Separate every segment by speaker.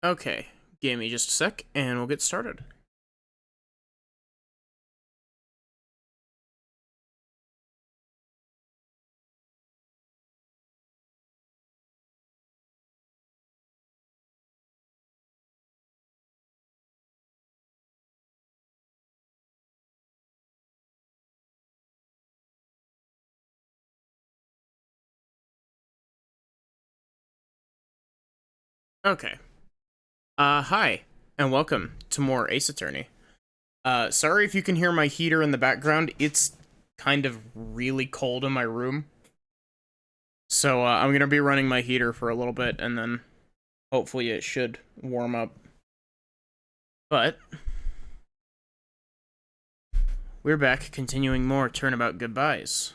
Speaker 1: Okay, give me just a sec, and we'll get started. Okay. Hi, and welcome to more Ace Attorney. Sorry if you can hear my heater in the background. It's kind of really cold in my room. So, I'm gonna be running my heater for a little bit, and then hopefully it should warm up. But, we're back, continuing more Turnabout Goodbyes.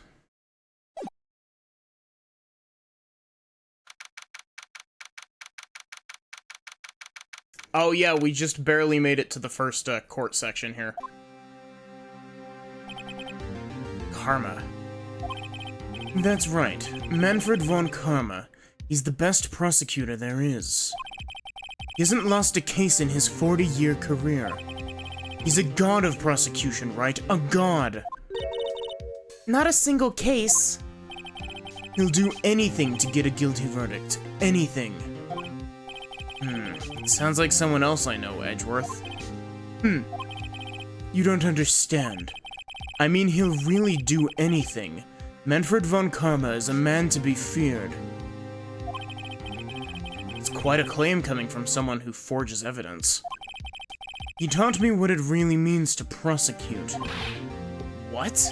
Speaker 1: Oh yeah, we just barely made it to the first, court section here. Karma. That's right, Manfred von Karma. He's the best prosecutor there is. He hasn't lost a case in his 40-year career. He's a god of prosecution, right? A god. Not a single case. He'll do anything to get a guilty verdict. Anything. Sounds like someone else I know, Edgeworth. You don't understand. I mean, he'll really do anything. Manfred von Karma is a man to be feared. It's quite a claim coming from someone who forges evidence. He taught me what it really means to prosecute. What?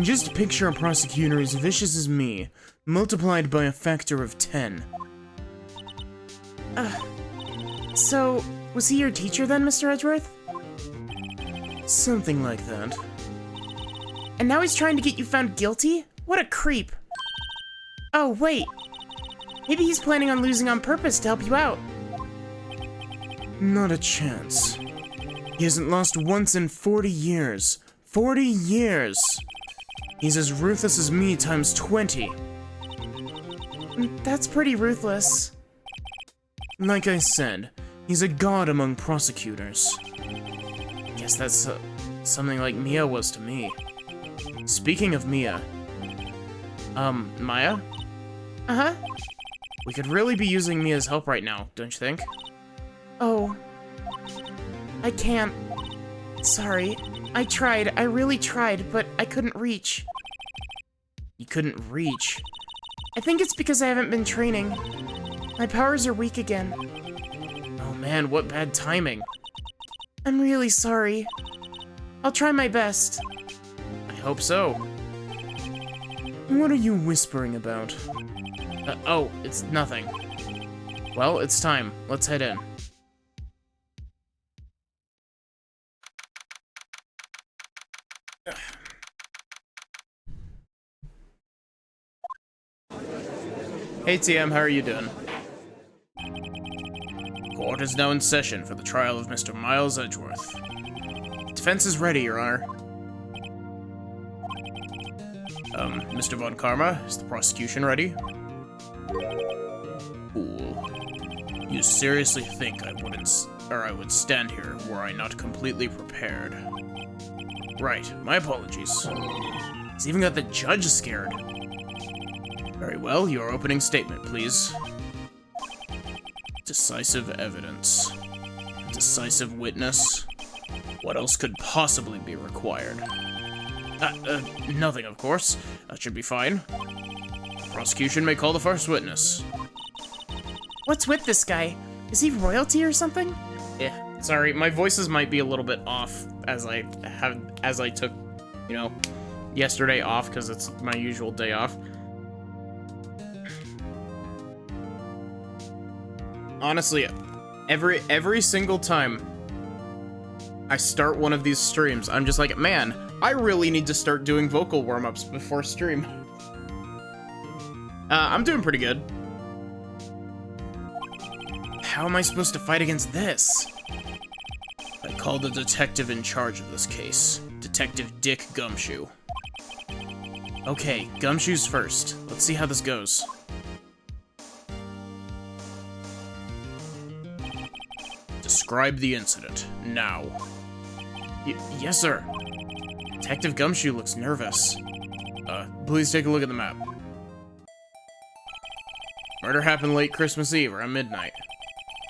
Speaker 1: Just picture a prosecutor as vicious as me, multiplied by a factor of 10. So, was he your teacher then, Mr. Edgeworth? Something like that. And now he's trying to get you found guilty? What a creep. Oh, wait. Maybe he's planning on losing on purpose to help you out. Not a chance. He hasn't lost once in 40 years. 40 years! He's as ruthless as me times 20. That's pretty ruthless. Like I said, he's a god among prosecutors. Guess that's something like Mia was to me. Speaking of Mia, Maya? Uh-huh. We could really be using Mia's help right now, don't you think? Oh. I can't. Sorry. I tried, I really tried, but I couldn't reach. You couldn't reach? I think it's because I haven't been training. My powers are weak again. Oh man, what bad timing. I'm really sorry. I'll try my best. I hope so. What are you whispering about? Oh, it's nothing. Well, it's time. Let's head in. Hey TM, how are you doing? Court is now in session for the trial of Mr. Miles Edgeworth. Defense is ready, Your Honor. Mr. Von Karma, is the prosecution ready? Cool. You seriously think I would stand here were I not completely prepared? Right, my apologies. He's even got the judge scared. Very well, your opening statement, please. Decisive evidence. Decisive witness. What else could possibly be required? Nothing, of course. That should be fine. Prosecution may call the first witness. What's with this guy? Is he royalty or something? Yeah, sorry, my voices might be a little bit off as I took, you know, yesterday off because it's my usual day off. Honestly, every single time I start one of these streams, I'm just like, man, I really need to start doing vocal warm-ups before stream. I'm doing pretty good. How am I supposed to fight against this? I called the detective in charge of this case, Detective Dick Gumshoe. Okay, Gumshoe's first. Let's see how this goes. Describe the incident, now. Yes, sir. Detective Gumshoe looks nervous. Please take a look at the map. Murder happened late Christmas Eve, around midnight.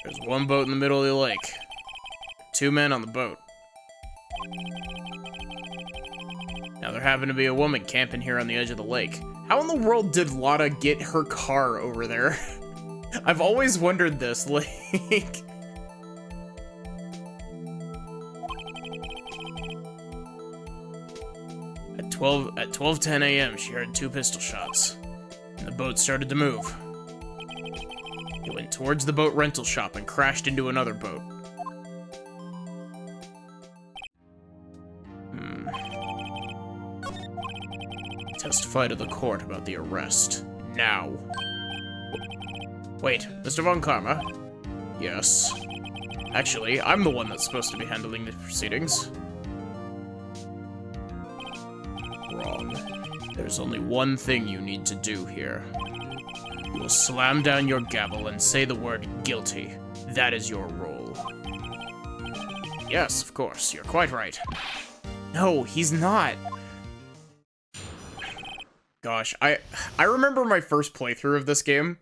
Speaker 1: There's one boat in the middle of the lake. 2 men on the boat. Now, there happened to be a woman camping here on the edge of the lake. How in the world did Lotta get her car over there? I've always wondered this, like... At 12:10 a.m., she heard 2 pistol shots, and the boat started to move. It went towards the boat rental shop and crashed into another boat. Testify to the court about the arrest. Now. Wait, Mr. Von Karma? Yes. Actually, I'm the one that's supposed to be handling the proceedings. Wrong. There's only one thing you need to do here. You will slam down your gavel and say the word guilty. That is your role. Yes, of course, you're quite right. No, he's not. Gosh, I remember my first playthrough of this game,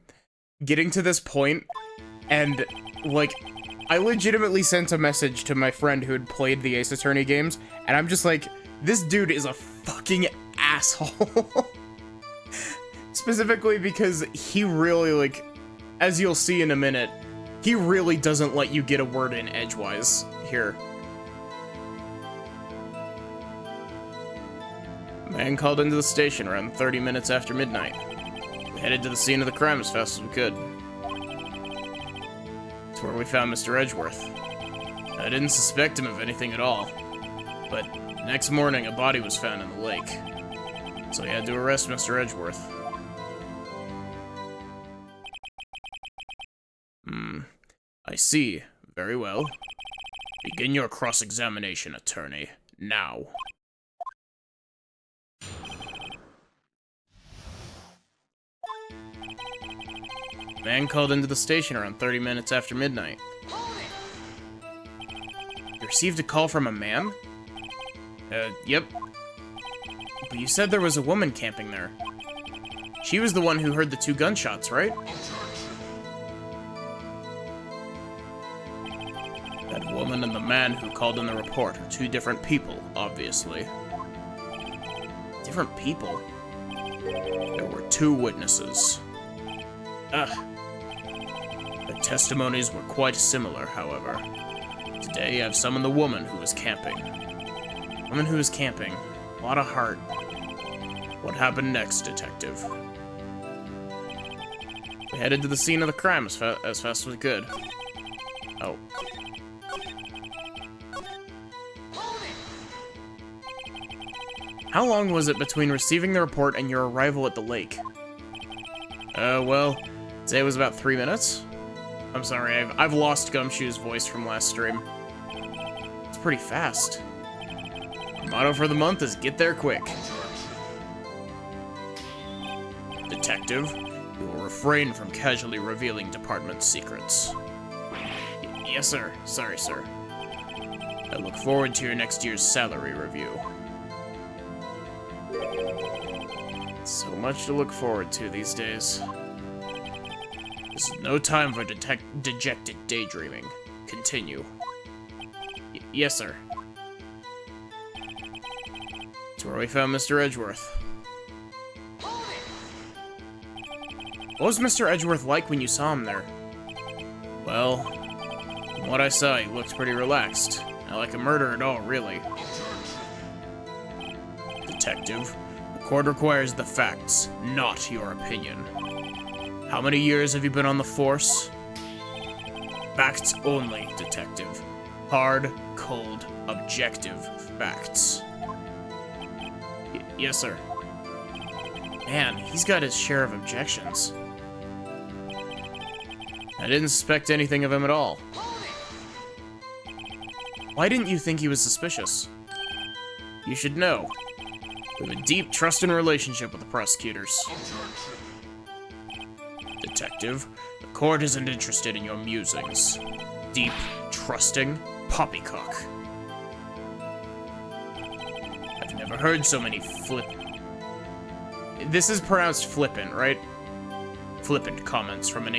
Speaker 1: getting to this point, and, like, I legitimately sent a message to my friend who had played the Ace Attorney games, and I'm just like, this dude is a fucking asshole. Specifically because he really, like, as you'll see in a minute, he really doesn't let you get a word in edgewise here. Man called into the station around 30 minutes after midnight. We headed to the scene of the crime as fast as we could. It's where we found Mr. Edgeworth. I didn't suspect him of anything at all, but next morning a body was found in the lake, so he had to arrest Mr. Edgeworth. I see. Very well. Begin your cross-examination, attorney. Now. Man called into the station around 30 minutes after midnight. You received a call from a man? Yep. But you said there was a woman camping there. She was the one who heard the 2 gunshots, right? That woman and the man who called in the report are 2 different people, obviously. Different people? There were 2 witnesses. Their testimonies were quite similar, however. Today, I've summoned the woman who was camping. Woman who was camping. A lot of heart. What happened next, detective? We headed to the scene of the crime as fast as we could. Oh. How long was it between receiving the report and your arrival at the lake? Well, today was about 3 minutes. I'm sorry, I've lost Gumshoe's voice from last stream. It's pretty fast. Our motto for the month is get there quick. Detective, you will refrain from casually revealing department secrets. Yes, sir. Sorry, sir. I look forward to your next year's salary review. So much to look forward to these days. This is no time for dejected daydreaming. Continue. Yes, sir. It's where we found Mr. Edgeworth. What was Mr. Edgeworth like when you saw him there? Well, from what I saw, he looked pretty relaxed. Not like a murderer at all, really. Detective, the court requires the facts, not your opinion. How many years have you been on the force? Facts only, detective. Hard, cold, objective facts. Yes, sir. Man, he's got his share of objections. I didn't suspect anything of him at all. Why didn't you think he was suspicious? You should know. We have a deep trust and relationship with the prosecutors. Detective, the court isn't interested in your musings. Deep trusting poppycock. I've never heard so many This is pronounced flippant, right? Flippant comments from an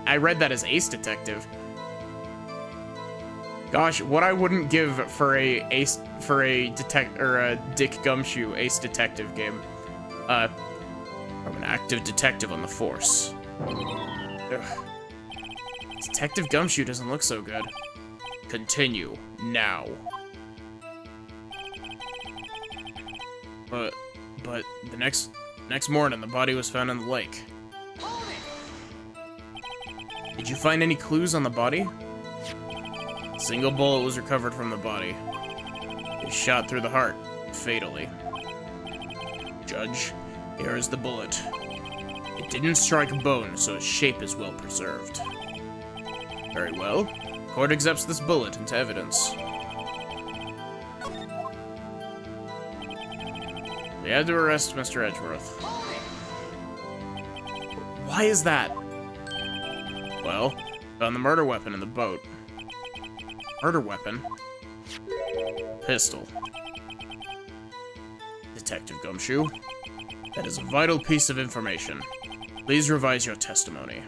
Speaker 1: I read that as ace detective. Gosh, what I wouldn't give for a Dick Gumshoe ace detective game. From an active detective on the force. Ugh. Detective Gumshoe doesn't look so good. Continue now. But the next morning, the body was found in the lake. Did you find any clues on the body? A single bullet was recovered from the body. It shot through the heart, fatally. Judge, here is the bullet. It didn't strike a bone, so its shape is well preserved. Very well. Court accepts this bullet into evidence. We had to arrest Mr. Edgeworth. Why is that? Well, found the murder weapon in the boat. Murder weapon? Pistol. Detective Gumshoe, that is a vital piece of information. Please revise your testimony.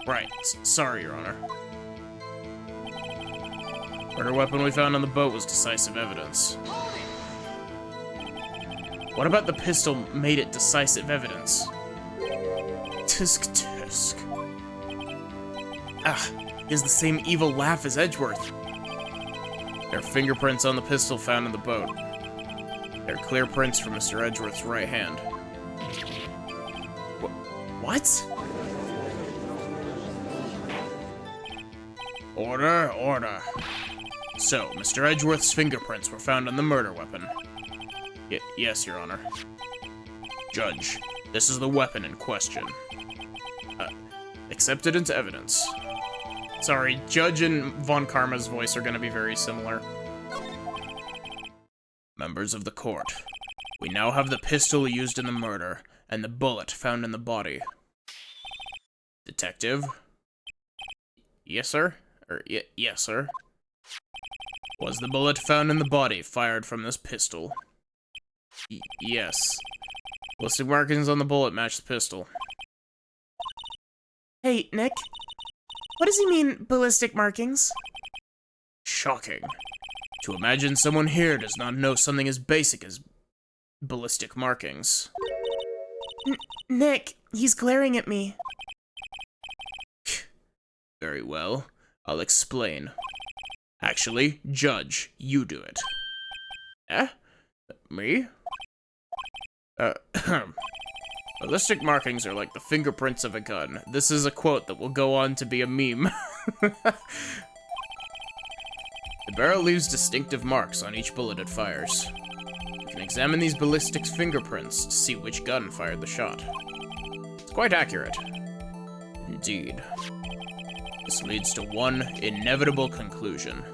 Speaker 1: Right. Sorry, Your Honor. Murder weapon we found on the boat was decisive evidence. What about the pistol made it decisive evidence? Tisk tisk. Ah, he has the same evil laugh as Edgeworth. There are fingerprints on the pistol found in the boat. There are clear prints from Mr. Edgeworth's right hand. What? Order, order. So, Mr. Edgeworth's fingerprints were found on the murder weapon. Yes, Your Honor. Judge, this is the weapon in question. Accepted into evidence. Sorry, Judge and Von Karma's voice are going to be very similar. Members of the court, we now have the pistol used in the murder and the bullet found in the body. Detective? Yes, sir? Yes, sir. Was the bullet found in the body fired from this pistol? Yes. Ballistic markings on the bullet match the pistol. Hey, Nick. What does he mean, ballistic markings? Shocking. To imagine someone here does not know something as basic as ballistic markings. Nick, he's glaring at me. Very well. I'll explain. Actually, Judge, you do it. Eh? Me? Ballistic markings are like the fingerprints of a gun. This is a quote that will go on to be a meme. The barrel leaves distinctive marks on each bullet it fires. You can examine these ballistic fingerprints to see which gun fired the shot. It's quite accurate. Indeed. This leads to one inevitable conclusion.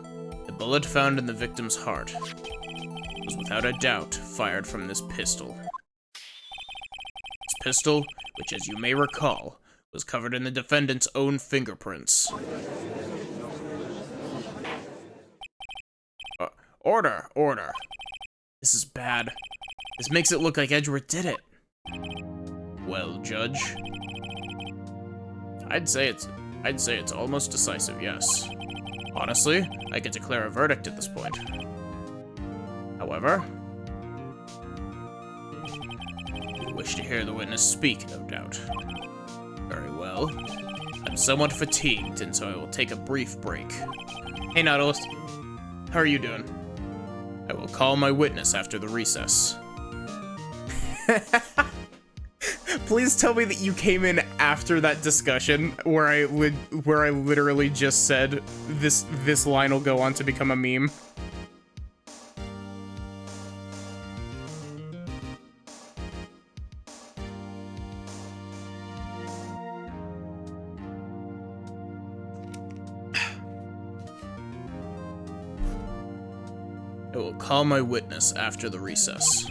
Speaker 1: The bullet found in the victim's heart was without a doubt fired from this pistol. This pistol, which as you may recall, was covered in the defendant's own fingerprints. Order, order. This is bad. This makes it look like Edgeworth did it. Well, Judge, I'd say it's almost decisive, yes. Honestly, I could declare a verdict at this point. However, you wish to hear the witness speak, no doubt. Very well. I'm somewhat fatigued, and so I will take a brief break. Hey, Nautilus. How are you doing? I will call my witness after the recess. Please tell me that you came in after that discussion where I literally just said this line will go on to become a meme. I will call my witness after the recess,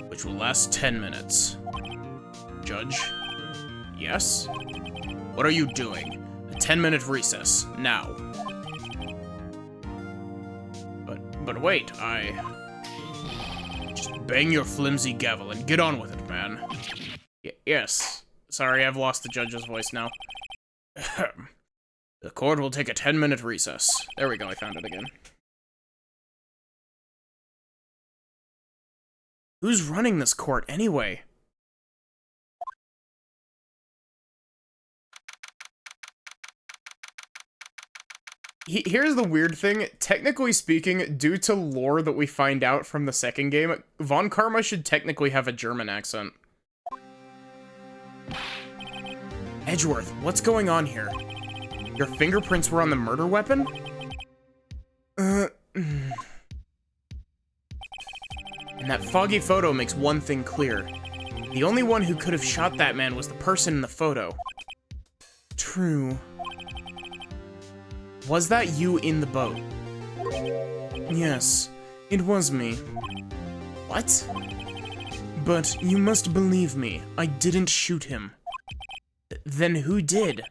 Speaker 1: which will last 10 minutes. Judge? Yes? What are you doing? A 10-minute recess, now. But wait, Just bang your flimsy gavel and get on with it, man. Yes. Sorry, I've lost the judge's voice now. The court will take a 10-minute recess. There we go, I found it again. Who's running this court, anyway? Here's the weird thing. Technically speaking, due to lore that we find out from the second game, Von Karma should technically have a German accent. Edgeworth, what's going on here? Your fingerprints were on the murder weapon? And that foggy photo makes one thing clear. The only one who could have shot that man was the person in the photo. True. Was that you in the boat? Yes, it was me. What? But you must believe me, I didn't shoot him. Then who did?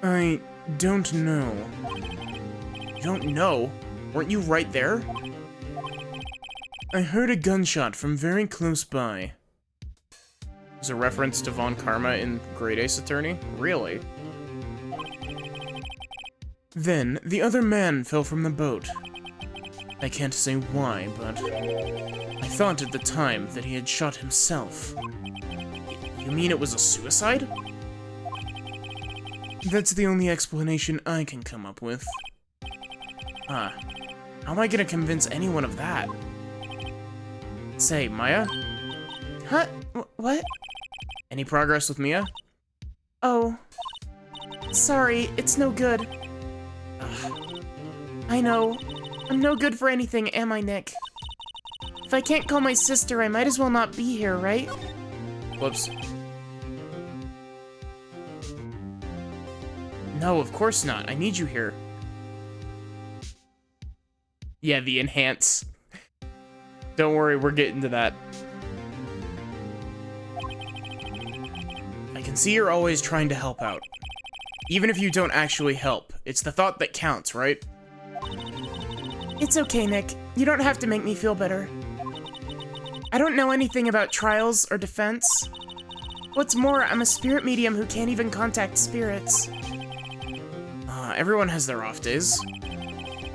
Speaker 1: I don't know. You don't know? Weren't you right there? I heard a gunshot from very close by. There's a reference to Von Karma in Great Ace Attorney? Really? Then, the other man fell from the boat. I can't say why, but I thought at the time that he had shot himself. You mean it was a suicide? That's the only explanation I can come up with. Huh. How am I gonna convince anyone of that? Say, Maya? Huh? What? Any progress with Mia? Oh. Sorry, it's no good. I know. I'm no good for anything, am I, Nick? If I can't call my sister, I might as well not be here, right? Whoops. No, of course not. I need you here. Yeah, the enhance. Don't worry, we're getting to that. I can see you're always trying to help out. Even if you don't actually help, it's the thought that counts, right? It's okay, Nick. You don't have to make me feel better. I don't know anything about trials or defense. What's more, I'm a spirit medium who can't even contact spirits. Everyone has their off days.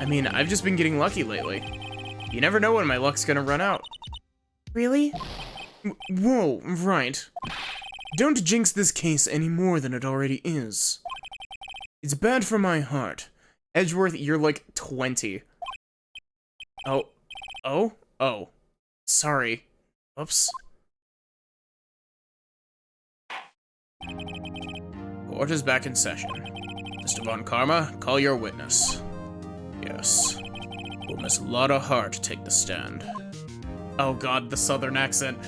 Speaker 1: I mean, I've just been getting lucky lately. You never know when my luck's gonna run out. Really? Whoa, right. Don't jinx this case any more than it already is. It's bad for my heart. Edgeworth, you're like 20. Oh. Sorry. Oops. Court is back in session. Mr. Von Karma, call your witness. Yes. Will Miss Lotta Hart take the stand? Oh god, the southern accent.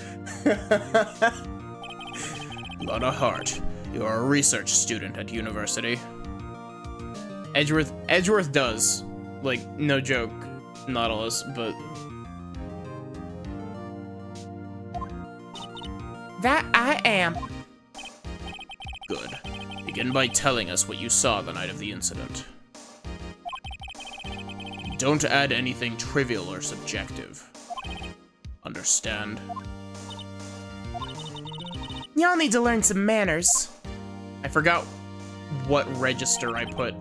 Speaker 1: Lotta Hart, you are a research student at university. Edgeworth does. Like, no joke, Nautilus, but... That I am. Good. Begin by telling us what you saw the night of the incident. Don't add anything trivial or subjective. Understand? Y'all need to learn some manners. I forgot what register I put,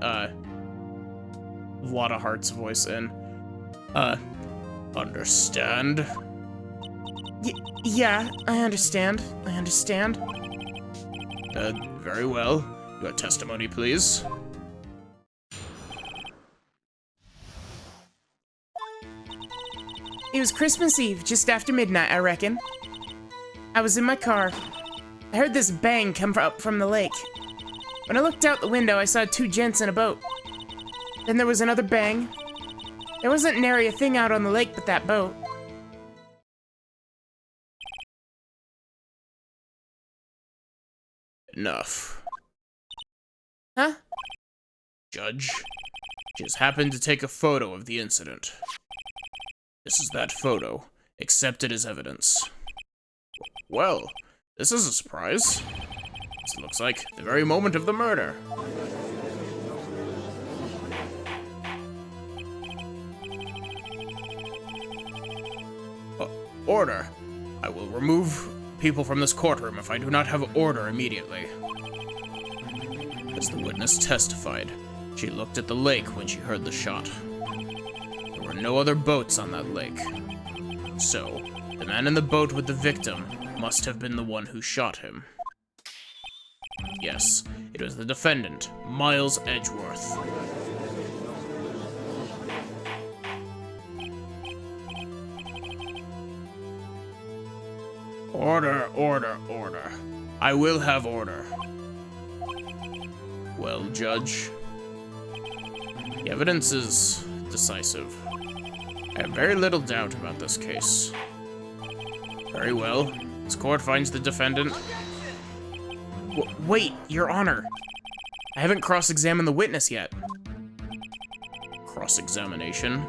Speaker 1: Lotta Hart's voice in. Understand? Yeah, I understand. Very well. Your testimony, please. It was Christmas Eve, just after midnight, I reckon. I was in my car. I heard this bang come up from the lake. When I looked out the window, I saw two gents in a boat. Then there was another bang. There wasn't nary a thing out on the lake but that boat. Enough. Huh? Judge, she has happened to take a photo of the incident. This is that photo. Accept it as evidence. Well, this is a surprise. This looks like the very moment of the murder. Order. I will remove people from this courtroom if I do not have order immediately. As the witness testified, she looked at the lake when she heard the shot. There were no other boats on that lake. So, the man in the boat with the victim must have been the one who shot him. Yes, it was the defendant, Miles Edgeworth. Order, order, order. I will have order. Well, Judge, the evidence is decisive. I have very little doubt about this case. Very well. This court finds the defendant... Wait, Your Honor. I haven't cross-examined the witness yet. Cross-examination?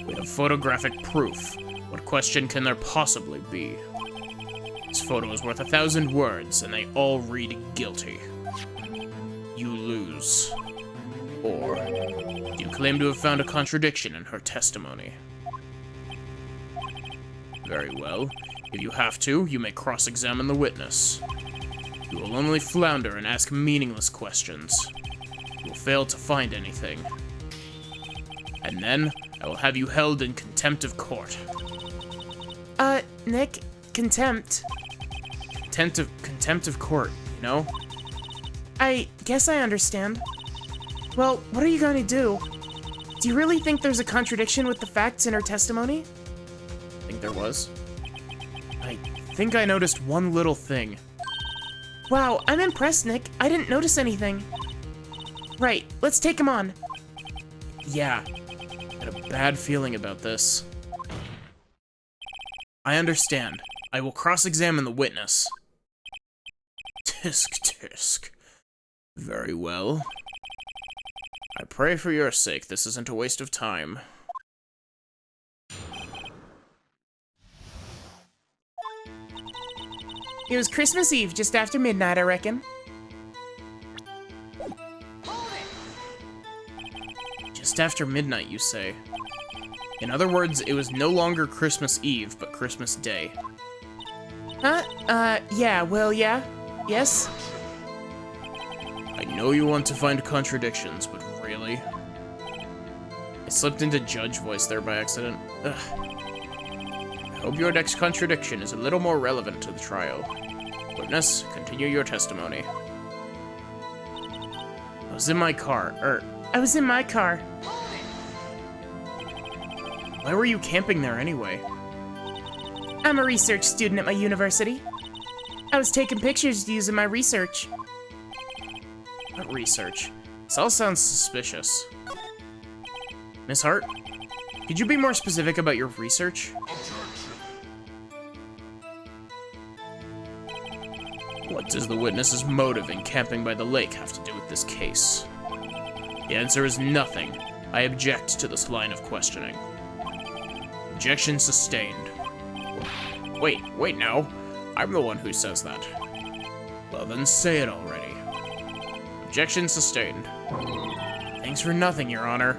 Speaker 1: We have photographic proof. What question can there possibly be? This photo is worth 1,000 words, and they all read guilty. You lose. Or, do you claim to have found a contradiction in her testimony? Very well. If you have to, you may cross-examine the witness. You will only flounder and ask meaningless questions. You will fail to find anything. And then, I will have you held in contempt of court. Nick, contempt? Contempt of court, you know? I guess I understand. Well, what are you going to do? Do you really think there's a contradiction with the facts in her testimony? I think there was. I think I noticed one little thing. Wow, I'm impressed, Nick. I didn't notice anything. Right, let's take him on. Yeah, I had a bad feeling about this. I understand. I will cross-examine the witness. Tisk, tisk. Very well. I pray for your sake this isn't a waste of time. It was Christmas Eve, just after midnight, I reckon. Just after midnight, you say? In other words, it was no longer Christmas Eve, but Christmas Day. Huh? Yeah, well, yeah. Yes? I know you want to find contradictions, but really? I slipped into judge voice there by accident. Ugh. I hope your next contradiction is a little more relevant to the trial. Witness, continue your testimony. I was in my car. Why were you camping there anyway? I'm a research student at my university. I was taking pictures to use in my research. What research? This all sounds suspicious. Miss Hart, could you be more specific about your research? What does the witness's motive in camping by the lake have to do with this case? The answer is nothing. I object to this line of questioning. Objection sustained. Wait now. I'm the one who says that. Well then say it already. Objection sustained. Thanks for nothing, Your Honor.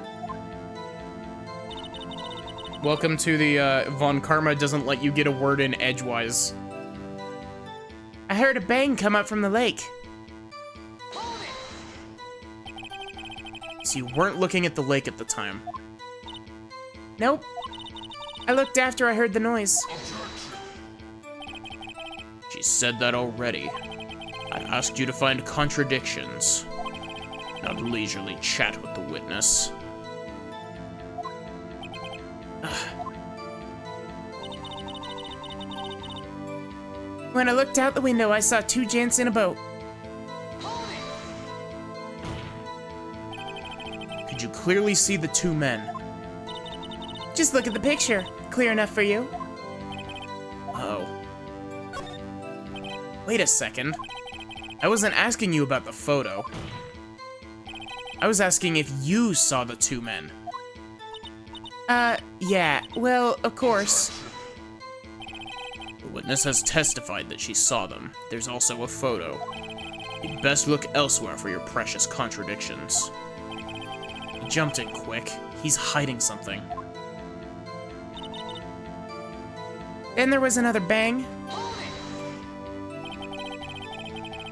Speaker 1: Welcome to the, Von Karma doesn't let you get a word in edgewise. I heard a bang come up from the lake. So you weren't looking at the lake at the time? Nope. I looked after I heard the noise. She said that already. I asked you to find contradictions, not leisurely chat with the witness. When I looked out the window, I saw two gents in a boat. Could you clearly see the two men? Just look at the picture. Clear enough for you? Oh. Wait a second. I wasn't asking you about the photo. I was asking if you saw the two men. Yeah. Well, of course. The witness has testified that she saw them. There's also a photo. You'd best look elsewhere for your precious contradictions. You jumped in quick. He's hiding something. Then there was another bang.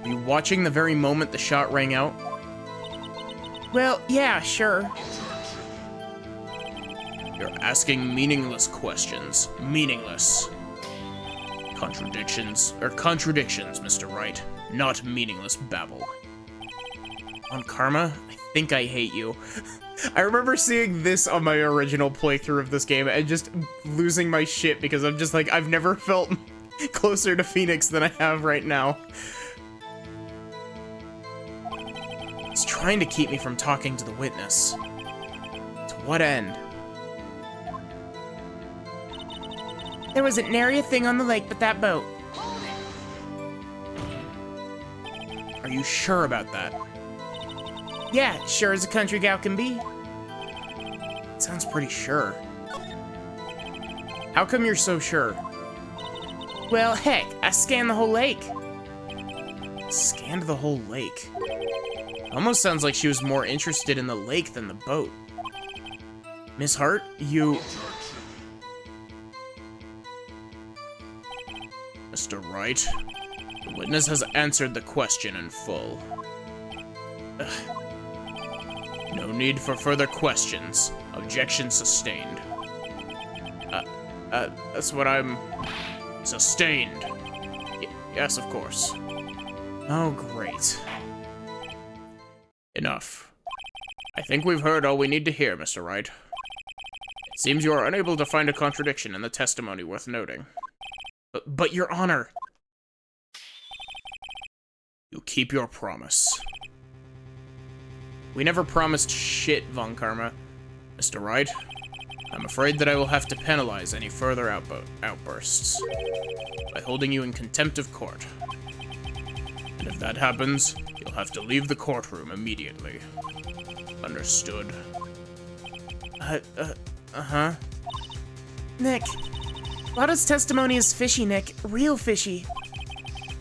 Speaker 1: Were you watching the very moment the shot rang out? Well, yeah, sure. You're asking meaningless questions. Meaningless. Contradictions, Mr. Wright. Not meaningless babble. On Karma, I think I hate you. I remember seeing this on my original playthrough of this game and just losing my shit because I'm just like, I've never felt closer to Phoenix than I have right now. It's trying to keep me from talking to the witness. To what end? There wasn't nary a thing on the lake but that boat. Are you sure about that? Yeah, sure as a country gal can be. Sounds pretty sure. How come you're so sure? Well, heck, I scanned the whole lake. Scanned the whole lake? Almost sounds like she was more interested in the lake than the boat. Miss Hart, you... Mr. Wright, the witness has answered the question in full. Ugh. No need for further questions. Objection sustained. That's what I'm... Sustained. Yes, of course. Oh, great. Enough. I think we've heard all we need to hear, Mr. Wright. It seems you are unable to find a contradiction in the testimony worth noting. But Your Honor... You keep your promise. We never promised shit, Von Karma. Mr. Wright, I'm afraid that I will have to penalize any further outbursts by holding you in contempt of court. And if that happens, you'll have to leave the courtroom immediately. Understood? Uh-huh. Nick, Lotta's testimony is fishy, Nick. Real fishy.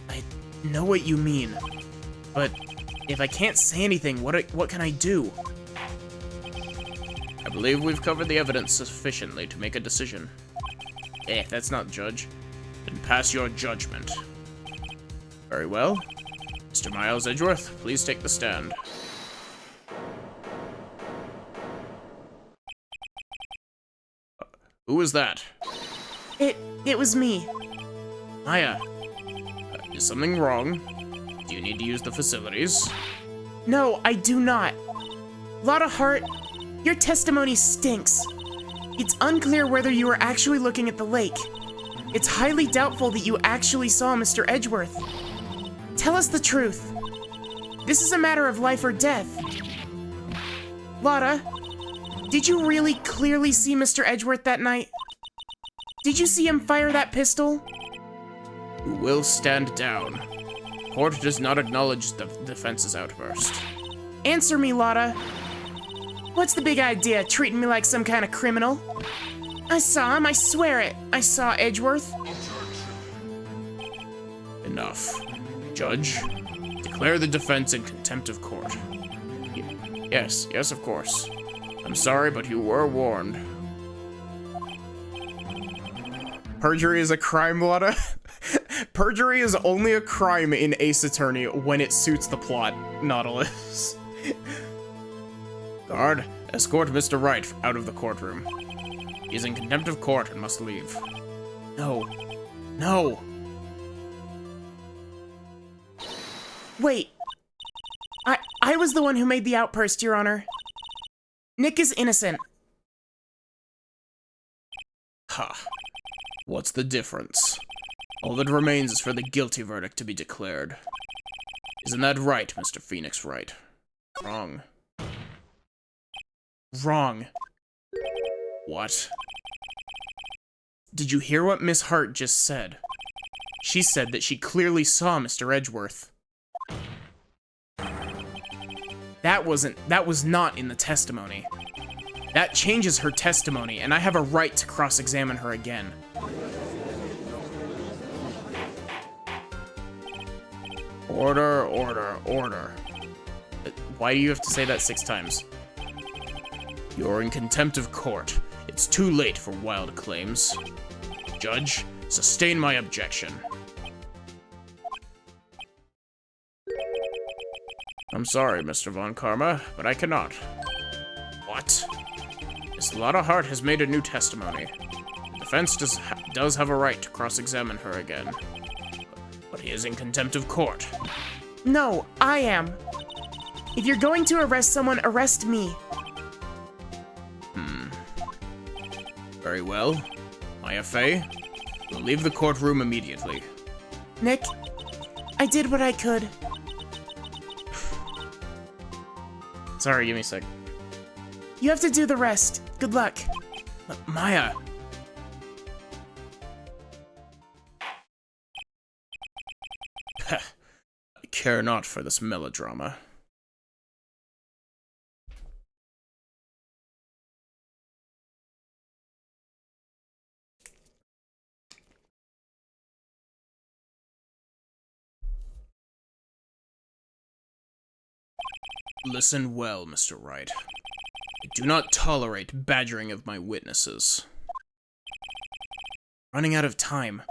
Speaker 1: I know what you mean, but if I can't say anything, what can I do? I believe we've covered the evidence sufficiently to make a decision. That's not judge. Then pass your judgment. Very well. Mr. Miles Edgeworth, please take the stand. Who was that? It was me. Maya, is something wrong? Do you need to use the facilities? No, I do not. Lotta Hart, your testimony stinks. It's unclear whether you were actually looking at the lake. It's highly doubtful that you actually saw Mr. Edgeworth. Tell us the truth. This is a matter of life or death. Lotta, did you really clearly see Mr. Edgeworth that night? Did you see him fire that pistol? You will stand down. Court does not acknowledge the defense's outburst. Answer me, Lotta. What's the big idea, treating me like some kind of criminal? I saw him, I swear it. I saw Edgeworth. Enough. Judge, declare the defense in contempt of court. Yes, of course. I'm sorry, but you were warned. Perjury is a crime, Lotta? Perjury is only a crime in Ace Attorney when it suits the plot, Nautilus. Guard, escort Mr. Wright out of the courtroom. He is in contempt of court and must leave. No. No! Wait. I was the one who made the outburst, Your Honor. Nick is innocent. Ha. What's the difference? All that remains is for the guilty verdict to be declared. Isn't that right, Mr. Phoenix Wright? Wrong. Wrong. What? Did you hear what Miss Hart just said? She said that she clearly saw Mr. Edgeworth. That was not in the testimony. That changes her testimony, and I have a right to cross-examine her again. Order, order, order. Why do you have to say that 6 times? You're in contempt of court. It's too late for wild claims. Judge, sustain my objection. I'm sorry, Mr. Von Karma, but I cannot. What? Miss Lotta Hart has made a new testimony. The defense does have a right to cross-examine her again. But he is in contempt of court.
Speaker 2: No, I am. If you're going to arrest someone, arrest me.
Speaker 1: Very well. Maya Fey, we'll leave the courtroom immediately.
Speaker 2: Nick, I did what I could.
Speaker 1: Sorry, give me a sec.
Speaker 2: You have to do the rest. Good luck.
Speaker 1: Maya. I care not for this melodrama. Listen well, Mr. Wright. I do not tolerate badgering of my witnesses. Running out of time.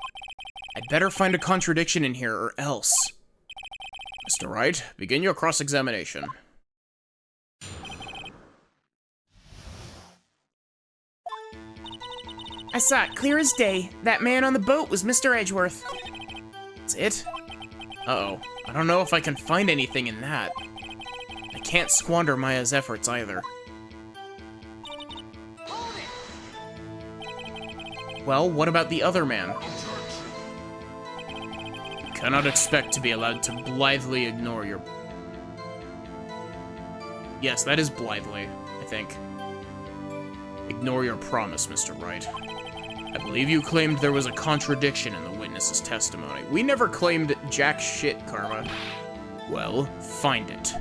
Speaker 1: I'd better find a contradiction in here or else. Mr. Wright, begin your cross-examination.
Speaker 2: I saw it clear as day. That man on the boat was Mr. Edgeworth.
Speaker 1: That's it? Uh-oh. I don't know if I can find anything in that. I can't squander Maya's efforts either. Well, what about the other man? You cannot expect to be allowed to blithely ignore your... Yes, that is blithely, I think. Ignore your promise, Mr. Wright. I believe you claimed there was a contradiction in the witness's testimony. We never claimed jack shit, Karma. Well, find it.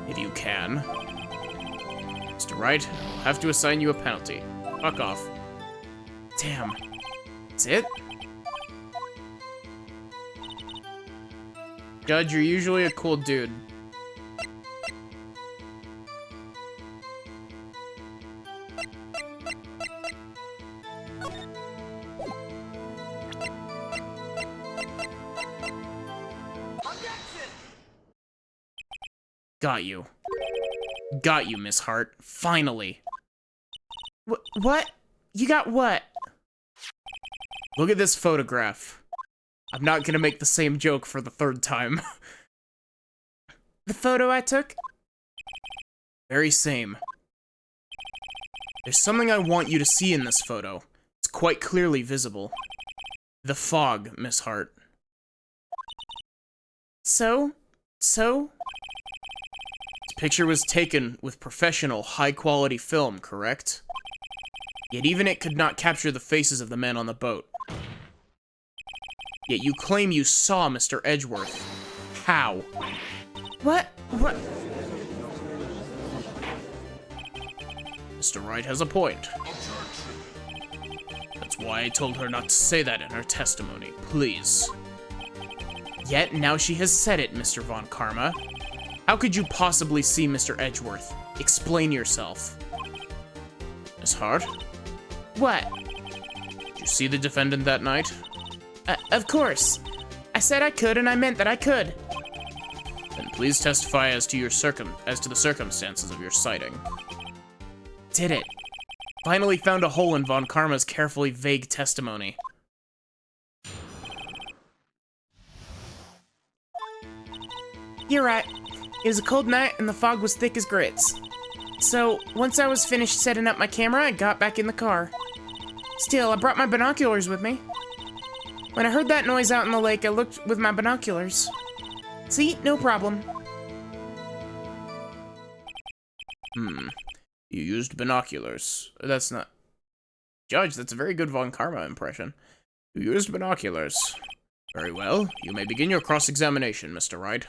Speaker 1: If you can. Mr. Wright, I'll have to assign you a penalty. Fuck off. Damn. That's it? Judge, you're usually a cool dude. Got you. Got you, Miss Hart. Finally.
Speaker 2: What? You got what?
Speaker 1: Look at this photograph. I'm not gonna make the same joke for the third time.
Speaker 2: The photo I took?
Speaker 1: Very same. There's something I want you to see in this photo. It's quite clearly visible. The fog, Miss Hart.
Speaker 2: So?
Speaker 1: This picture was taken with professional, high-quality film, correct? Yet even it could not capture the faces of the men on the boat. Yet you claim you saw Mr. Edgeworth. How?
Speaker 2: What?
Speaker 1: Mr. Wright has a point. That's why I told her not to say that in her testimony, please. Yet now she has said it, Mr. Von Karma. How could you possibly see Mr. Edgeworth? Explain yourself. Miss Hart?
Speaker 2: What?
Speaker 1: Did you see the defendant that night?
Speaker 2: Of course. I said I could, and I meant that I could.
Speaker 1: Then please testify as to the circumstances of your sighting. Did it. Finally found a hole in Von Karma's carefully vague testimony.
Speaker 2: You're right. It was a cold night, and the fog was thick as grits. So, once I was finished setting up my camera, I got back in the car. Still, I brought my binoculars with me. When I heard that noise out in the lake, I looked with my binoculars. See? No problem.
Speaker 1: You used binoculars. That's not... Judge, that's a very good Von Karma impression. You used binoculars. Very well. You may begin your cross-examination, Mr. Wright.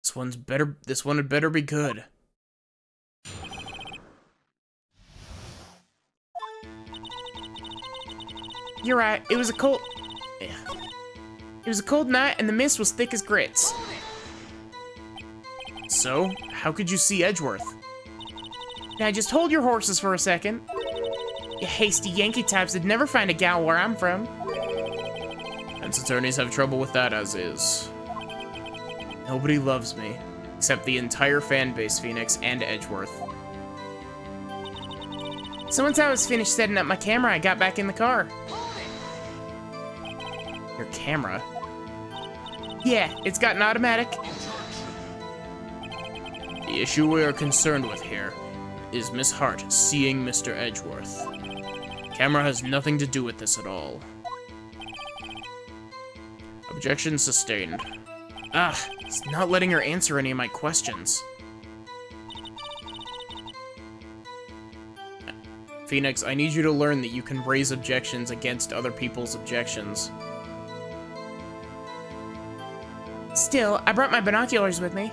Speaker 1: This one had better be good.
Speaker 2: You're right. It was a cold night, and the mist was thick as grits.
Speaker 1: So, how could you see Edgeworth?
Speaker 2: Now just hold your horses for a second. You hasty Yankee types would never find a gal where I'm from.
Speaker 1: Hence attorneys have trouble with that as is. Nobody loves me, except the entire fan base, Phoenix, and Edgeworth.
Speaker 2: So once I was finished setting up my camera, I got back in the car.
Speaker 1: Your camera?
Speaker 2: Yeah, it's got an automatic.
Speaker 1: The issue we are concerned with here is Miss Hart seeing Mr. Edgeworth. Camera has nothing to do with this at all. Objection sustained.
Speaker 2: It's not letting her answer any of my questions.
Speaker 1: Phoenix, I need you to learn that you can raise objections against other people's objections.
Speaker 2: Still, I brought my binoculars with me.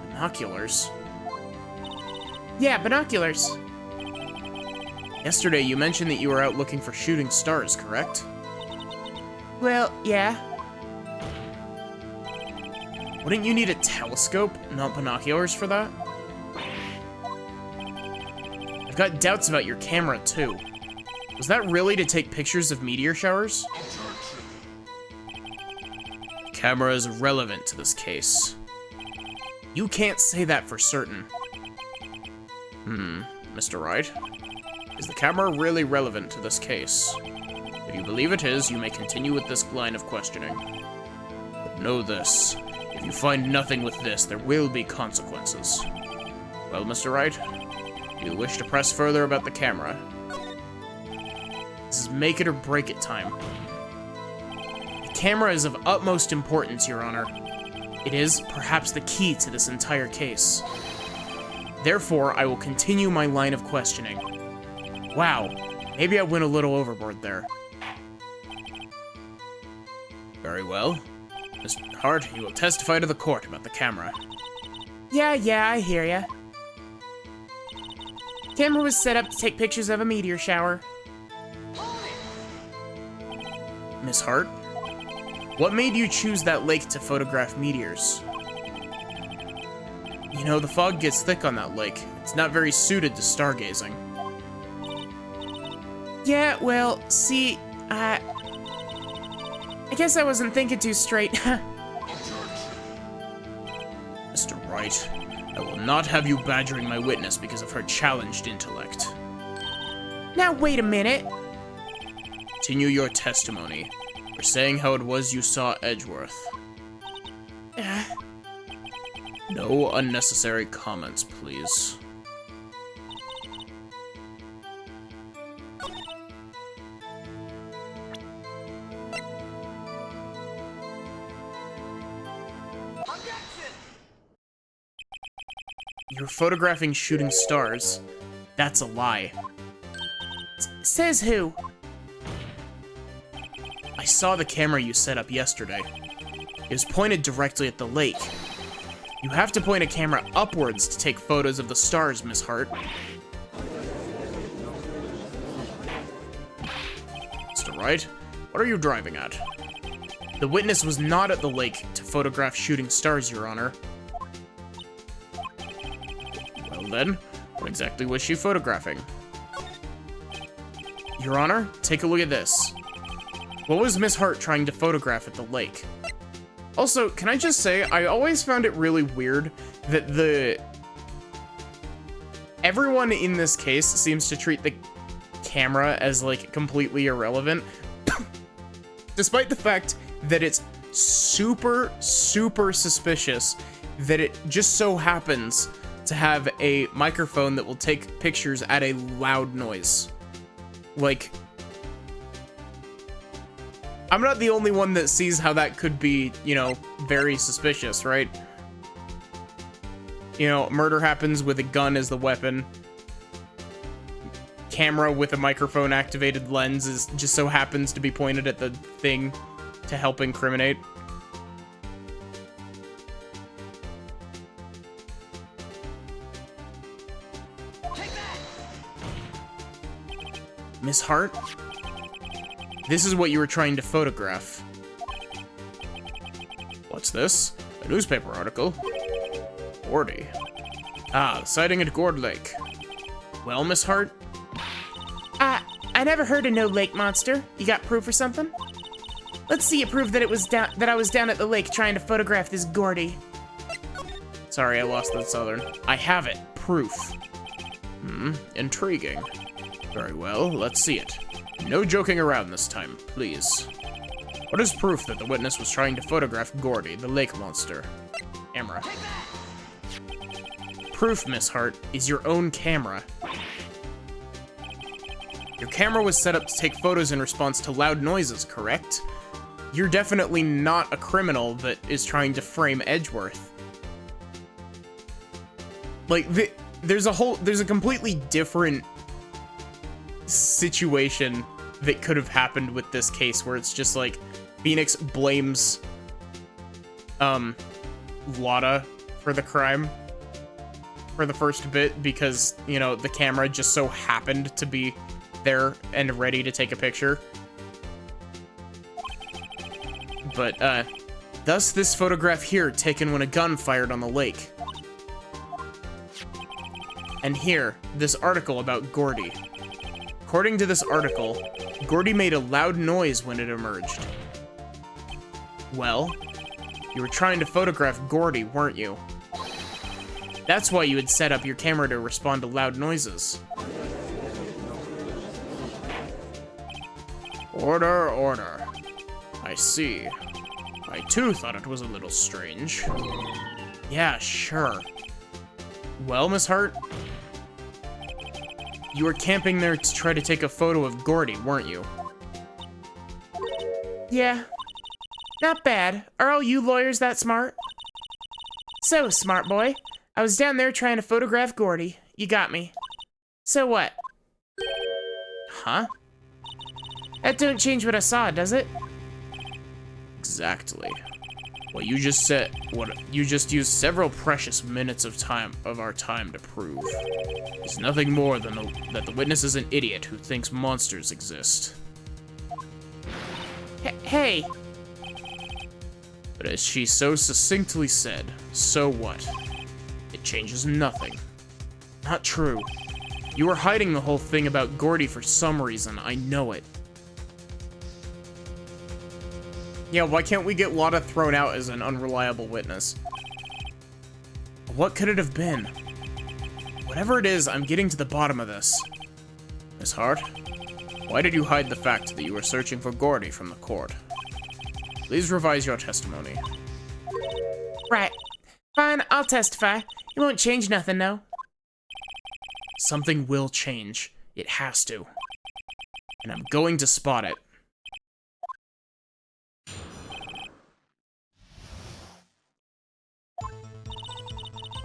Speaker 1: Binoculars?
Speaker 2: Yeah, binoculars.
Speaker 1: Yesterday you mentioned that you were out looking for shooting stars, correct?
Speaker 2: Well, yeah.
Speaker 1: Wouldn't you need a telescope, not binoculars, for that? I've got doubts about your camera, too. Was that really to take pictures of meteor showers? The camera is irrelevant to this case. You can't say that for certain. Mr. Wright? Is the camera really relevant to this case? If you believe it is, you may continue with this line of questioning. But know this. If you find nothing with this, there will be consequences. Well, Mr. Wright, do you wish to press further about the camera? This is make it or break it time. The camera is of utmost importance, Your Honor. It is, perhaps, the key to this entire case. Therefore, I will continue my line of questioning. Wow, maybe I went a little overboard there. Very well. Mr. Hart, you will testify to the court about the camera.
Speaker 2: Yeah, I hear ya. Camera was set up to take pictures of a meteor shower.
Speaker 1: Miss Hart? What made you choose that lake to photograph meteors? You know, the fog gets thick on that lake. It's not very suited to stargazing.
Speaker 2: Yeah, well, see, I guess I wasn't thinking too straight.
Speaker 1: Mr. Wright, I will not have you badgering my witness because of her challenged intellect.
Speaker 2: Now, wait a minute.
Speaker 1: Continue your testimony. We're saying how it was you saw Edgeworth. No unnecessary comments, please. You're photographing shooting stars. That's a lie.
Speaker 2: Says who?
Speaker 1: I saw the camera you set up yesterday. It was pointed directly at the lake. You have to point a camera upwards to take photos of the stars, Miss Hart. Mr. Wright, what are you driving at? The witness was not at the lake to photograph shooting stars, Your Honor. Well then, what exactly was she photographing? Your Honor, take a look at this. What was Miss Hart trying to photograph at the lake? Also, can I just say, I always found it really weird that everyone in this case seems to treat the camera as, like, completely irrelevant. Despite the fact that it's super, super suspicious that it just so happens to have a microphone that will take pictures at a loud noise. Like, I'm not the only one that sees how that could be, you know, very suspicious, right? You know, murder happens with a gun as the weapon. Camera with a microphone activated lens is just so happens to be pointed at the thing to help incriminate. Miss Hart? This is what you were trying to photograph. What's this? A newspaper article? 40. Ah, the sighting at Gourd Lake. Well, Miss Hart?
Speaker 2: I never heard of no lake monster. You got proof or something? Let's see you prove that I was down at the lake trying to photograph this Gordy.
Speaker 1: Sorry, I lost that southern. I have it. Proof. Intriguing. Very well, let's see it. No joking around this time, please. What is proof that the witness was trying to photograph Gordy, the lake monster? Camera. Proof, Miss Hart, is your own camera. Your camera was set up to take photos in response to loud noises, correct? You're definitely not a criminal that is trying to frame Edgeworth. Like, there's a completely different situation that could have happened with this case, where it's just like, Phoenix blames, Lotta for the crime for the first bit because, you know, the camera just so happened to be there and ready to take a picture. But, thus this photograph here taken when a gun fired on the lake. And here, this article about Gordy. According to this article, Gordy made a loud noise when it emerged. Well, you were trying to photograph Gordy, weren't you? That's why you had set up your camera to respond to loud noises. Order, order. I see. I too thought it was a little strange. Yeah, sure. Well, Miss Hart? You were camping there to try to take a photo of Gordy, weren't you?
Speaker 2: Yeah. Not bad. Are all you lawyers that smart? So, smart boy, I was down there trying to photograph Gordy. You got me. So what?
Speaker 1: Huh?
Speaker 2: That don't change what I saw, does it?
Speaker 1: Exactly. What you just said, what you just used several precious minutes of our time to prove. It's nothing more than that the witness is an idiot who thinks monsters exist.
Speaker 2: Hey!
Speaker 1: But as she so succinctly said, so what? It changes nothing. Not true. You were hiding the whole thing about Gordy for some reason, I know it. Yeah, why can't we get Lotta thrown out as an unreliable witness? What could it have been? Whatever it is, I'm getting to the bottom of this. Miss Hart, why did you hide the fact that you were searching for Gordy from the court? Please revise your testimony.
Speaker 2: Right. Fine, I'll testify. It won't change nothing, no.
Speaker 1: Something will change. It has to. And I'm going to spot it.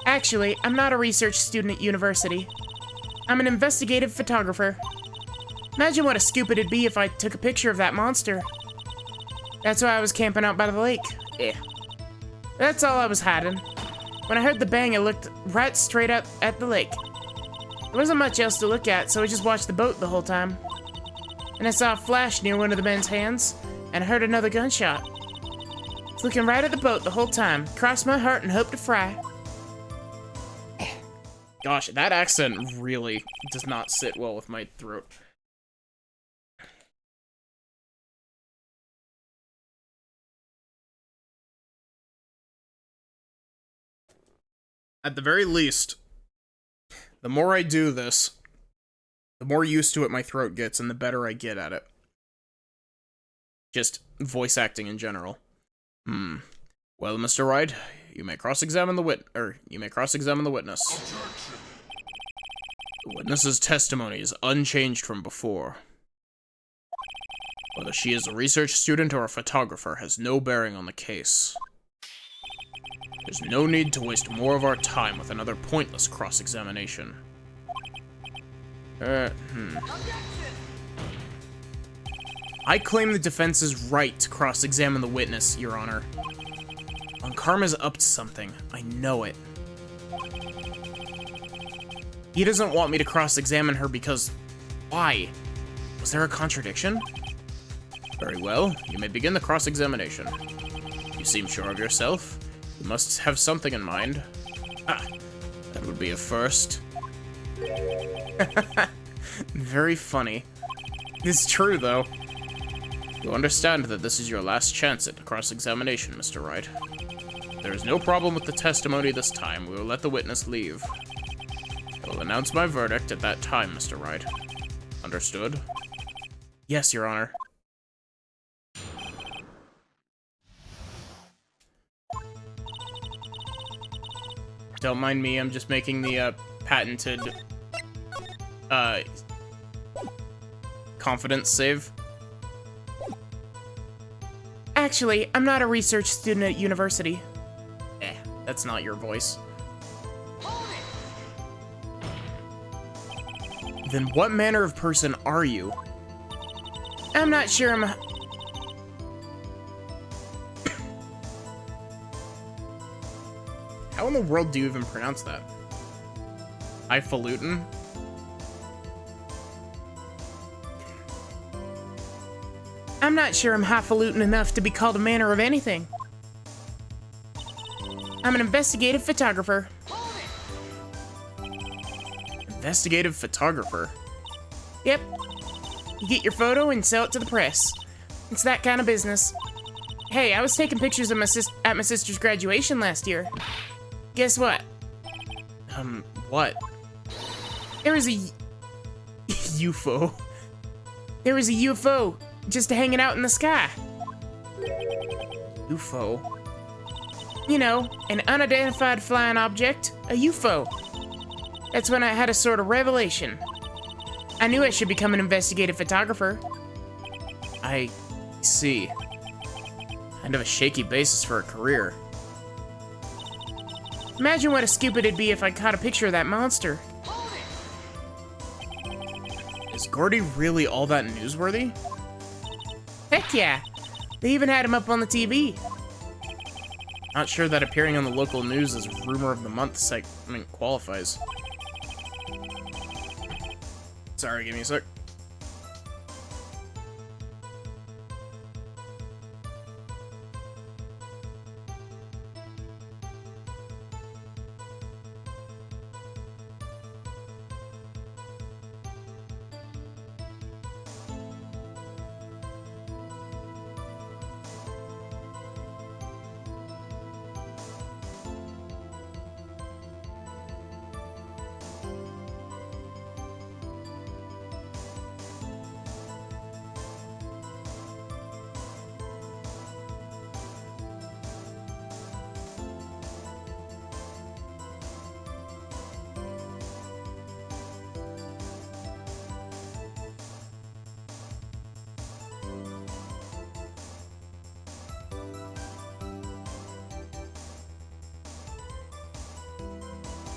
Speaker 2: Actually, I'm not a research student at university. I'm an investigative photographer. Imagine what a scoop it'd be if I took a picture of that monster. That's why I was camping out by the lake. That's all I was hiding. When I heard the bang, I looked right straight up at the lake. There wasn't much else to look at, so I just watched the boat the whole time. And I saw a flash near one of the men's hands, and I heard another gunshot. I was looking right at the boat the whole time, crossed my heart and hoped to fry.
Speaker 1: Gosh, that accent really does not sit well with my throat. At the very least, the more I do this, the more used to it my throat gets and the better I get at it. Just voice acting in general. Well, Mr. Wright, you may cross-examine the witness. The witness's testimony is unchanged from before. Whether she is a research student or a photographer has no bearing on the case. There's no need to waste more of our time with another pointless cross-examination. I claim the defense is right to cross-examine the witness, Your Honor. Karma's up to something. I know it. He doesn't want me to cross-examine her because... Why? Was there a contradiction? Very well, you may begin the cross-examination. You seem sure of yourself. You must have something in mind. That would be a first. Very funny. It's true, though. You understand that this is your last chance at cross-examination, Mr. Wright. There is no problem with the testimony this time. We will let the witness leave. I will announce my verdict at that time, Mr. Wright. Understood? Yes, Your Honor. Don't mind me, I'm just making the, patented, confidence save.
Speaker 2: Actually, I'm not a research student at university.
Speaker 1: That's not your voice. Then what manner of person are you?
Speaker 2: I'm not sure I'm...
Speaker 1: How in the world do you even pronounce that? Highfalutin?
Speaker 2: I'm not sure I'm highfalutin enough to be called a manner of anything. I'm an investigative photographer.
Speaker 1: Investigative photographer?
Speaker 2: Yep. You get your photo and sell it to the press. It's that kind of business. Hey, I was taking pictures of at my sister's graduation last year. Guess what?
Speaker 1: What?
Speaker 2: There was a...
Speaker 1: UFO.
Speaker 2: There was a UFO just hanging out in the sky.
Speaker 1: UFO?
Speaker 2: You know, an unidentified flying object, a UFO. That's when I had a sort of revelation. I knew I should become an investigative photographer.
Speaker 1: I see. Kind of a shaky basis for a career.
Speaker 2: Imagine what a scoop it'd be if I caught a picture of that monster.
Speaker 1: Is Gordy really all that newsworthy?
Speaker 2: Heck yeah. They even had him up on the TV.
Speaker 1: Not sure that appearing on the local news as Rumor of the Month segment qualifies. Sorry, give me a sec.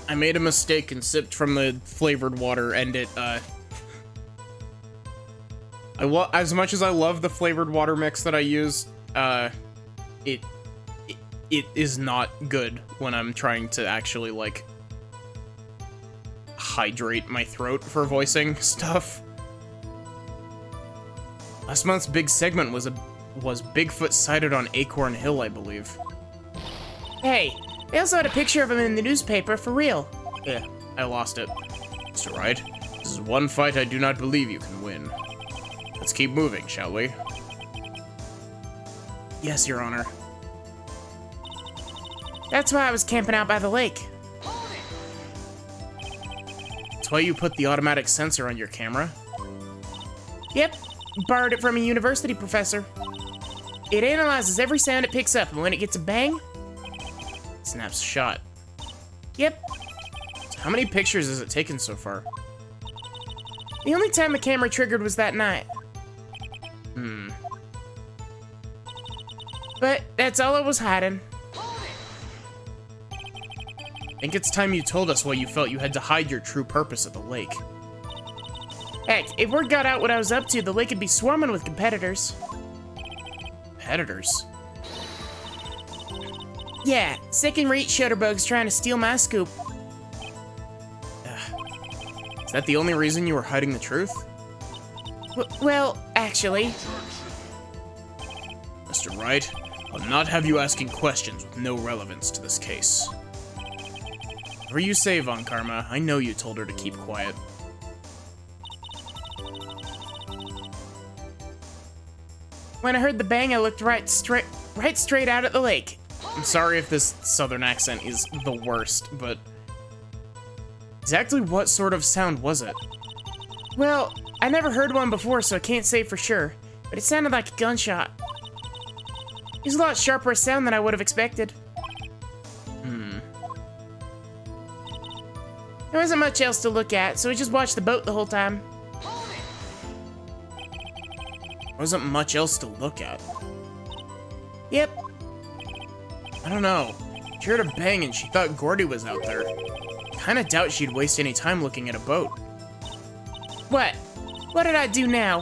Speaker 1: I made a mistake and sipped from the flavored water, and it, as much as I love the flavored water mix that I use, it is not good when I'm trying to actually, like, hydrate my throat for voicing stuff. Last month's big segment was Bigfoot sighted on Acorn Hill, I believe.
Speaker 2: Hey, they also had a picture of him in the newspaper, for real.
Speaker 1: Yeah, I lost it. Mr. Wright, this is one fight I do not believe you can win. Let's keep moving, shall we? Yes, Your Honor.
Speaker 2: That's why I was camping out by the lake.
Speaker 1: That's why you put the automatic sensor on your camera?
Speaker 2: Yep, borrowed it from a university professor. It analyzes every sound it picks up, and when it gets a bang,
Speaker 1: it snaps a shot.
Speaker 2: Yep.
Speaker 1: So how many pictures has it taken so far?
Speaker 2: The only time the camera triggered was that night. But that's all it was hiding.
Speaker 1: I think it's time you told us why you felt you had to hide your true purpose at the lake.
Speaker 2: Heck, if word got out what I was up to, the lake would be swarming with competitors.
Speaker 1: Competitors?
Speaker 2: Yeah, second-rate shutterbugs trying to steal my scoop.
Speaker 1: Is that the only reason you were hiding the truth?
Speaker 2: Well, actually...
Speaker 1: Mr. Wright, I'll not have you asking questions with no relevance to this case. Whatever you say, Von Karma, I know you told her to keep quiet.
Speaker 2: When I heard the bang, I looked right straight out at the lake.
Speaker 1: I'm sorry if this southern accent is the worst, but exactly what sort of sound was it?
Speaker 2: Well, I never heard one before, so I can't say for sure, but it sounded like a gunshot. It was a lot sharper a sound than I would have expected. There wasn't much else to look at, so I just watched the boat the whole time.
Speaker 1: There wasn't much else to look at.
Speaker 2: Yep.
Speaker 1: I don't know. She heard a bang and she thought Gordy was out there. Kinda doubt she'd waste any time looking at a boat.
Speaker 2: What? What did I do now?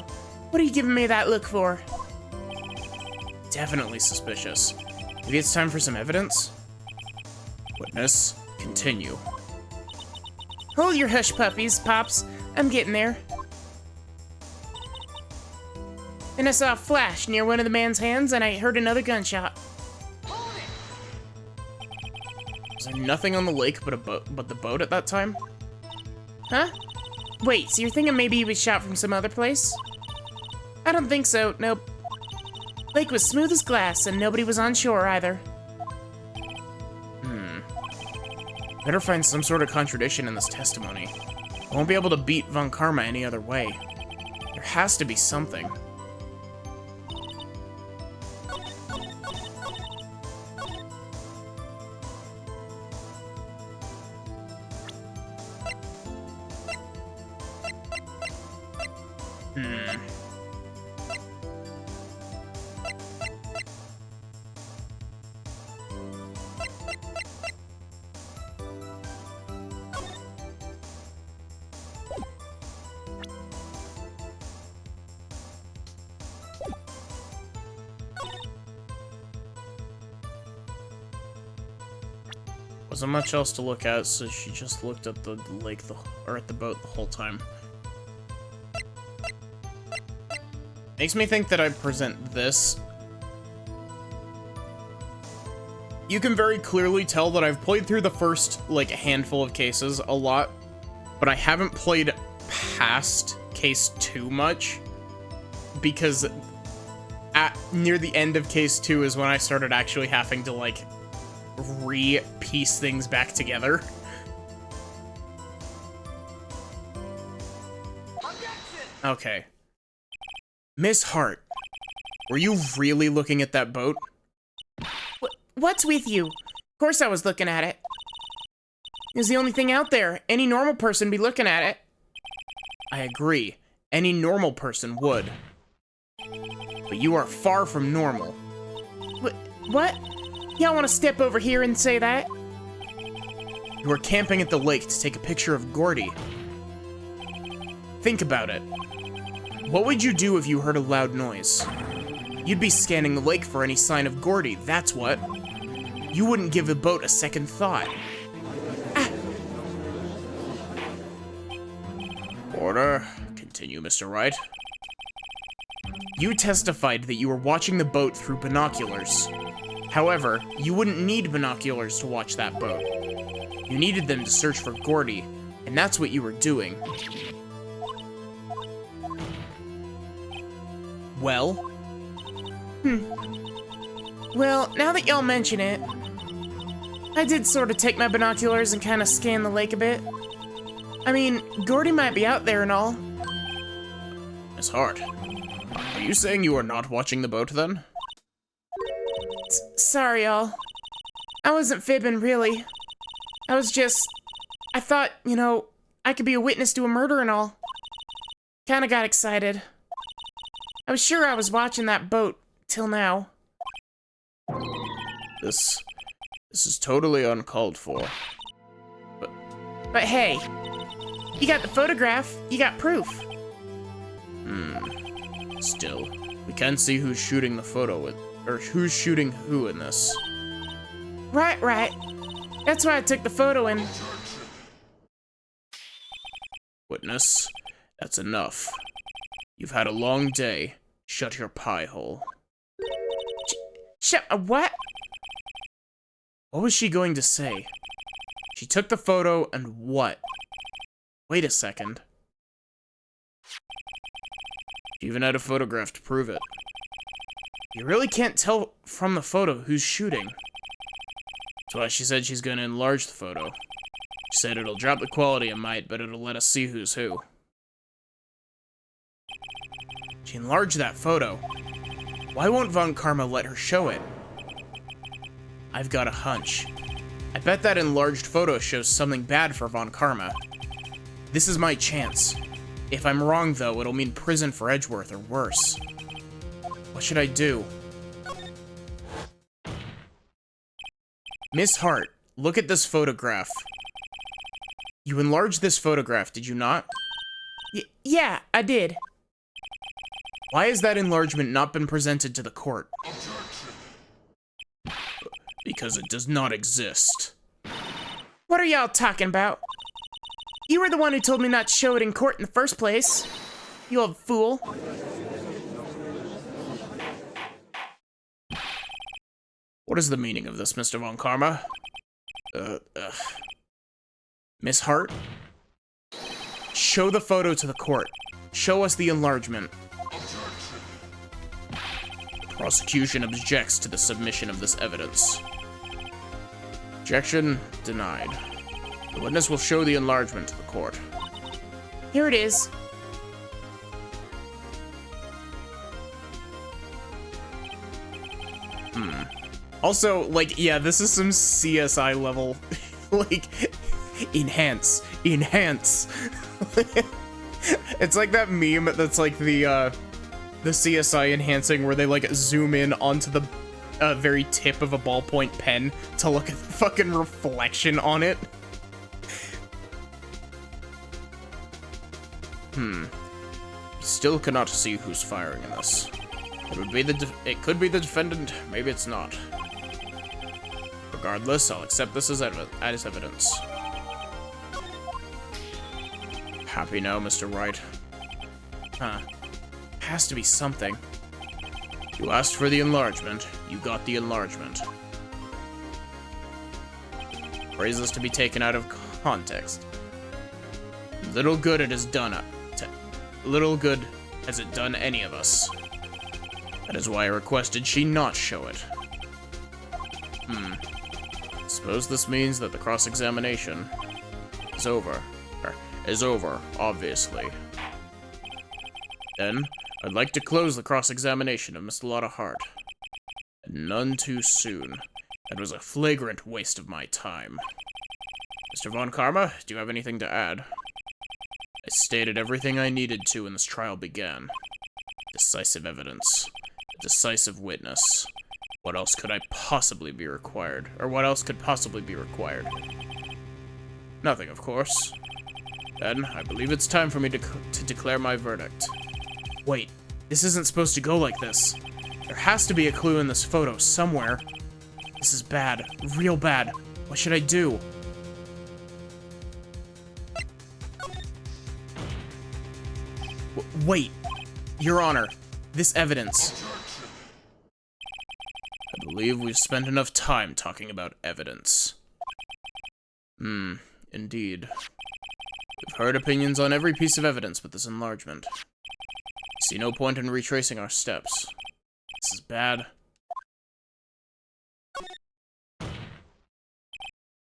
Speaker 2: What are you giving me that look for?
Speaker 1: Definitely suspicious. Maybe it's time for some evidence? Witness, continue.
Speaker 2: Hold your hush puppies, Pops. I'm getting there. Then I saw a flash near one of the man's hands, and I heard another gunshot.
Speaker 1: Was there nothing on the lake but the boat at that time?
Speaker 2: Huh? Wait, so you're thinking maybe he was shot from some other place? I don't think so, nope. Lake was smooth as glass, and nobody was on shore either.
Speaker 1: Better find some sort of contradiction in this testimony. I won't be able to beat Von Karma any other way. There has to be something. Wasn't much else to look at, so she just looked at the lake or at the boat the whole time. Makes me think that I present this. You can very clearly tell that I've played through the first, like, handful of cases a lot, but I haven't played past case 2 much, because near the end of case 2 is when I started actually having to, like, re-piece things back together. Okay. Miss Hart, were you really looking at that boat?
Speaker 2: What's with you? Of course I was looking at it. It was the only thing out there. Any normal person would be looking at it.
Speaker 1: I agree. Any normal person would. But you are far from normal.
Speaker 2: What? Y'all want to step over here and say that?
Speaker 1: You were camping at the lake to take a picture of Gordy. Think about it. What would you do if you heard a loud noise? You'd be scanning the lake for any sign of Gordy, that's what. You wouldn't give the boat a second thought. Order. Continue, Mr. Wright. You testified that you were watching the boat through binoculars. However, you wouldn't need binoculars to watch that boat. You needed them to search for Gordy, and that's what you were doing. Well?
Speaker 2: Well, now that y'all mention it, I did sort of take my binoculars and kind of scan the lake a bit. I mean, Gordy might be out there and all.
Speaker 1: Miss Hart, are you saying you are not watching the boat then?
Speaker 2: Sorry, y'all. I wasn't fibbing, really. I thought, you know, I could be a witness to a murder and all. Kinda got excited. I was sure I was watching that boat, till now.
Speaker 1: This is totally uncalled for.
Speaker 2: But hey, you got the photograph, you got proof.
Speaker 1: Still, we can't see who's shooting the photo with, or who's shooting who in this.
Speaker 2: Right. That's why I took the photo and...
Speaker 1: Witness, that's enough. You've had a long day. Shut your pie hole.
Speaker 2: Shut... what?
Speaker 1: What was she going to say? She took the photo and what? Wait a second. She even had a photograph to prove it. You really can't tell from the photo who's shooting. That's why she said she's gonna enlarge the photo. She said it'll drop the quality a mite, but it'll let us see who's who. She enlarged that photo. Why won't Von Karma let her show it? I've got a hunch. I bet that enlarged photo shows something bad for Von Karma. This is my chance. If I'm wrong, though, it'll mean prison for Edgeworth or worse. What should I do? Miss Hart, look at this photograph. You enlarged this photograph, did you not?
Speaker 2: Yeah, I did.
Speaker 1: Why has that enlargement not been presented to the court? Because it does not exist.
Speaker 2: What are y'all talking about? You were the one who told me not to show it in court in the first place. You old fool.
Speaker 1: What is the meaning of this, Mr. Von Karma? Miss Hart? Show the photo to the court. Show us the enlargement. The prosecution objects to the submission of this evidence. Objection denied. The witness will show the enlargement to the court.
Speaker 2: Here it is.
Speaker 1: Also, like, yeah, this is some CSI level, like, enhance. It's like that meme that's like the CSI enhancing where they like zoom in onto the very tip of a ballpoint pen to look at the fucking reflection on it. We still cannot see who's firing in this. It could be the defendant, maybe it's not. Regardless, I'll accept this as evidence. Happy now, Mr. Wright? Has to be something. You asked for the enlargement. You got the enlargement. Phrases to be taken out of context. Little good it has done. Little good has it done any of us. That is why I requested she not show it. Suppose this means that the cross-examination is over. Is over, obviously. Then, I'd like to close the cross-examination of Miss Lotta Hart. And none too soon. That was a flagrant waste of my time. Mr. Von Karma, do you have anything to add? I stated everything I needed to when this trial began. Decisive evidence. A decisive witness. What else could I possibly be required? Or what else could possibly be required? Nothing, of course. Then, I believe it's time for me to declare my verdict. Wait, this isn't supposed to go like this. There has to be a clue in this photo somewhere. This is bad. Real bad. What should I do? Wait. Your Honor, this evidence. I believe we've spent enough time talking about evidence. Indeed. We've heard opinions on every piece of evidence but this enlargement. I see no point in retracing our steps. This is bad.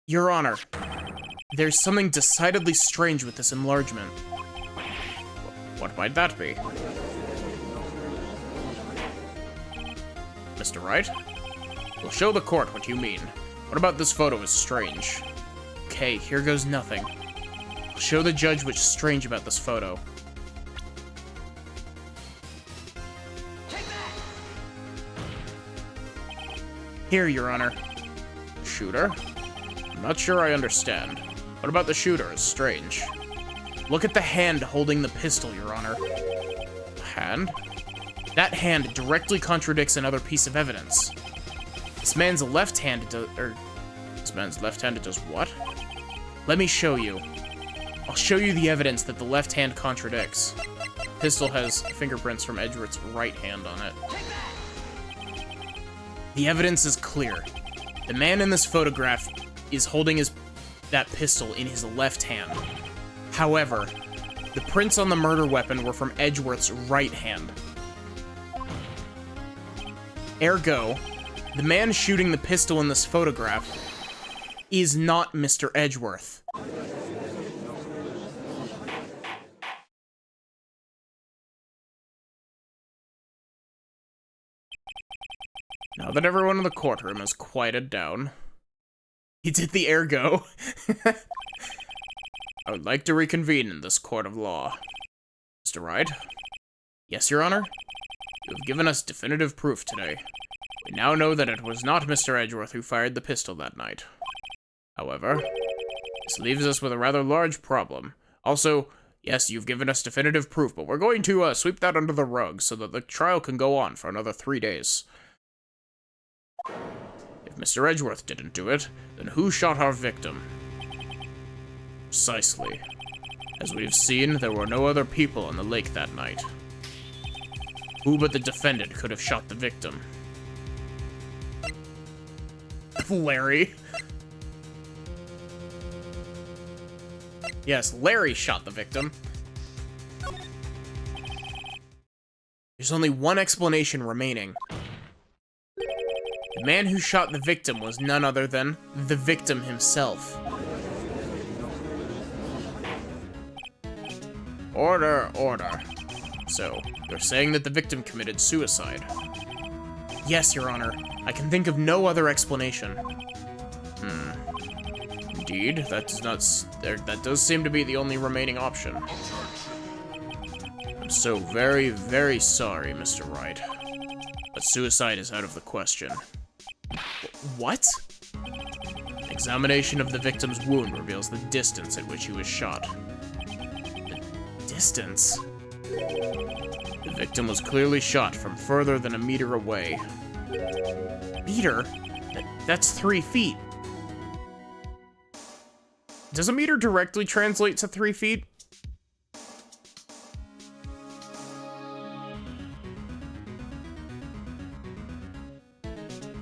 Speaker 1: Your Honor, there's something decidedly strange with this enlargement. What might that be? Mr. Wright? We'll show the court what you mean. What about this photo is strange? Okay, here goes nothing. We'll show the judge what's strange about this photo. Here, Your Honor. Shooter? I'm not sure I understand. What about the shooter is strange? Look at the hand holding the pistol, Your Honor. Hand? That hand directly contradicts another piece of evidence. This man's left-handed does what? Let me show you. I'll show you the evidence that the left hand contradicts. The pistol has fingerprints from Edgeworth's right hand on it. The evidence is clear. The man in this photograph is holding his that pistol in his left hand. However, the prints on the murder weapon were from Edgeworth's right hand. Ergo, the man shooting the pistol in this photograph is not Mr. Edgeworth. Now that everyone in the courtroom has quieted down, he did the ergo. I would like to reconvene in this court of law. Mr. Wright? Yes, Your Honor? You have given us definitive proof today. We now know that it was not Mr. Edgeworth who fired the pistol that night. However, this leaves us with a rather large problem. Also, yes, you've given us definitive proof, but we're going to sweep that under the rug so that the trial can go on for another 3 days. If Mr. Edgeworth didn't do it, then who shot our victim? Precisely. As we've seen, there were no other people on the lake that night. Who but the defendant could have shot the victim? Larry. Yes, Larry shot the victim. There's only one explanation remaining. The man who shot the victim was none other than the victim himself. Order, order. So, you're saying that the victim committed suicide? Yes, Your Honor. I can think of no other explanation. Indeed, that does seem to be the only remaining option. I'm so very, very sorry, Mr. Wright. But suicide is out of the question. What? An examination of the victim's wound reveals the distance at which he was shot. The distance? The victim was clearly shot from further than a meter away. Meter? That's 3 feet. Does a meter directly translate to 3 feet?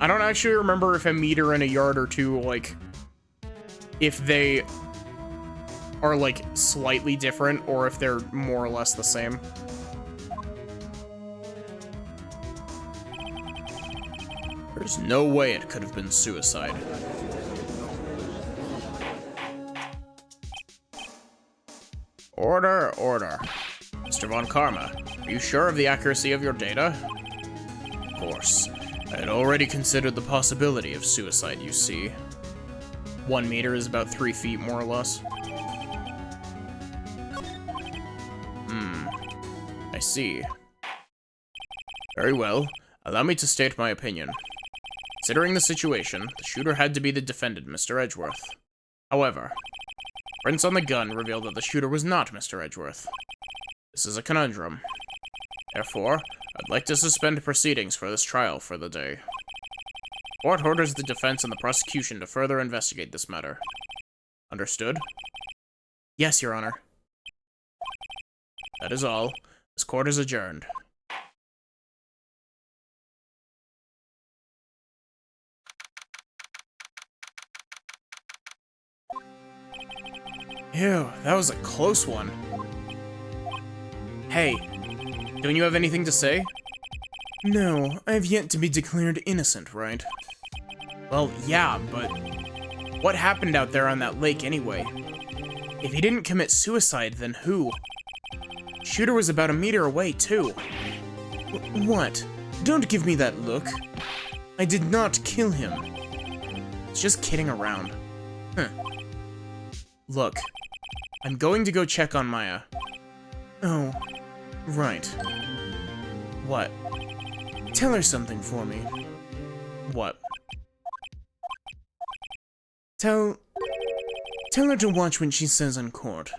Speaker 1: I don't actually remember if a meter and a yard are two, like, if they are, like, slightly different, or if they're more or less the same. There's no way it could have been suicide. Order, order. Mr. Von Karma, are you sure of the accuracy of your data? Of course. I had already considered the possibility of suicide, you see. 1 meter is about 3 feet, more or less. I see. Very well. Allow me to state my opinion. Considering the situation, the shooter had to be the defendant, Mr. Edgeworth. However, prints on the gun reveal that the shooter was not Mr. Edgeworth. This is a conundrum. Therefore, I'd like to suspend proceedings for this trial for the day. Court orders the defense and the prosecution to further investigate this matter. Understood? Yes, Your Honor. That is all. This court is adjourned. Ew, that was a close one. Hey, don't you have anything to say? No, I have yet to be declared innocent, right? Well, yeah, but what happened out there on that lake anyway? If he didn't commit suicide, then who? Shooter was about a meter away, too. What? Don't give me that look. I did not kill him. It's just kidding around. Huh. Look, I'm going to go check on Maya. Oh, right. What? Tell her something for me. What? Tell her to watch what she says in court.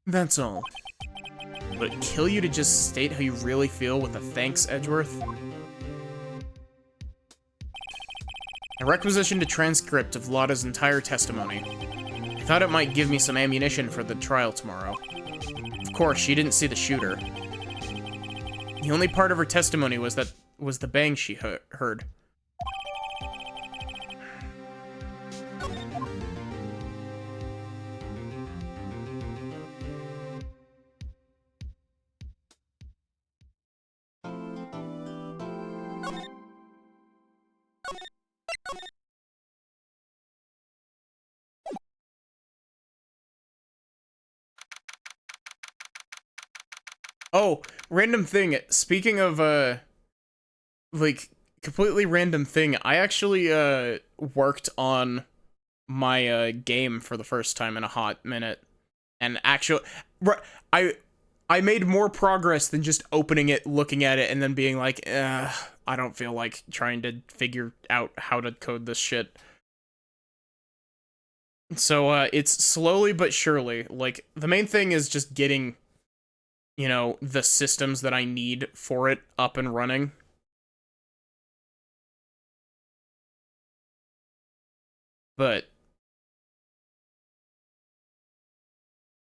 Speaker 1: That's all. Would it kill you to just state how you really feel with a thanks, Edgeworth? I requisitioned a transcript of Lotta's entire testimony. I thought it might give me some ammunition for the trial tomorrow. Of course, she didn't see the shooter. The only part of her testimony was the bang she heard. Oh, random thing. Speaking of, like, completely random thing, I actually, worked on my, game for the first time in a hot minute. And actually, I made more progress than just opening it, looking at it, and then being like, I don't feel like trying to figure out how to code this shit. So, it's slowly but surely. Like, the main thing is just getting, you know, the systems that I need for it up and running. But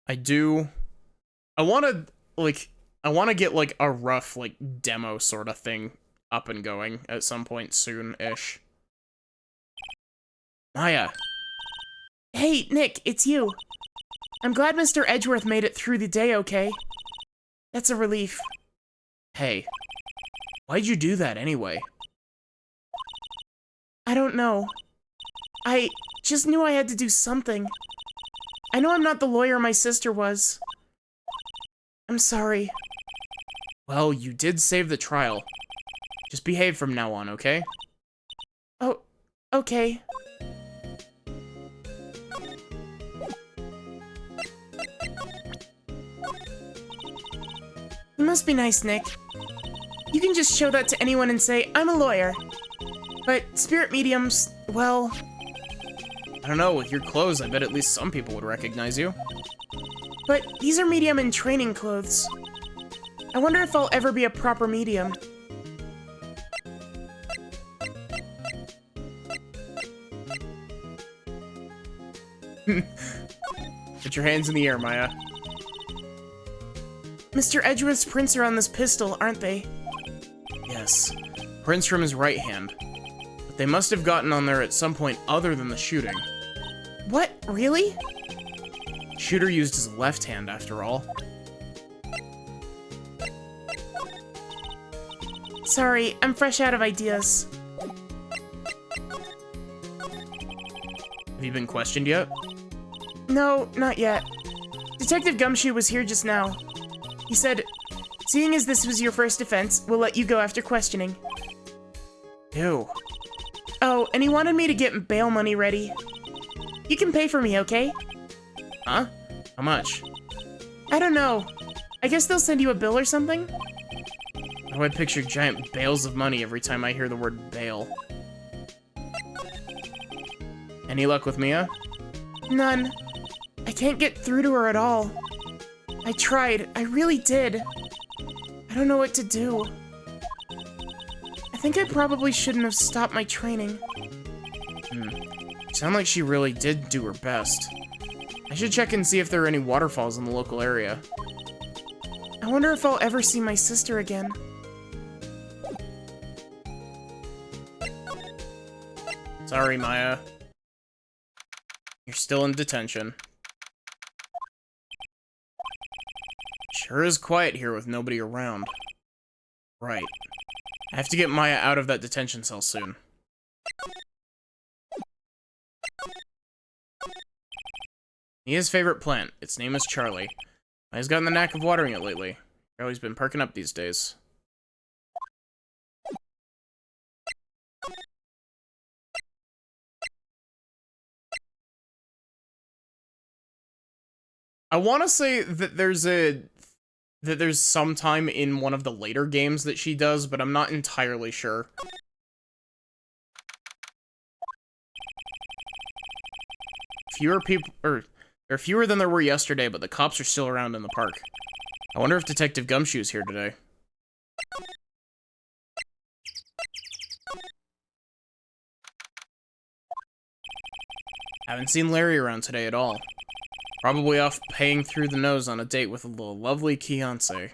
Speaker 1: I want to, like, I want to get, like, a rough, like, demo sort of thing up and going at some point soon-ish. Maya.
Speaker 2: Hey, Nick, it's you. I'm glad Mr. Edgeworth made it through the day okay. That's a relief.
Speaker 1: Hey. Why'd you do that anyway?
Speaker 2: I don't know. I just knew I had to do something. I know I'm not the lawyer my sister was. I'm sorry.
Speaker 1: Well, you did save the trial. Just behave from now on, okay?
Speaker 2: Oh, okay. You must be nice, Nick. You can just show that to anyone and say, I'm a lawyer. But spirit mediums, well...
Speaker 1: I don't know, with your clothes, I bet at least some people would recognize you.
Speaker 2: But these are medium in training clothes. I wonder if I'll ever be a proper medium.
Speaker 1: Put your hands in the air, Maya.
Speaker 2: Mr. Edgeworth's prints are on this pistol, aren't they?
Speaker 1: Yes. Prints from his right hand. But they must have gotten on there at some point other than the shooting.
Speaker 2: What? Really?
Speaker 1: Shooter used his left hand, after all.
Speaker 2: Sorry, I'm fresh out of ideas.
Speaker 1: Have you been questioned yet?
Speaker 2: No, not yet. Detective Gumshoe was here just now. He said, seeing as this was your first offense, we'll let you go after questioning.
Speaker 1: Ew.
Speaker 2: Oh, and he wanted me to get bail money ready. You can pay for me, okay?
Speaker 1: Huh? How much?
Speaker 2: I don't know. I guess they'll send you a bill or something?
Speaker 1: Why do I picture giant bales of money every time I hear the word bail? Any luck with Mia?
Speaker 2: None. I can't get through to her at all. I tried. I really did. I don't know what to do. I think I probably shouldn't have stopped my training.
Speaker 1: Sound like she really did do her best. I should check and see if there are any waterfalls in the local area.
Speaker 2: I wonder if I'll ever see my sister again.
Speaker 1: Sorry, Maya. You're still in detention. Sure is quiet here with nobody around. Right. I have to get Maya out of that detention cell soon. Mia's favorite plant. Its name is Charlie. Maya's gotten the knack of watering it lately. Charlie's been perking up these days. I want to say that there's some time in one of the later games that she does, but I'm not entirely sure. Fewer people, there are fewer than there were yesterday, but the cops are still around in the park. I wonder if Detective Gumshoe's here today. Haven't seen Larry around today at all. Probably off paying through the nose on a date with a little lovely fiancé.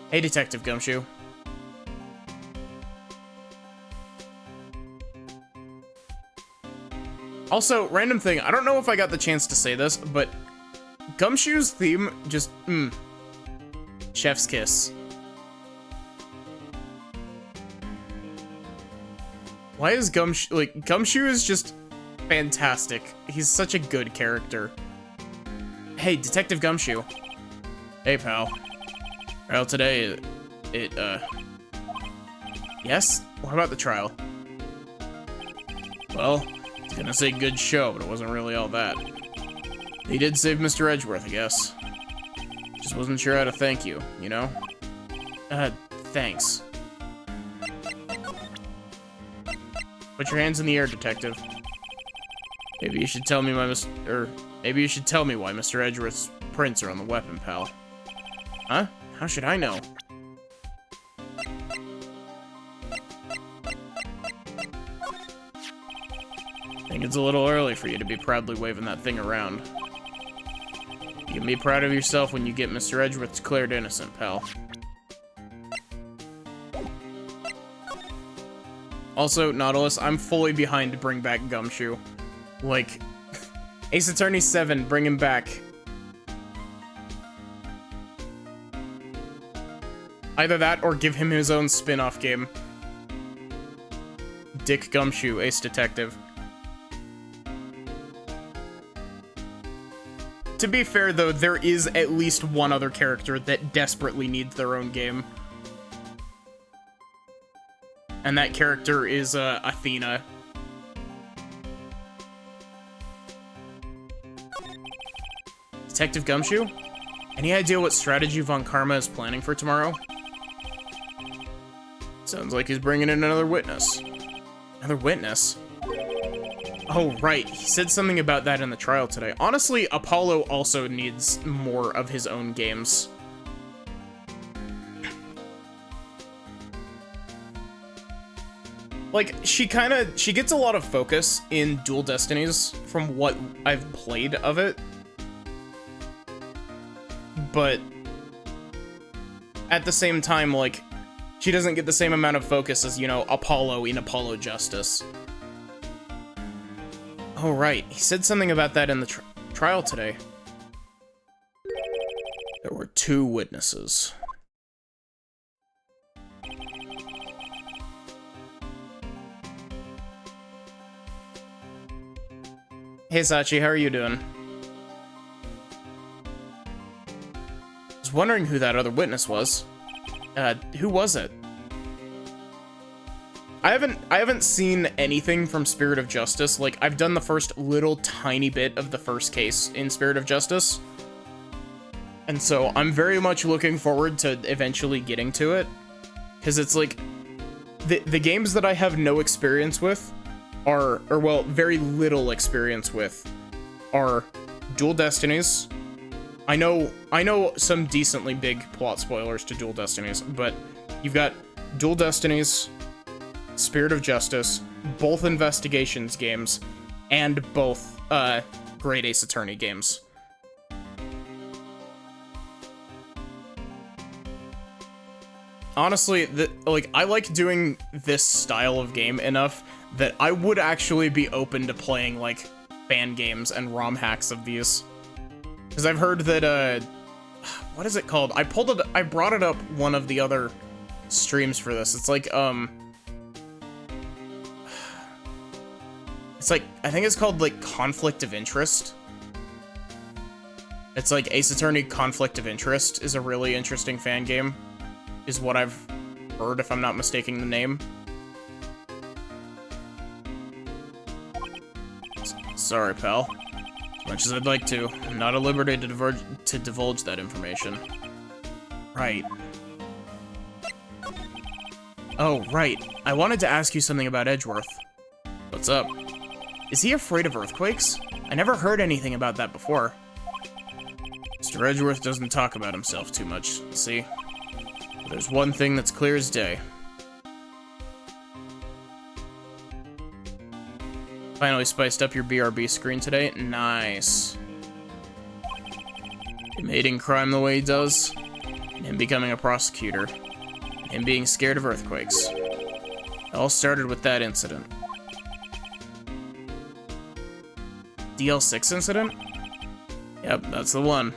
Speaker 1: Hey, Detective Gumshoe. Also, random thing, I don't know if I got the chance to say this, but Gumshoe's theme just, chef's kiss. Why is Gumshoe, like, Gumshoe is just fantastic. He's such a good character. Hey, Detective Gumshoe. Hey, pal. Well, today, yes? What about the trial? Well, I was gonna say good show, but it wasn't really all that. He did save Mr. Edgeworth, I guess. Just wasn't sure how to thank you, you know? Thanks. Put your hands in the air, detective. Maybe you should tell me maybe you should tell me why Mr. Edgeworth's prints are on the weapon, pal. Huh? How should I know? I think it's a little early for you to be proudly waving that thing around. You can be proud of yourself when you get Mr. Edgeworth declared innocent, pal. Also, Nautilus, I'm fully behind to bring back Gumshoe. Like, Ace Attorney 7, bring him back. Either that or give him his own spin-off game. Dick Gumshoe, Ace Detective. To be fair, though, there is at least one other character that desperately needs their own game. And that character is, Athena. Detective Gumshoe? Any idea what strategy Von Karma is planning for tomorrow? Sounds like he's bringing in another witness. Another witness? Oh, right. He said something about that in the trial today. Honestly, Apollo also needs more of his own games. Like, she gets a lot of focus in Dual Destinies from what I've played of it. But at the same time, like, she doesn't get the same amount of focus as, you know, Apollo in Apollo Justice. Oh, right. He said something about that in the trial today. There were 2 witnesses. Hey, Sachi, how are you doing? I was wondering who that other witness was. Who was it? I haven't seen anything from Spirit of Justice. Like, I've done the first little tiny bit of the first case in Spirit of Justice. And so I'm very much looking forward to eventually getting to it. Because it's like, the games that I have no experience with are, or well, very little experience with, are Dual Destinies. I know some decently big plot spoilers to Dual Destinies, but you've got Dual Destinies, Spirit of Justice, both Investigations games, and both, Great Ace Attorney games. Honestly, like, I like doing this style of game enough that I would actually be open to playing, like, fan games and ROM hacks of these. Because I've heard that, what is it called? I brought it up one of the other streams for this. It's like, it's like, I think it's called, like, Conflict of Interest. It's like Ace Attorney Conflict of Interest is a really interesting fan game, is what I've heard, if I'm not mistaking the name. Sorry, pal. As much as I'd like to, I'm not at liberty to divulge that information. Right. Oh, right. I wanted to ask you something about Edgeworth. What's up? Is he afraid of earthquakes? I never heard anything about that before. Mr. Edgeworth doesn't talk about himself too much, see? But there's one thing that's clear as day. Finally spiced up your BRB screen today. Nice. Him hating crime the way he does, and him becoming a prosecutor, and him being scared of earthquakes. It all started with that incident. DL6 incident? Yep, that's the one.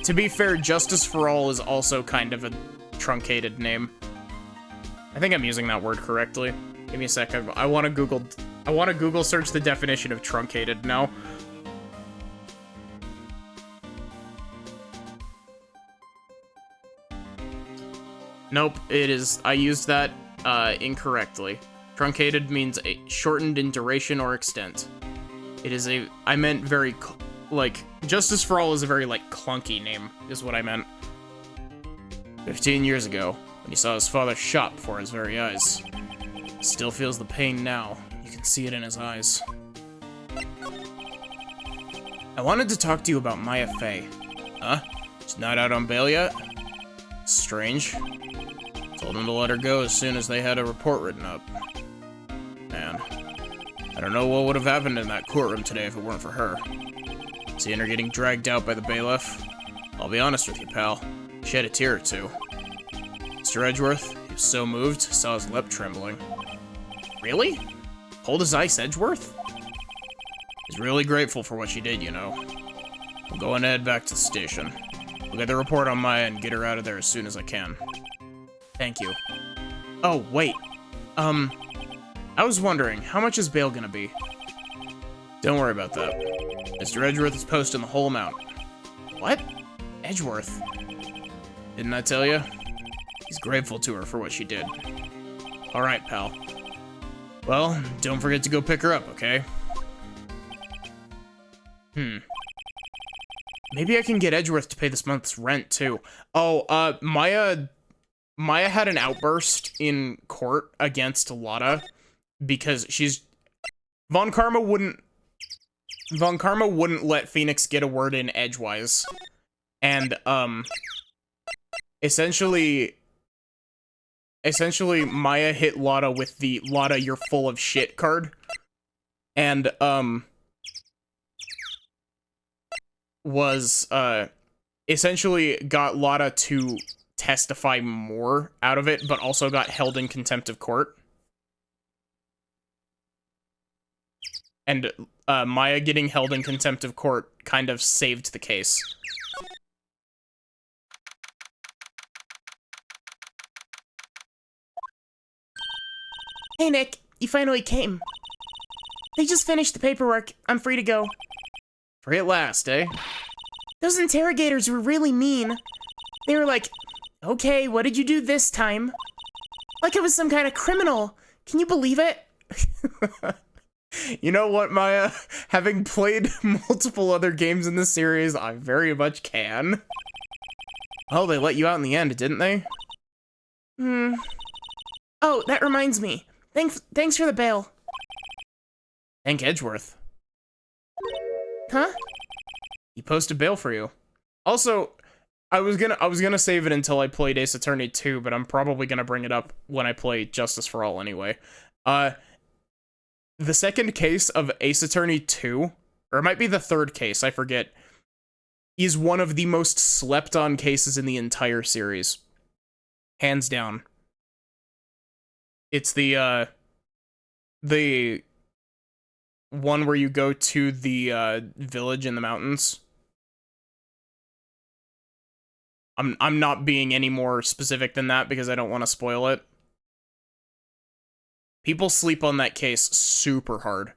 Speaker 1: To be fair, Justice for All is also kind of a truncated name. I think I'm using that word correctly. Give me a sec. I want to Google search the definition of truncated now. Nope, it is. I used that incorrectly. Truncated means shortened in duration or extent. It is I meant very, like, Justice for All is a very, like, clunky name, is what I meant. 15 years ago, when he saw his father shot before his very eyes. Still feels the pain now. You can see it in his eyes. I wanted to talk to you about Maya Fey. Huh? She's not out on bail yet? Strange. Told him to let her go as soon as they had a report written up. Man. I don't know what would have happened in that courtroom today if it weren't for her. Seeing her getting dragged out by the bailiff? I'll be honest with you, pal. Shed a tear or two. Mr. Edgeworth, he was so moved, saw his lip trembling. Really? Cold as ice, Edgeworth? He's really grateful for what she did, you know. I'm going to head back to the station. I'll get the report on my end and get her out of there as soon as I can. Thank you. Oh, wait. I was wondering, how much is bail gonna be? Don't worry about that. Mr. Edgeworth is posting the whole amount. What? Edgeworth? Didn't I tell you? He's grateful to her for what she did. Alright, pal. Well, don't forget to go pick her up, okay? Maybe I can get Edgeworth to pay this month's rent, too. Oh, Maya had an outburst in court against Lotta because Von Karma wouldn't let Phoenix get a word in edgewise. And, essentially Maya hit Lotta with the Lotta you're full of shit card. And, essentially got Lotta to testify more out of it, but also got held in contempt of court. And, Maya getting held in contempt of court kind of saved the case.
Speaker 2: Hey, Nick, you finally came. They just finished the paperwork. I'm free to go.
Speaker 1: Free at last, eh?
Speaker 2: Those interrogators were really mean. They were like, okay, what did you do this time? Like it was some kind of criminal. Can you believe it?
Speaker 1: You know what, Maya? Having played multiple other games in this series, I very much can. Oh, they let you out in the end, didn't they?
Speaker 2: Oh, that reminds me. Thanks for the bail.
Speaker 1: Thank Edgeworth.
Speaker 2: Huh?
Speaker 1: He posted bail for you. Also, I was gonna save it until I played Ace Attorney 2, but I'm probably gonna bring it up when I play Justice for All anyway. The second case of Ace Attorney 2, or it might be the third case, I forget, is one of the most slept-on cases in the entire series. Hands down. It's the one where you go to the, village in the mountains. I'm not being any more specific than that because I don't want to spoil it. People sleep on that case super hard.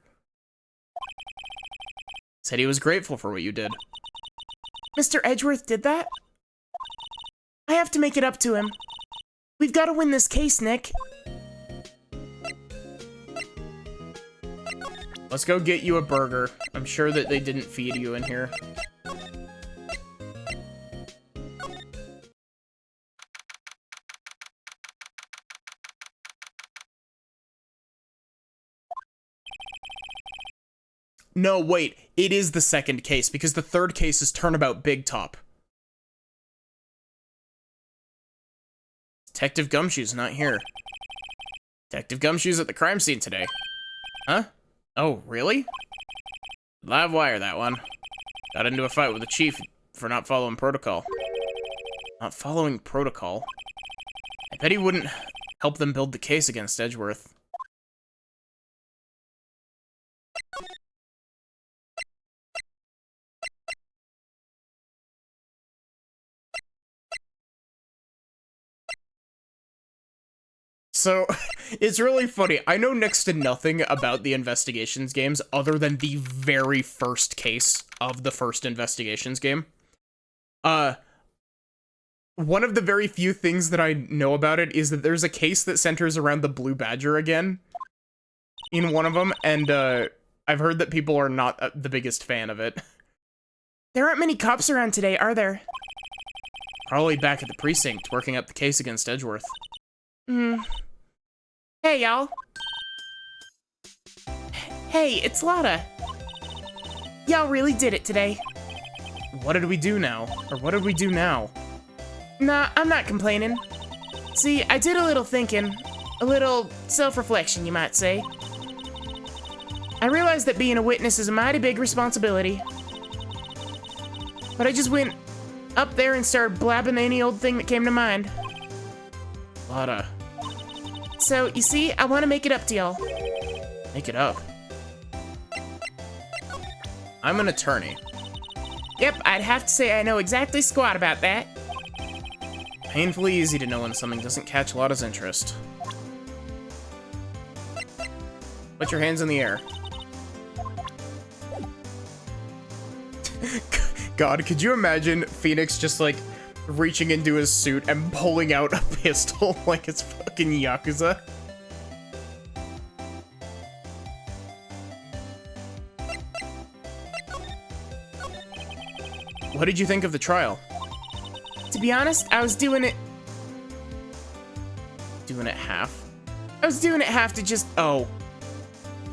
Speaker 1: Said he was grateful for what you did.
Speaker 2: Mr. Edgeworth did that? I have to make it up to him. We've got to win this case, Nick.
Speaker 1: Let's go get you a burger. I'm sure that they didn't feed you in here. No, wait. It is the second case, because the third case is Turnabout Big Top. Detective Gumshoe's not here. Detective Gumshoe's at the crime scene today. Huh? Oh, really? Live wire, that one. Got into a fight with the chief for not following protocol. Not following protocol? I bet he wouldn't help them build the case against Edgeworth. So, it's really funny. I know next to nothing about the investigations games other than the very first case of the first investigations game. One of the very few things that I know about it is that there's a case that centers around the Blue Badger again in one of them, and I've heard that people are not the biggest fan of it.
Speaker 2: There aren't many cops around today, are there?
Speaker 1: Probably back at the precinct, working up the case against Edgeworth.
Speaker 2: Hey, y'all. Hey, it's Lotta. Y'all really did it today.
Speaker 1: What did we do now? Or what did we do now?
Speaker 2: Nah, I'm not complaining. See, I did a little thinking. A little self-reflection, you might say. I realized that being a witness is a mighty big responsibility. But I just went up there and started blabbing any old thing that came to mind.
Speaker 1: Lotta.
Speaker 2: So, you see, I want to make it up to y'all.
Speaker 1: Make it up. I'm an attorney.
Speaker 2: Yep, I'd have to say I know exactly squat about that.
Speaker 1: Painfully easy to know when something doesn't catch Lotta's interest. Put your hands in the air. God, could you imagine Phoenix just, like, reaching into his suit and pulling out a pistol like it's fucking Yakuza? What did you think of the trial?
Speaker 2: To be honest, I was doing it...
Speaker 1: Doing it half?
Speaker 2: I was doing it half to just...
Speaker 1: Oh.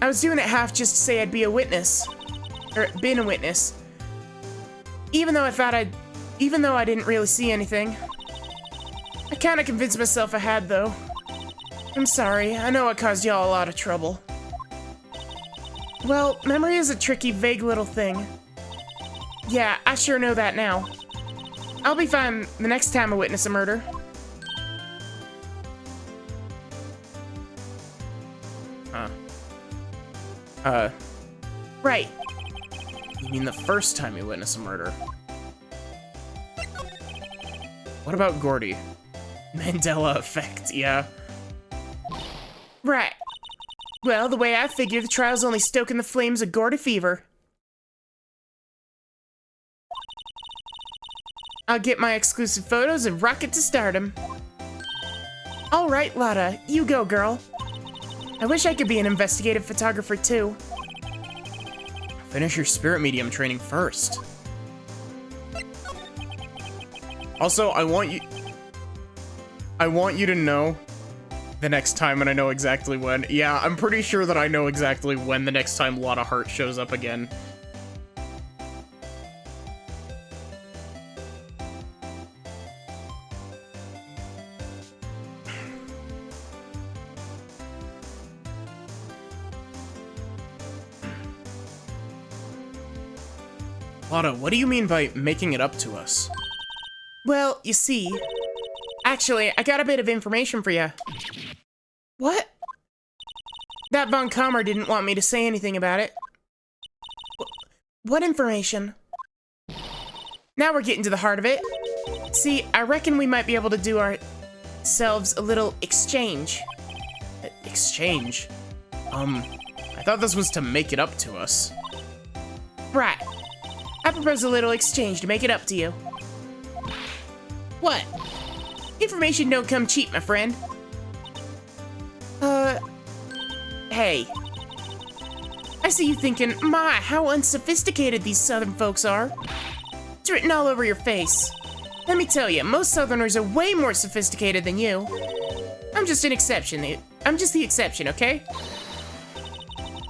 Speaker 2: I was doing it half just to say I'd be a witness. Or, been a witness. Even though I didn't really see anything. I kinda convinced myself I had, though. I'm sorry, I know I caused y'all a lot of trouble. Well, memory is a tricky, vague little thing. Yeah, I sure know that now. I'll be fine the next time I witness a murder. Right.
Speaker 1: You mean the first time you witness a murder? What about Gordy? Mandela effect, yeah.
Speaker 2: Right. Well, the way I figure, the trial's only stoking the flames of Gordy fever. I'll get my exclusive photos and rocket to stardom. All right, Lotta, you go, girl. I wish I could be an investigative photographer, too.
Speaker 1: Finish your spirit medium training first. Also, I want you to know the next time, and I know exactly when. Yeah, I'm pretty sure that I know exactly when the next time Lotta Hart shows up again. Lotta, what do you mean by making it up to us?
Speaker 2: Well, you see... Actually, I got a bit of information for you. What? That Von Kammer didn't want me to say anything about it. What information? Now we're getting to the heart of it. See, I reckon we might be able to do ourselves a little exchange.
Speaker 1: Exchange? I thought this was to make it up to us.
Speaker 2: Right. I propose a little exchange to make it up to you. What? Information don't come cheap, my friend. Hey. I see you thinking, my, how unsophisticated these Southern folks are. It's written all over your face. Let me tell you, most Southerners are way more sophisticated than you. I'm just an exception. I'm just the exception, okay?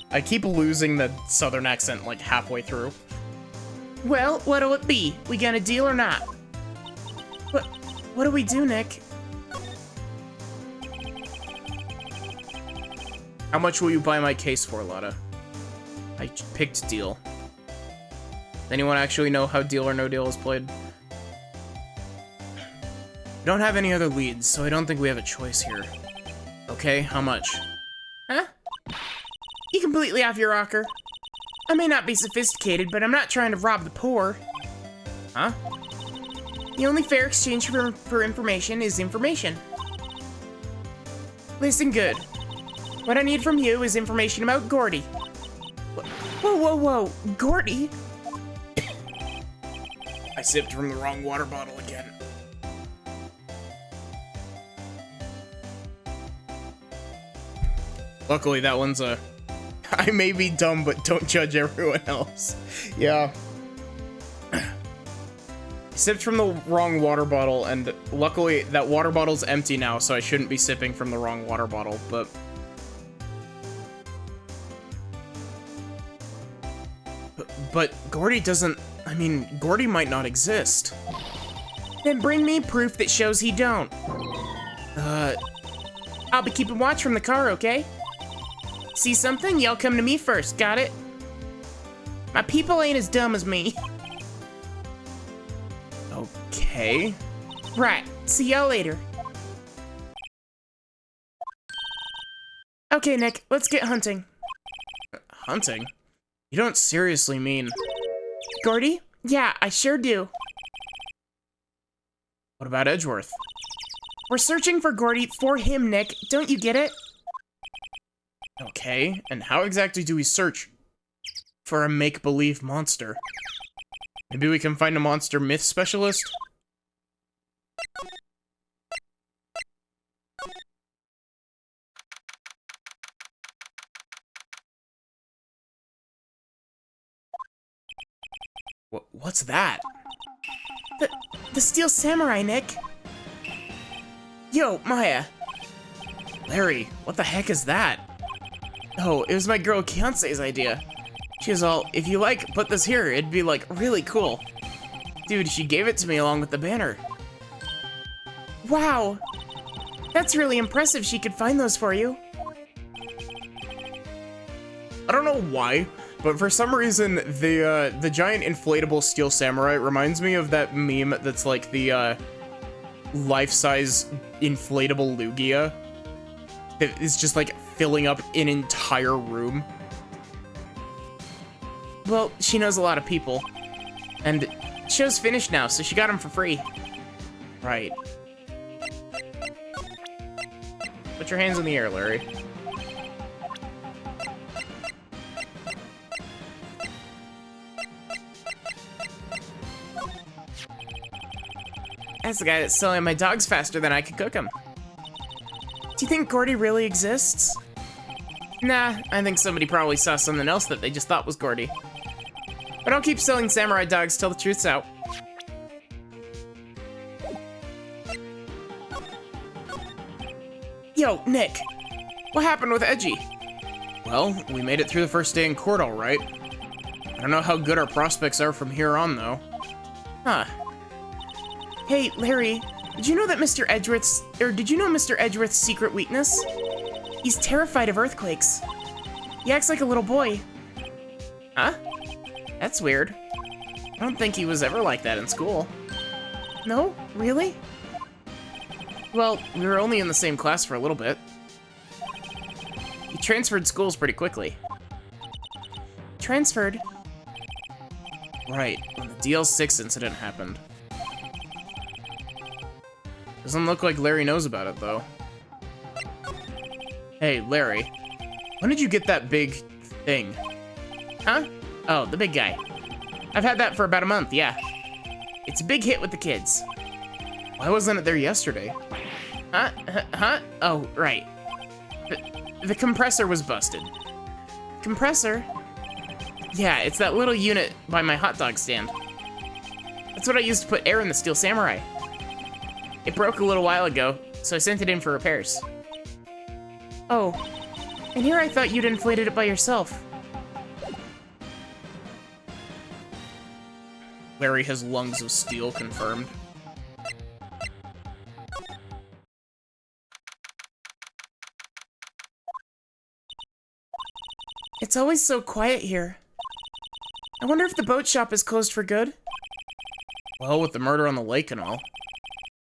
Speaker 1: I keep losing the Southern accent like halfway through.
Speaker 2: Well, what'll it be? We gonna deal or not? What do we do, Nick?
Speaker 1: How much will you buy my case for, Lotta? I picked deal. Does anyone actually know how Deal or No Deal is played? We don't have any other leads, so I don't think we have a choice here. Okay, how much?
Speaker 2: Huh? You completely off your rocker. I may not be sophisticated, but I'm not trying to rob the poor.
Speaker 1: Huh?
Speaker 2: The only fair exchange for information is information. Listen good. What I need from you is information about Gordy. Whoa, whoa, whoa, Gordy?
Speaker 1: I sipped from the wrong water bottle again. Luckily, that one's a... I may be dumb, but don't judge everyone else. Yeah. I sipped from the wrong water bottle, and luckily, that water bottle's empty now, so I shouldn't be sipping from the wrong water bottle, but... But Gordy doesn't... I mean, Gordy might not exist.
Speaker 2: Then bring me proof that shows he don't. I'll be keeping watch from the car, okay? See something? Y'all come to me first, got it? My people ain't as dumb as me.
Speaker 1: Okay.
Speaker 2: Right, see y'all later. Okay, Nick, let's get hunting.
Speaker 1: Hunting? You don't seriously mean...
Speaker 2: Gordy? Yeah, I sure do.
Speaker 1: What about Edgeworth?
Speaker 2: We're searching for Gordy for him, Nick. Don't you get it?
Speaker 1: Okay, and how exactly do we search for a make-believe monster? Maybe we can find a monster myth specialist? What's that?
Speaker 2: The Steel Samurai, Nick. Yo, Maya.
Speaker 1: Larry, what the heck is that? Oh, it was my girl Kiance's idea. She was all, if you like, put this here, it'd be like really cool. Dude, she gave it to me along with the banner.
Speaker 2: Wow. That's really impressive she could find those for you.
Speaker 1: I don't know why, but for some reason, the giant inflatable Steel Samurai reminds me of that meme that's like the, life-size inflatable Lugia. That is just like filling up an entire room.
Speaker 2: Well, she knows a lot of people. And show's finished now, so she got them for free.
Speaker 1: Right. Put your hands in the air, Larry.
Speaker 2: That's the guy that's selling my dogs faster than I can cook them. Do you think Gordy really exists?
Speaker 1: Nah, I think somebody probably saw something else that they just thought was Gordy. But I'll keep selling samurai dogs till the truth's out.
Speaker 2: Yo, Nick. What happened with Edgy?
Speaker 1: Well, we made it through the first day in court all right. I don't know how good our prospects are from here on, though.
Speaker 2: Huh. Hey, Larry, did you know that Mr. Edgeworth's, did you know Mr. Edgeworth's secret weakness? He's terrified of earthquakes. He acts like a little boy.
Speaker 1: Huh? That's weird. I don't think he was ever like that in school.
Speaker 2: No? Really?
Speaker 1: Well, we were only in the same class for a little bit. He transferred schools pretty quickly.
Speaker 2: Transferred?
Speaker 1: Right, when the DL6 incident happened. Doesn't look like Larry knows about it, though. Hey, Larry. When did you get that big thing?
Speaker 2: Huh? Oh, the big guy. I've had that for about a month, yeah. It's a big hit with the kids.
Speaker 1: Why wasn't it there yesterday?
Speaker 2: Huh? Huh? Oh, right. The compressor was busted. Compressor? Yeah, it's that little unit by my hot dog stand. That's what I used to put air in the Steel Samurai. It broke a little while ago, so I sent it in for repairs. Oh, and here I thought you'd inflated it by yourself.
Speaker 1: Larry has lungs of steel confirmed.
Speaker 2: It's always so quiet here. I wonder if the boat shop is closed for good?
Speaker 1: Well, with the murder on the lake and all.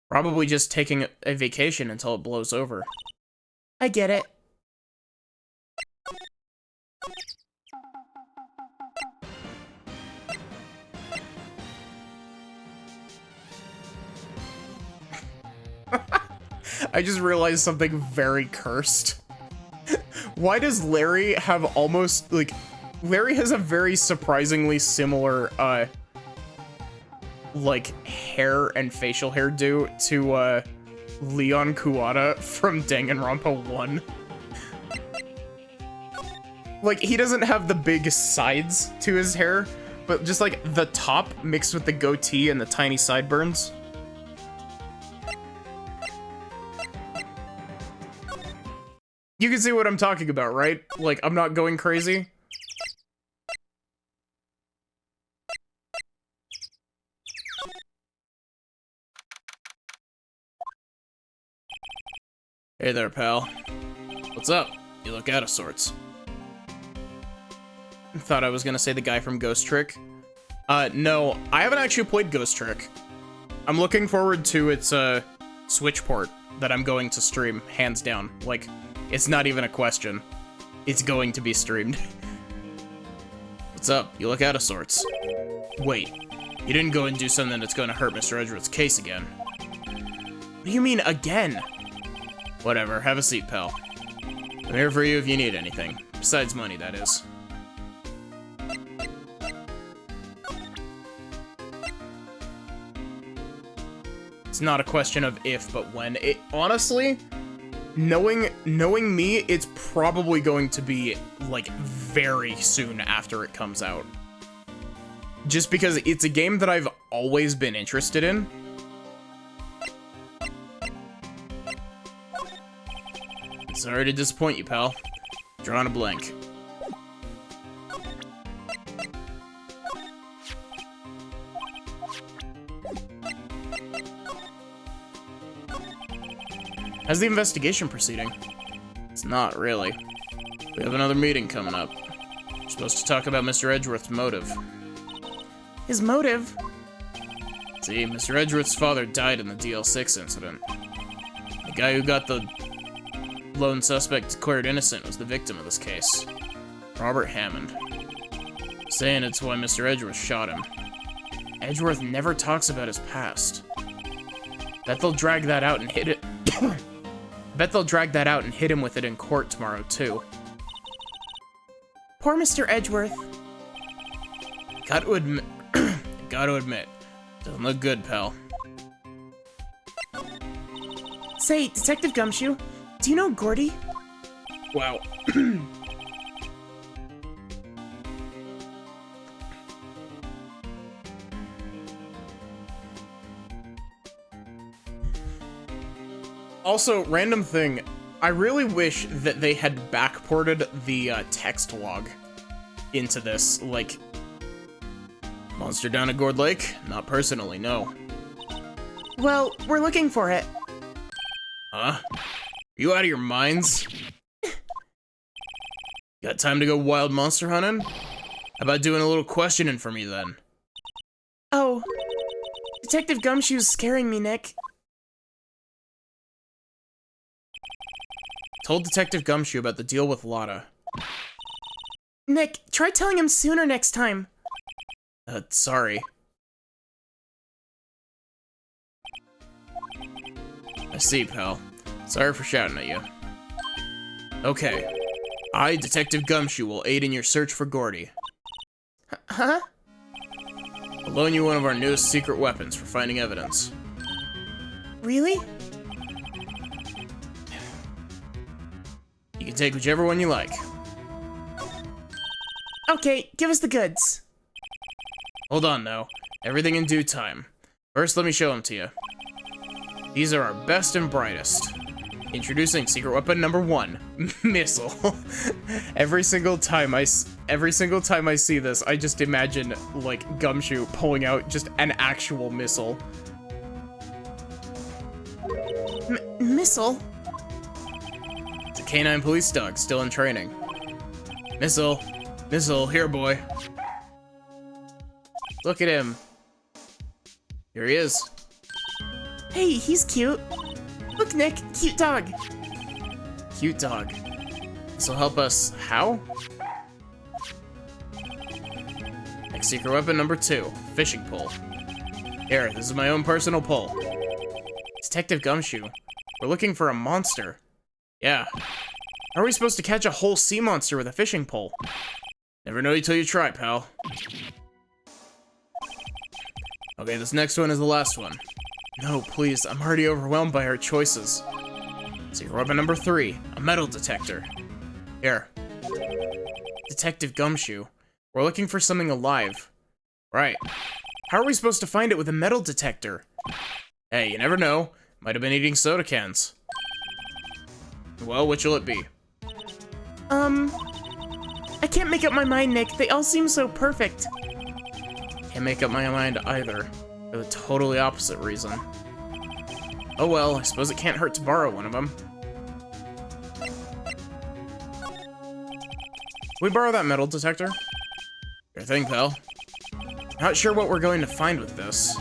Speaker 1: Probably just taking a vacation until it blows over.
Speaker 2: I get it.
Speaker 1: I just realized something very cursed. Why does Larry have almost, like, Larry has a very surprisingly similar, like, hair and facial hairdo to, Leon Kuwata from Danganronpa 1. Like, he doesn't have the big sides to his hair, but just, like, the top mixed with the goatee and the tiny sideburns. You can see what I'm talking about, right? Like, I'm not going crazy. Hey there, pal. What's up? You look out of sorts. Thought I was gonna say the guy from Ghost Trick. No, I haven't actually played Ghost Trick. I'm looking forward to its, Switch port that I'm going to stream, hands down. Like, it's not even a question. It's going to be streamed. What's up? You look out of sorts. Wait, you didn't go and do something that's gonna hurt Mr. Edgeworth's case again. What do you mean, again? Whatever, have a seat, pal. I'm here for you if you need anything. Besides money, that is. It's not a question of if, but when. It, honestly, knowing me, it's probably going to be, like, very soon after it comes out. Just because it's a game that I've always been interested in. Sorry to disappoint you, pal. Drawing a blank. How's the investigation proceeding? It's not really. We have another meeting coming up. We're supposed to talk about Mr. Edgeworth's motive.
Speaker 2: His motive?
Speaker 1: See, Mr. Edgeworth's father died in the DL6 incident. The guy who got the lone suspect declared innocent was the victim of this case. Robert Hammond. Saying it's why Mr. Edgeworth shot him. Edgeworth never talks about his past. Bet they'll drag that out and hit it. Bet they'll drag that out and hit him with it in court tomorrow, too.
Speaker 2: Poor Mr. Edgeworth.
Speaker 1: Gotta admit, doesn't look good, pal.
Speaker 2: Say, Detective Gumshoe, do you know Gordy?
Speaker 1: Wow. Also, random thing, I really wish that they had backported the text log into this, like, monster down at Gourd Lake? Not personally, no.
Speaker 2: Well, we're looking for it.
Speaker 1: Huh? Are you out of your minds? Got time to go wild monster hunting? How about doing a little questioning for me, then?
Speaker 2: Oh, Detective Gumshoe's scaring me, Nick.
Speaker 1: Told Detective Gumshoe about the deal with Lotta.
Speaker 2: Nick, try telling him sooner next time.
Speaker 1: Sorry. I see, pal. Sorry for shouting at you. Okay. I, Detective Gumshoe, will aid in your search for Gordy.
Speaker 2: Huh?
Speaker 1: I'll loan you one of our newest secret weapons for finding evidence.
Speaker 2: Really?
Speaker 1: You can take whichever one you like.
Speaker 2: Okay, give us the goods.
Speaker 1: Hold on, though. Everything in due time. First, let me show them to you. These are our best and brightest. Introducing secret weapon number 1, missile. Every single time I see this, I just imagine, like, Gumshoe pulling out just an actual missile.
Speaker 2: Missile?
Speaker 1: It's a canine police dog, still in training. Missile. Missile, here, boy. Look at him. Here he is.
Speaker 2: Hey, he's cute. Look, Nick, cute dog.
Speaker 1: Cute dog. This'll help us. How? Next secret weapon number 2, fishing pole. Here, this is my own personal pole. Detective Gumshoe, We're looking for a monster. Yeah. How are we supposed to catch a whole sea monster with a fishing pole? Never know till you try, pal. Okay, this next one is the last one. No, please, I'm already overwhelmed by our choices. So you're weapon number 3, a metal detector. Here. Detective Gumshoe. We're looking for something alive. Right. How are we supposed to find it with a metal detector? Hey, you never know. Might have been eating soda cans. Well, which will it be?
Speaker 2: I can't make up my mind, Nick. They all seem so perfect.
Speaker 1: Can't make up my mind either, for the totally opposite reason. Oh well, I suppose it can't hurt to borrow one of them. We borrow that metal detector? Sure thing, pal. Not sure what we're going to find with this.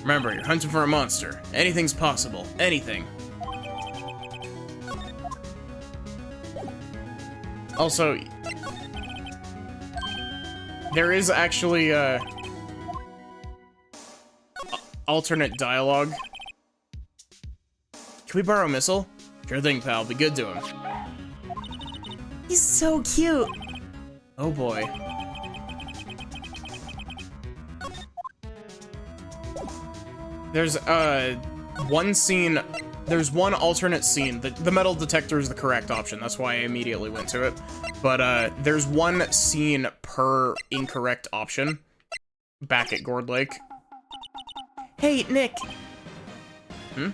Speaker 1: Remember, you're hunting for a monster. Anything's possible. Anything. Also, there is actually, alternate dialogue. Can we borrow a missile? Sure thing, pal. Be good to him.
Speaker 2: He's so cute.
Speaker 1: Oh boy. There's, one scene... There's one alternate scene. The metal detector is the correct option. That's why I immediately went to it. But, there's one scene per incorrect option back at Gourd Lake.
Speaker 2: Hey, Nick.
Speaker 1: Hmm?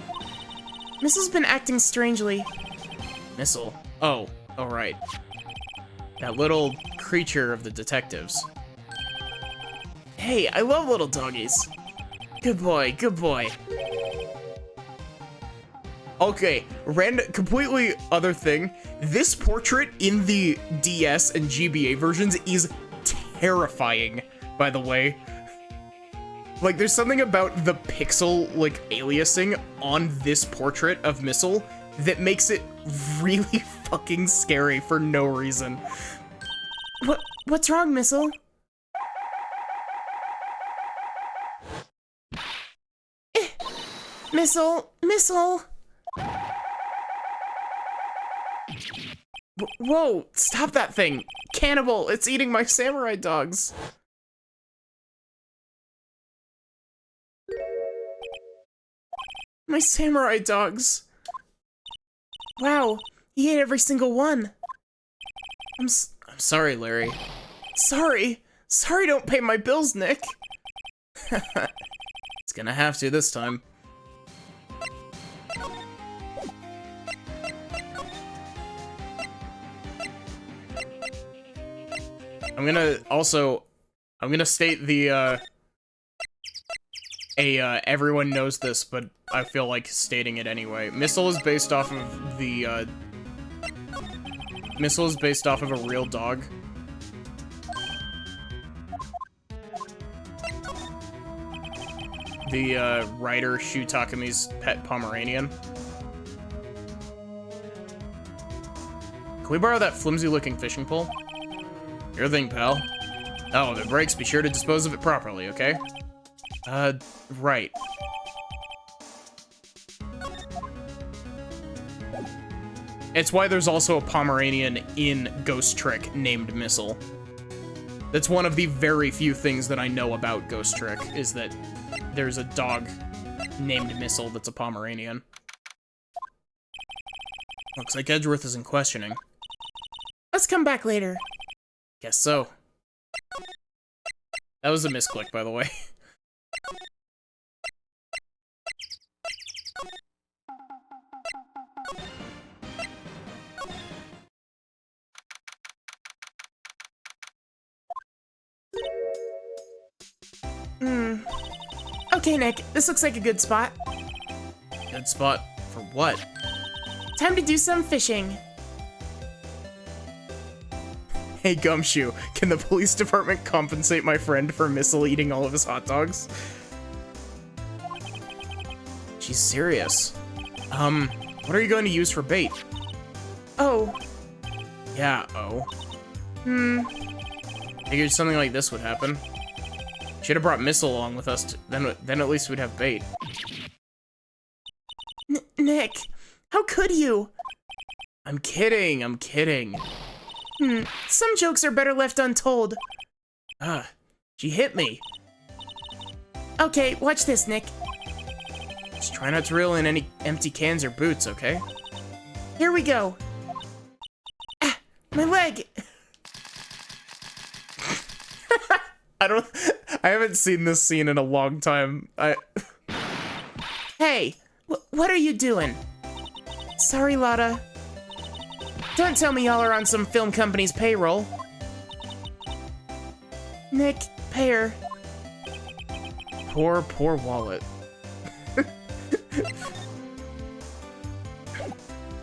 Speaker 2: Missile's been acting strangely.
Speaker 1: Missile? Oh, right. That little creature of the detectives.
Speaker 2: Hey, I love little doggies. Good boy, good boy.
Speaker 1: Okay, completely other thing. This portrait in the DS and GBA versions is terrifying, by the way. Like, there's something about the pixel, like, aliasing on this portrait of Missile that makes it really fucking scary for no reason.
Speaker 2: What's wrong, Missile? Missile!
Speaker 1: Whoa, stop that thing! Cannibal, it's eating my samurai dogs! My samurai dogs!
Speaker 2: Wow, he ate every single one.
Speaker 1: I'm sorry, Larry.
Speaker 2: Sorry don't pay my bills, Nick.
Speaker 1: It's gonna have to this time. I'm gonna state the, everyone knows this, but I feel like stating it anyway. Missile is based off of the, Missile is based off of a real dog. The, writer Shu Takami's pet Pomeranian. Can we borrow that flimsy-looking fishing pole? Your thing, pal. Oh, if it breaks, be sure to dispose of it properly, okay? Right. It's why there's also a Pomeranian in Ghost Trick named Missile. That's one of the very few things that I know about Ghost Trick, is that there's a dog named Missile that's a Pomeranian. Looks like Edgeworth isn't questioning.
Speaker 2: Let's come back later.
Speaker 1: Guess so. That was a misclick, by the way.
Speaker 2: Okay, Nick, this looks like a good spot.
Speaker 1: Good spot for what?
Speaker 2: Time to do some fishing.
Speaker 1: Hey, Gumshoe, can the police department compensate my friend for Missile eating all of his hot dogs? She's serious. What are you going to use for bait?
Speaker 2: Oh.
Speaker 1: Yeah, oh. Figured something like this would happen. Should have brought Missile along with us, then at least we'd have bait.
Speaker 2: Nick, How could you?
Speaker 1: I'm kidding, I'm kidding.
Speaker 2: Some jokes are better left untold.
Speaker 1: She hit me.
Speaker 2: Okay, watch this, Nick.
Speaker 1: Just try not to reel in any empty cans or boots, okay?
Speaker 2: Here we go. Ah, my leg.
Speaker 1: I haven't seen this scene in a long time.
Speaker 2: Hey, what are you doing? Sorry, Lotta. Don't tell me y'all are on some film company's payroll. Nick, pay her.
Speaker 1: Poor wallet.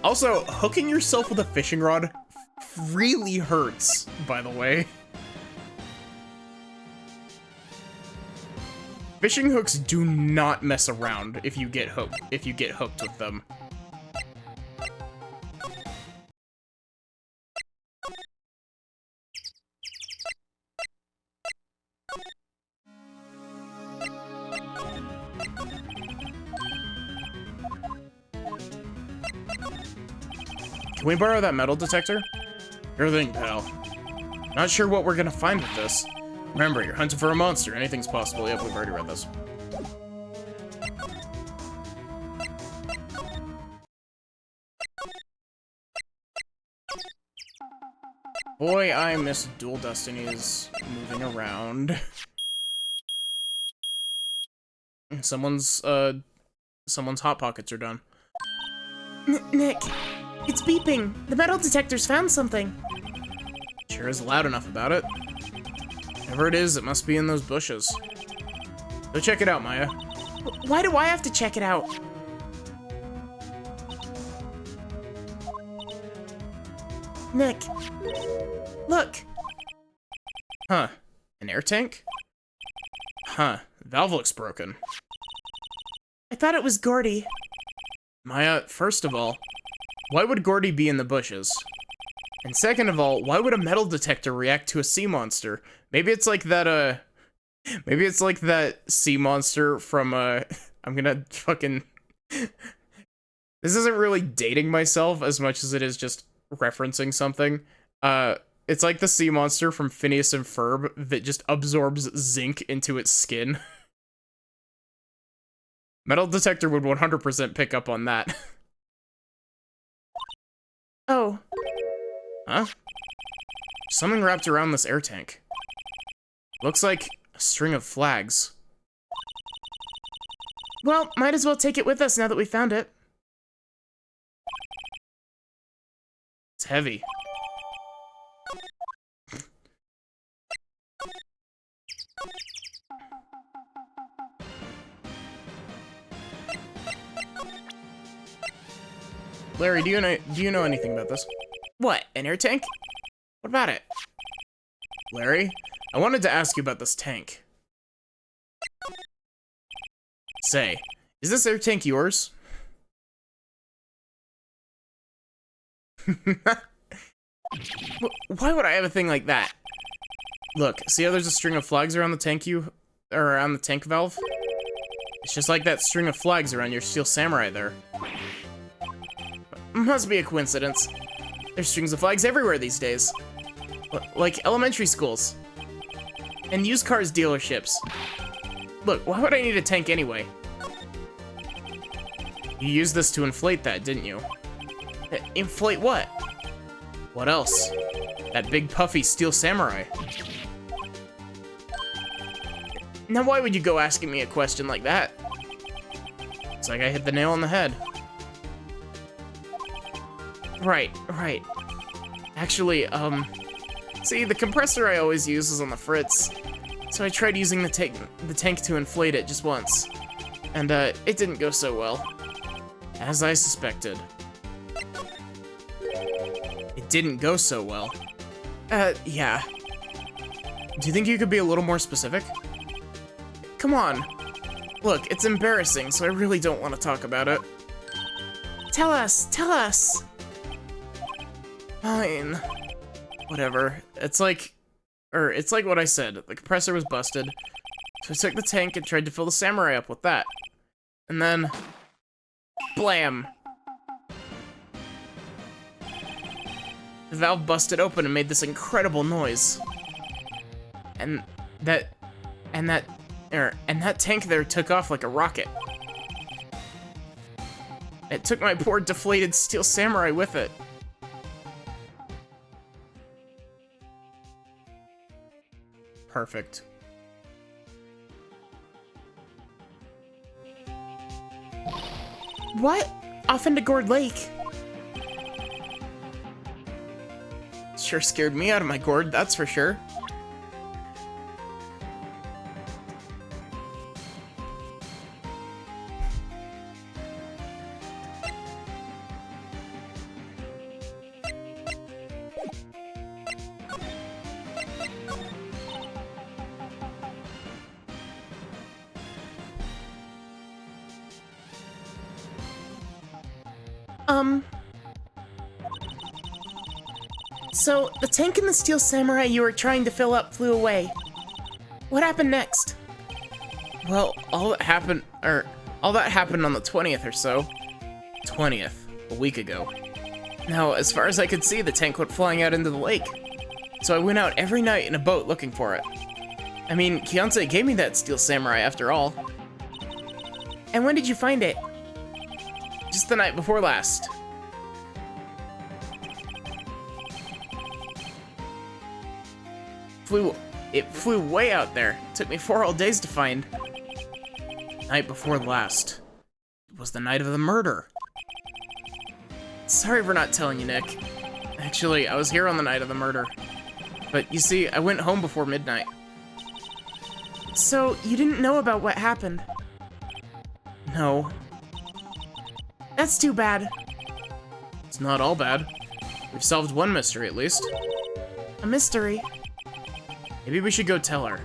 Speaker 1: Also, hooking yourself with a fishing rod really hurts, by the way. Fishing hooks do not mess around if you get hooked with them. Can we borrow that metal detector? Sure thing, pal. Not sure what we're gonna find with this. Remember, you're hunting for a monster. Anything's possible. Yep, we've already read this. Boy, I miss Dual Destinies moving around. Someone's Hot Pockets are done.
Speaker 2: Nick, it's beeping. The metal detector's found something.
Speaker 1: Sure is loud enough about it. Whatever it is, it must be in those bushes. Go check it out, Maya.
Speaker 2: Why do I have to check it out? Nick, look.
Speaker 1: Huh. An air tank? Huh. Valve looks broken.
Speaker 2: I thought it was Gordy.
Speaker 1: Maya, first of all, why would Gordy be in the bushes? And second of all, why would a metal detector react to a sea monster? Maybe it's like that, maybe it's like that sea monster from, I'm gonna fucking... This isn't really dating myself as much as it is just referencing something. It's like the sea monster from Phineas and Ferb that just absorbs zinc into its skin. Metal detector would 100% pick up on that.
Speaker 2: Oh.
Speaker 1: Huh? Something wrapped around this air tank. Looks like a string of flags.
Speaker 2: Well, might as well take it with us now that we found it.
Speaker 1: It's heavy. Larry, do you know anything about this?
Speaker 2: What, an air tank?
Speaker 1: What about it? Larry, I wanted to ask you about this tank. Say, is this air tank yours? Why would I have a thing like that? Look, see how there's a string of flags around the tank around the tank valve? It's just like that string of flags around your Steel Samurai there. Must be a coincidence. There's strings of flags everywhere these days. Like elementary schools. And used cars dealerships. Look, why would I need a tank anyway? You used this to inflate that, didn't you? Inflate what? What else? That big puffy Steel Samurai. Now why would you go asking me a question like that? It's like I hit the nail on the head. Right. Actually, see, the compressor I always use is on the fritz, so I tried using the tank to inflate it just once, and, it didn't go so well. As I suspected. It didn't go so well. Yeah. Do you think you could be a little more specific? Come on. Look, it's embarrassing, so I really don't want to talk about it.
Speaker 2: Tell us.
Speaker 1: Fine. Whatever. It's like what I said. The compressor was busted. So I took the tank and tried to fill the Samurai up with that. And then... blam! The valve busted open and made this incredible noise. And that tank there took off like a rocket. It took my poor deflated steel samurai with it. Perfect.
Speaker 2: What? Off into Gourd Lake.
Speaker 1: Sure scared me out of my gourd, that's for sure.
Speaker 2: So, the tank and the steel samurai you were trying to fill up flew away. What happened next?
Speaker 1: Well, all that happened on the 20th or so. 20th, a week ago. Now, as far as I could see, the tank went flying out into the lake. So I went out every night in a boat looking for it. I mean, Kionsei gave me that steel samurai after all.
Speaker 2: And when did you find it?
Speaker 1: Just the night before last. It flew way out there. Took me 4 whole days to find. Night before last. It was the night of the murder. Sorry for not telling you, Nick. Actually, I was here on the night of the murder. But you see, I went home before midnight.
Speaker 2: So, you didn't know about what happened?
Speaker 1: No.
Speaker 2: That's too bad.
Speaker 1: It's not all bad. We've solved one mystery at least.
Speaker 2: A mystery?
Speaker 1: Maybe we should go tell her.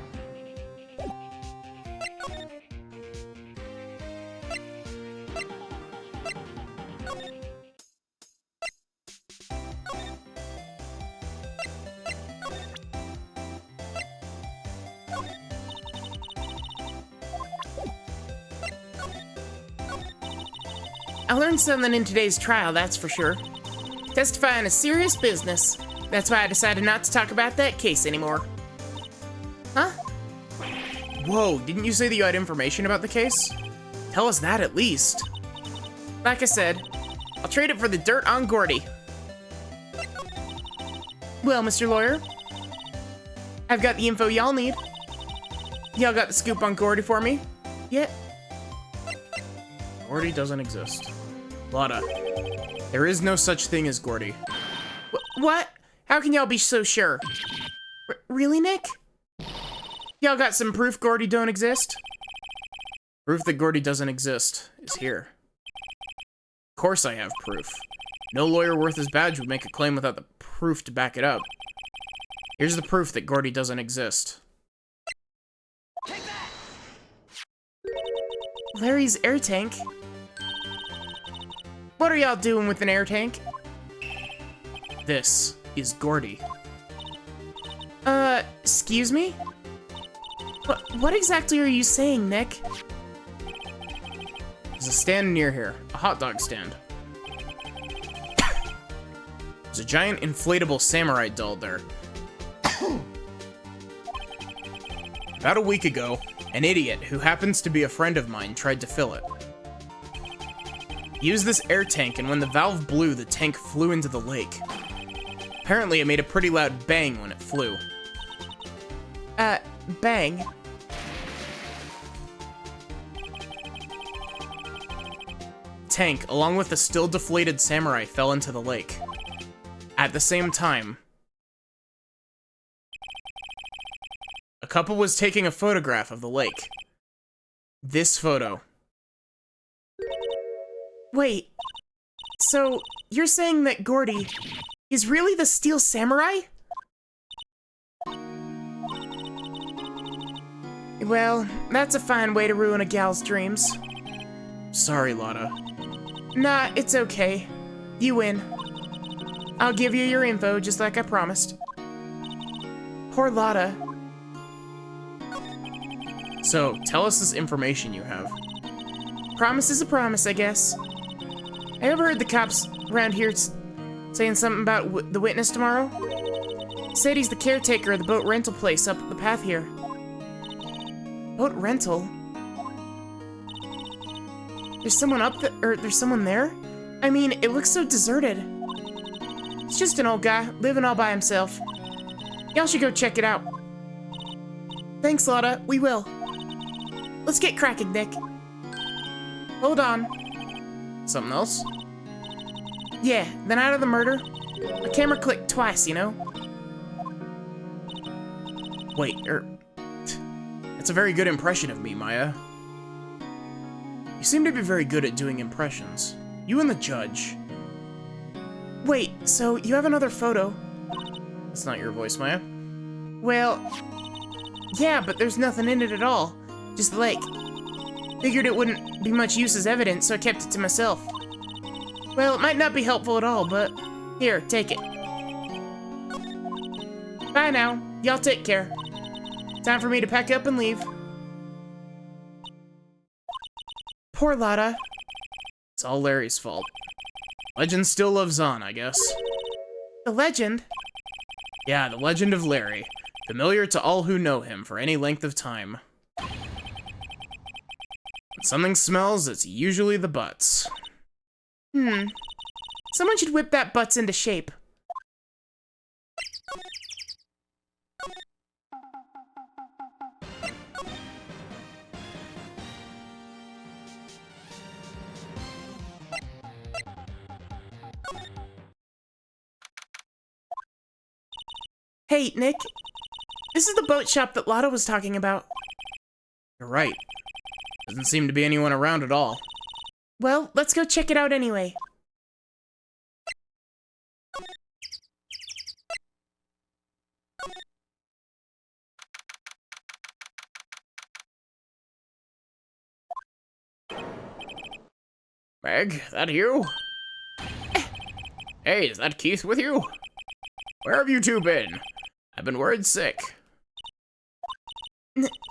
Speaker 2: I learned something in today's trial, that's for sure. Testifying is serious business. That's why I decided not to talk about that case anymore. Huh?
Speaker 1: Whoa, didn't you say that you had information about the case? Tell us that at least.
Speaker 2: Like I said, I'll trade it for the dirt on Gordy. Well, Mr. Lawyer, I've got the info y'all need. Y'all got the scoop on Gordy for me? Yeah.
Speaker 1: Gordy doesn't exist. Lotta, there is no such thing as Gordy.
Speaker 2: What? How can y'all be so sure? Really, Nick? Y'all got some proof Gordy don't exist?
Speaker 1: Proof that Gordy doesn't exist is here. Of course I have proof. No lawyer worth his badge would make a claim without the proof to back it up. Here's the proof that Gordy doesn't exist.
Speaker 2: Larry's air tank? What are y'all doing with an air tank?
Speaker 1: This is Gordy.
Speaker 2: Excuse me? What exactly are you saying, Nick?
Speaker 1: There's a stand near here, a hot dog stand. There's a giant inflatable samurai doll there. About a week ago, an idiot who happens to be a friend of mine tried to fill it. He used this air tank, and when the valve blew, the tank flew into the lake. Apparently, it made a pretty loud bang when it flew.
Speaker 2: Bang?
Speaker 1: Tank, along with the still deflated samurai, fell into the lake. At the same time, a couple was taking a photograph of the lake. This photo.
Speaker 2: Wait, so you're saying that Gordy is really the steel samurai? Well, that's a fine way to ruin a gal's dreams.
Speaker 1: Sorry, Lotta.
Speaker 2: Nah, it's okay. You win. I'll give you your info just like I promised. Poor Lotta.
Speaker 1: So, tell us this information you have.
Speaker 2: Promise is a promise, I guess. I overheard the cops around here Saying something about the witness tomorrow? He said he's the caretaker of the boat rental place up the path here. Boat rental? There's someone up there, or there's someone there? I mean, it looks so deserted. It's just an old guy, living all by himself. Y'all should go check it out. Thanks, Lotta, we will. Let's get cracking, Nick. Hold on.
Speaker 1: Something else?
Speaker 2: Yeah, the night of the murder, my camera clicked twice, you know?
Speaker 1: Wait, that's a very good impression of me, Maya. You seem to be very good at doing impressions. You and the judge.
Speaker 2: Wait, so you have another photo?
Speaker 1: That's not your voice, Maya.
Speaker 2: Well, yeah, but there's nothing in it at all. Just the lake. Figured it wouldn't be much use as evidence, so I kept it to myself. Well, it might not be helpful at all, but here, take it. Bye now. Y'all take care. Time for me to pack up and leave. Poor Lotta.
Speaker 1: It's all Larry's fault. Legend still lives on, I guess.
Speaker 2: The legend?
Speaker 1: Yeah, the legend of Larry. Familiar to all who know him for any length of time. When something smells, it's usually the butts.
Speaker 2: Someone should whip that butts into shape. Hey, Nick. This is the boat shop that Lotta was talking about.
Speaker 1: You're right. Doesn't seem to be anyone around at all.
Speaker 2: Well, let's go check it out anyway.
Speaker 1: Meg, that you? Hey, is that Keith with you? Where have you two been? I've been worried sick.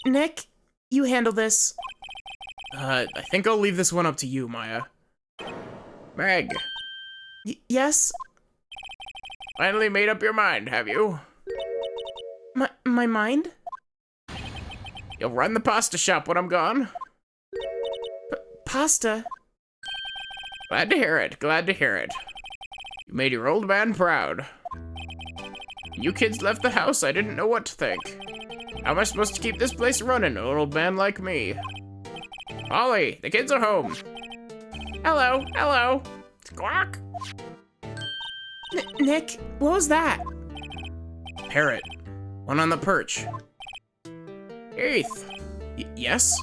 Speaker 2: Nick, you handle this.
Speaker 1: I think I'll leave this one up to you, Maya. Meg.
Speaker 2: Yes?
Speaker 1: Finally made up your mind, have you?
Speaker 2: My mind?
Speaker 1: You'll run the pasta shop when I'm gone?
Speaker 2: Pasta?
Speaker 1: Glad to hear it, glad to hear it. You made your old man proud. You kids left the house, I didn't know what to think. How am I supposed to keep this place running, an old man like me? Ollie, the kids are home.
Speaker 2: Hello, hello.
Speaker 1: Squawk.
Speaker 2: Nick, what was that?
Speaker 1: Parrot. One on the perch. Keith. Yes?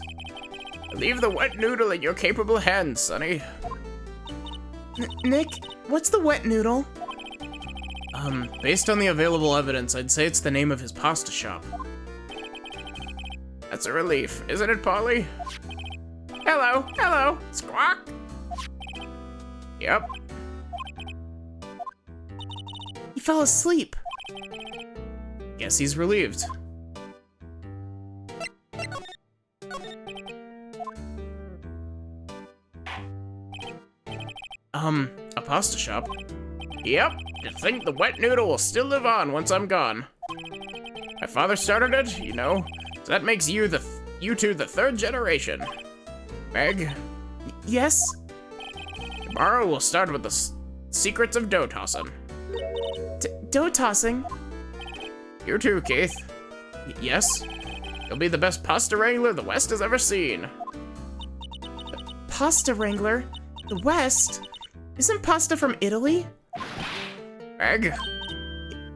Speaker 1: Leave the wet noodle in your capable hands, Sonny.
Speaker 2: Nick, what's the wet noodle?
Speaker 1: Based on the available evidence, I'd say it's the name of his pasta shop. That's a relief, isn't it, Polly? Hello, hello, squawk. Yep.
Speaker 2: He fell asleep.
Speaker 1: Guess he's relieved. A pasta shop? Yep, to think the wet noodle will still live on once I'm gone. My father started it, you know, so that makes you two the third generation. Meg?
Speaker 2: Yes?
Speaker 1: Tomorrow we'll start with the secrets of dough tossing.
Speaker 2: Dough tossing?
Speaker 1: You too, Keith. Yes? You'll be the best pasta wrangler the West has ever seen.
Speaker 2: Pasta wrangler? The West? Isn't pasta from Italy?
Speaker 1: Meg?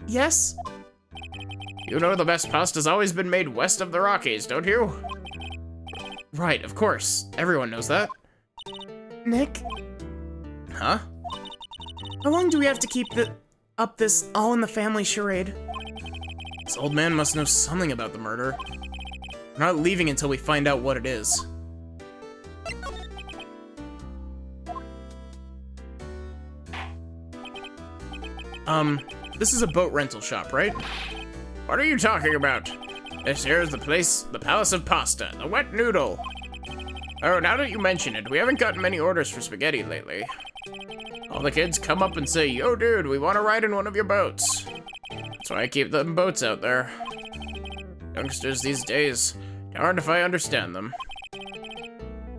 Speaker 2: Yes?
Speaker 1: You know the best pasta's always been made west of the Rockies, don't you? Right, of course. Everyone knows that.
Speaker 2: Nick?
Speaker 1: Huh?
Speaker 2: How long do we have to keep up this all-in-the-family charade?
Speaker 1: This old man must know something about the murder. We're not leaving until we find out what it is. This is a boat rental shop, right? What are you talking about? This here is the place, the Palace of Pasta, the wet noodle. Oh, now that you mention it, we haven't gotten many orders for spaghetti lately. All the kids come up and say, "Yo, dude, we want to ride in one of your boats." That's why I keep them boats out there. Youngsters these days, darned if I understand them.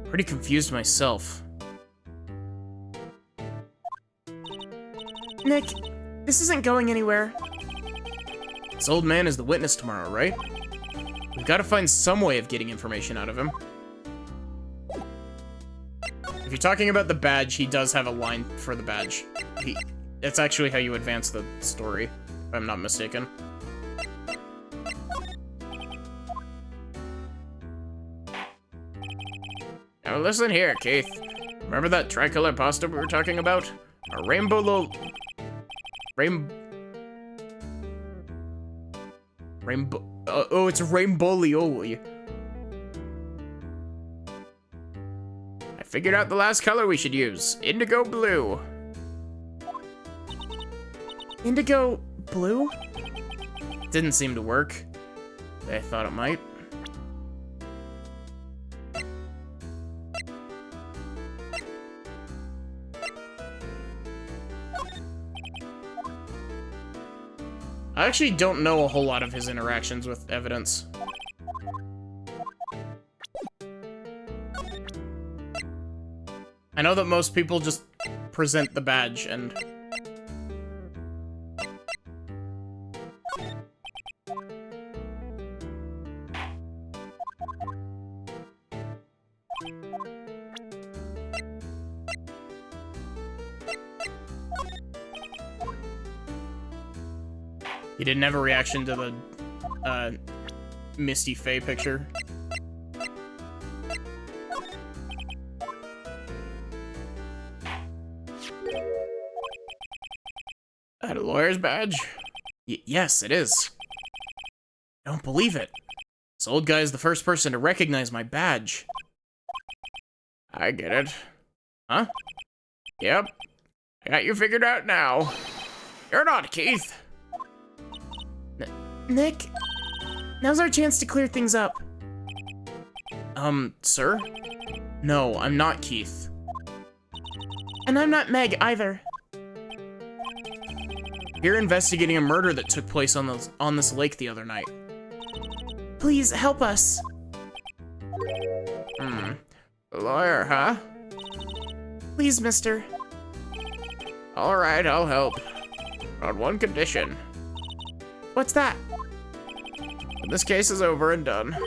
Speaker 1: Pretty confused myself.
Speaker 2: Nick, this isn't going anywhere.
Speaker 1: This old man is the witness tomorrow, right? We've got to find some way of getting information out of him. If you're talking about the badge, he does have a line for the badge. That's actually how you advance the story, if I'm not mistaken. Now listen here, Keith. Remember that tricolor pasta we were talking about? A rainbow it's rainbowlioli. I figured out the last color we should use. Indigo blue.
Speaker 2: Indigo blue?
Speaker 1: Didn't seem to work. I thought it might. I actually don't know a whole lot of his interactions with evidence. I know that most people just present the badge and... He didn't have a reaction to the, Misty Faye picture. That a lawyer's badge? Yes, it is. I don't believe it. This old guy is the first person to recognize my badge. I get it. Huh? Yep. I got you figured out now. You're not Keith.
Speaker 2: Nick, now's our chance to clear things up.
Speaker 1: Sir? No, I'm not Keith.
Speaker 2: And I'm not Meg either.
Speaker 1: You're investigating a murder that took place on this lake the other night.
Speaker 2: Please help us.
Speaker 1: A lawyer, huh?
Speaker 2: Please, mister.
Speaker 1: All right, I'll help. On one condition.
Speaker 2: What's that?
Speaker 1: When this case is over and done,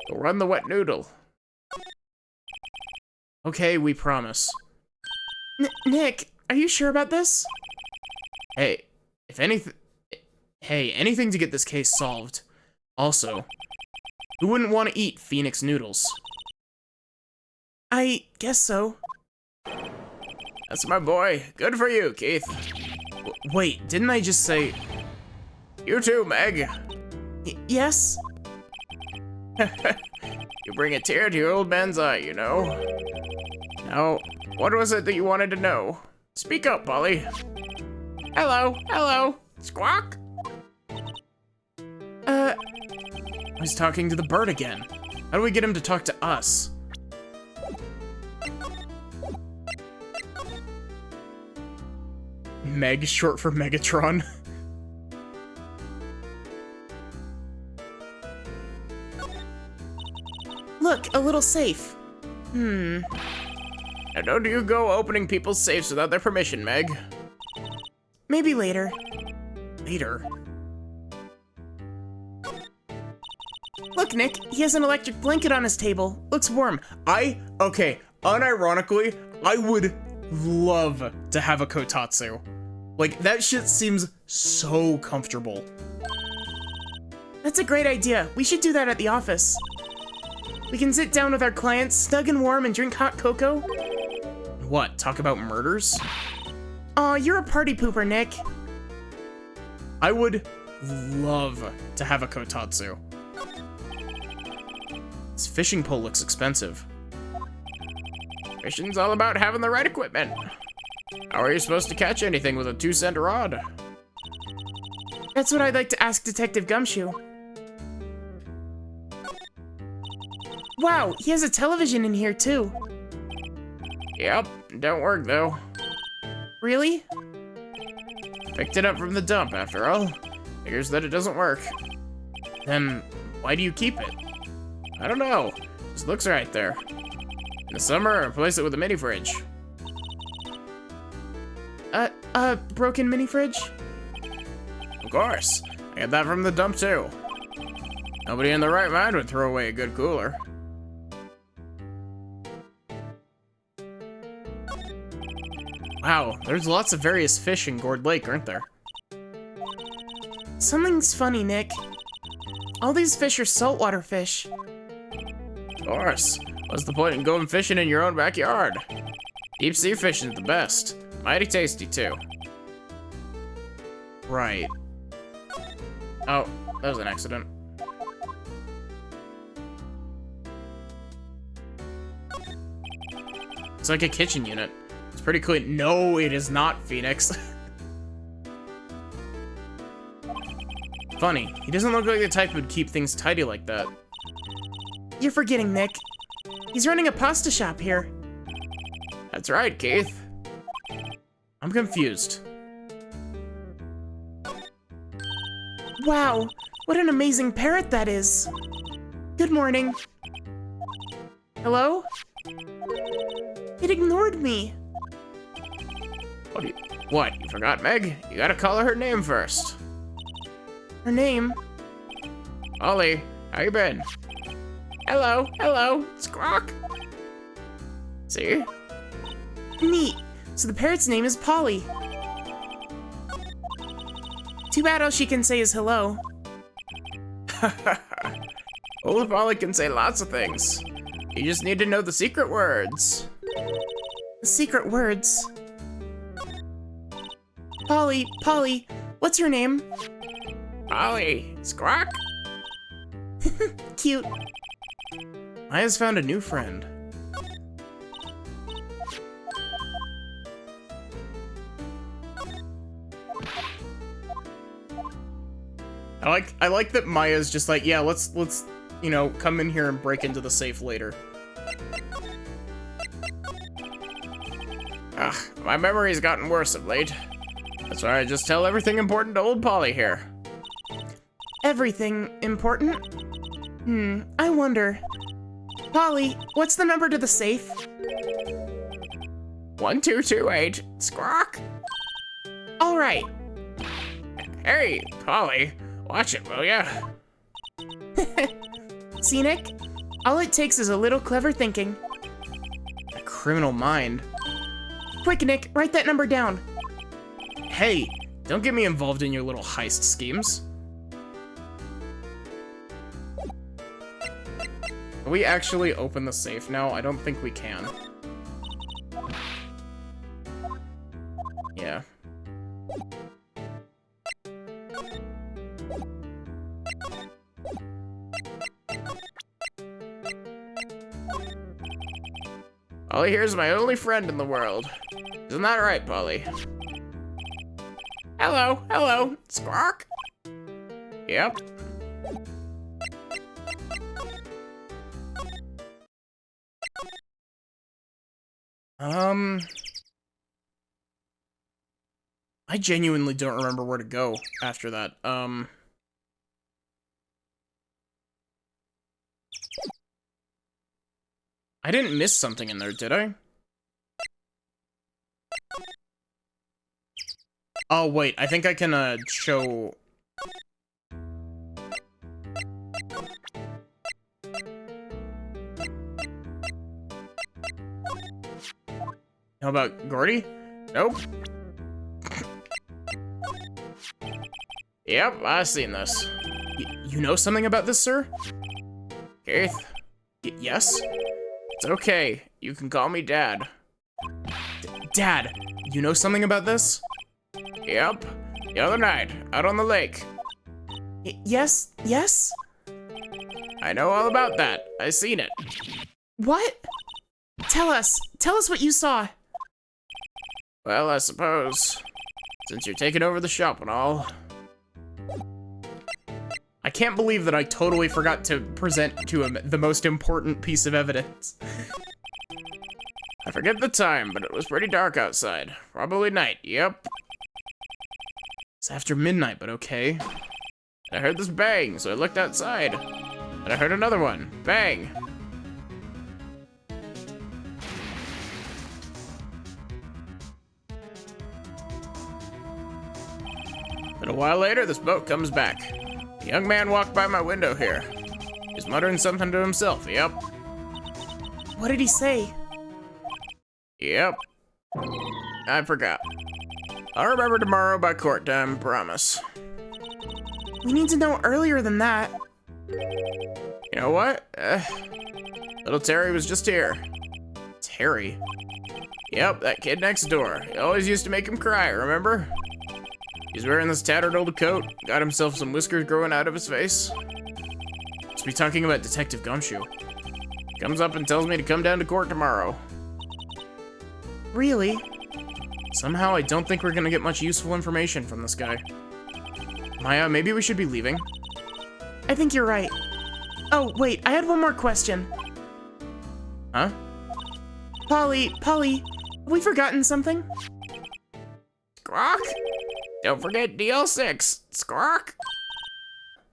Speaker 1: you'll run the wet noodle. Okay, we promise.
Speaker 2: Nick, are you sure about this?
Speaker 1: Hey, anything to get this case solved. Also, who wouldn't want to eat Phoenix noodles?
Speaker 2: I guess so.
Speaker 1: That's my boy. Good for you, Keith. Wait, didn't I just say... You too, Meg.
Speaker 2: Yes?
Speaker 1: You bring a tear to your old man's eye, you know. Now, what was it that you wanted to know? Speak up, Polly. Hello. Squawk? He's talking to the bird again. How do we get him to talk to us? Meg, short for Megatron.
Speaker 2: Look, a little safe.
Speaker 1: Now don't you go opening people's safes without their permission, Meg.
Speaker 2: Maybe later.
Speaker 1: Later?
Speaker 2: Look, Nick, he has an electric blanket on his table. Looks warm.
Speaker 1: Okay, unironically, I would love to have a kotatsu. Like, that shit seems so comfortable.
Speaker 2: That's a great idea. We should do that at the office. We can sit down with our clients, snug and warm, and drink hot cocoa.
Speaker 1: What, talk about murders?
Speaker 2: Aw, you're a party pooper, Nick.
Speaker 1: I would love to have a kotatsu. This fishing pole looks expensive. Fishing's all about having the right equipment. How are you supposed to catch anything with a 2-cent rod?
Speaker 2: That's what I'd like to ask Detective Gumshoe. Wow, he has a television in here too.
Speaker 1: Yep, don't work though.
Speaker 2: Really?
Speaker 1: Picked it up from the dump, after all. Figures that it doesn't work. Then, why do you keep it? I don't know. Just looks right there. In the summer, I replace it with a mini fridge.
Speaker 2: Broken mini fridge?
Speaker 1: Of course. I got that from the dump, too. Nobody in their right mind would throw away a good cooler. Wow, there's lots of various fish in Gourd Lake, aren't there?
Speaker 2: Something's funny, Nick. All these fish are saltwater fish.
Speaker 1: Of course. What's the point in going fishing in your own backyard? Deep sea fishing's the best. Mighty tasty, too. Right. Oh, that was an accident. It's like a kitchen unit. It's pretty clean. No, it is not, Phoenix. Funny, he doesn't look like the type who'd keep things tidy like that.
Speaker 2: You're forgetting, Nick. He's running a pasta shop here.
Speaker 1: That's right, Keith. I'm confused.
Speaker 2: Wow, what an amazing parrot that is. Good morning. Hello? It ignored me.
Speaker 1: What, you forgot Meg? You gotta call her name first.
Speaker 2: Her name?
Speaker 1: Ollie, how you been? Hello, Squawk. See?
Speaker 2: Neat. So the parrot's name is Polly. Too bad all she can say is hello.
Speaker 1: Well, Ollie can say lots of things. You just need to know the secret words.
Speaker 2: The secret words. Polly, what's your name?
Speaker 1: Ollie, Squawk.
Speaker 2: Cute.
Speaker 1: Maya's found a new friend. I like that Maya's just like, yeah, let's you know, come in here and break into the safe later. My memory's gotten worse of late. That's why I just tell everything important to old Polly here.
Speaker 2: Everything important? I wonder. Polly, what's the number to the safe?
Speaker 1: 1228, Squawk.
Speaker 2: All right.
Speaker 1: Hey, Polly, watch it, will ya?
Speaker 2: See, Nick? All it takes is a little clever thinking.
Speaker 1: A criminal mind.
Speaker 2: Quick, Nick, write that number down.
Speaker 1: Hey, don't get me involved in your little heist schemes. Can we actually open the safe now? I don't think we can. Yeah. Polly here's my only friend in the world. Isn't that right, Polly? Hello, Squawk. Yep. I genuinely don't remember where to go after that. I didn't miss something in there, did I? Oh, wait, I think I can, show... How about Gordy? Nope. Yep, I've seen this. You know something about this, sir? Keith? Yes? It's okay. You can call me Dad. Dad, you know something about this? Yep. The other night, out on the lake.
Speaker 2: Yes?
Speaker 1: I know all about that. I seen it.
Speaker 2: What? Tell us what you saw.
Speaker 1: Well, I suppose, since you're taking over the shop and all. I can't believe that I totally forgot to present to him the most important piece of evidence. I forget the time, but it was pretty dark outside. Probably night, yep.
Speaker 2: It's after midnight, but okay.
Speaker 1: I heard this bang, so I looked outside. And I heard another one. Bang! But a while later, this boat comes back. A young man walked by my window here. He's muttering something to himself, yep.
Speaker 2: What did he say?
Speaker 1: Yep. I forgot. I'll remember tomorrow by court time, promise.
Speaker 2: We need to know earlier than that.
Speaker 1: You know what? Little Terry was just here.
Speaker 2: Terry?
Speaker 1: Yep, that kid next door. He always used to make him cry, remember? He's wearing this tattered old coat, got himself some whiskers growing out of his face.
Speaker 2: Must be talking about Detective Gumshoe.
Speaker 1: Comes up and tells me to come down to court tomorrow.
Speaker 2: Really?
Speaker 1: Somehow I don't think we're gonna get much useful information from this guy.
Speaker 2: Maya, maybe we should be leaving. I think you're right. Oh, wait, I had one more question.
Speaker 1: Huh?
Speaker 2: Polly, have we forgotten something?
Speaker 1: Squawk! Don't forget DL6, squawk!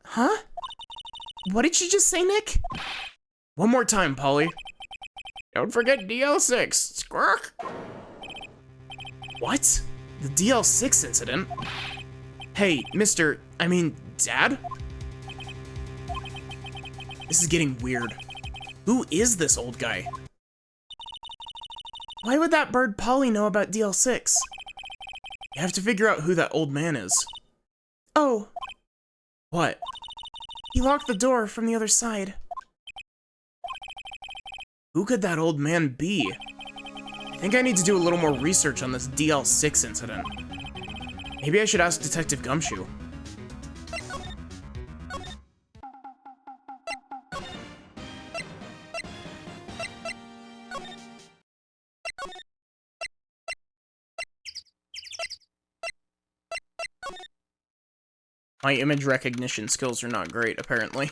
Speaker 2: Huh? What did you just say, Nick?
Speaker 1: One more time, Polly. Don't forget DL6, squawk!
Speaker 2: What? The DL6 incident? Hey, Dad? This is getting weird. Who is this old guy? Why would that bird Polly know about DL6? You have to figure out who that old man is. Oh. What? He locked the door from the other side. Who could that old man be? I think I need to do a little more research on this DL6 incident. Maybe I should ask Detective Gumshoe. My image recognition skills are not great, apparently.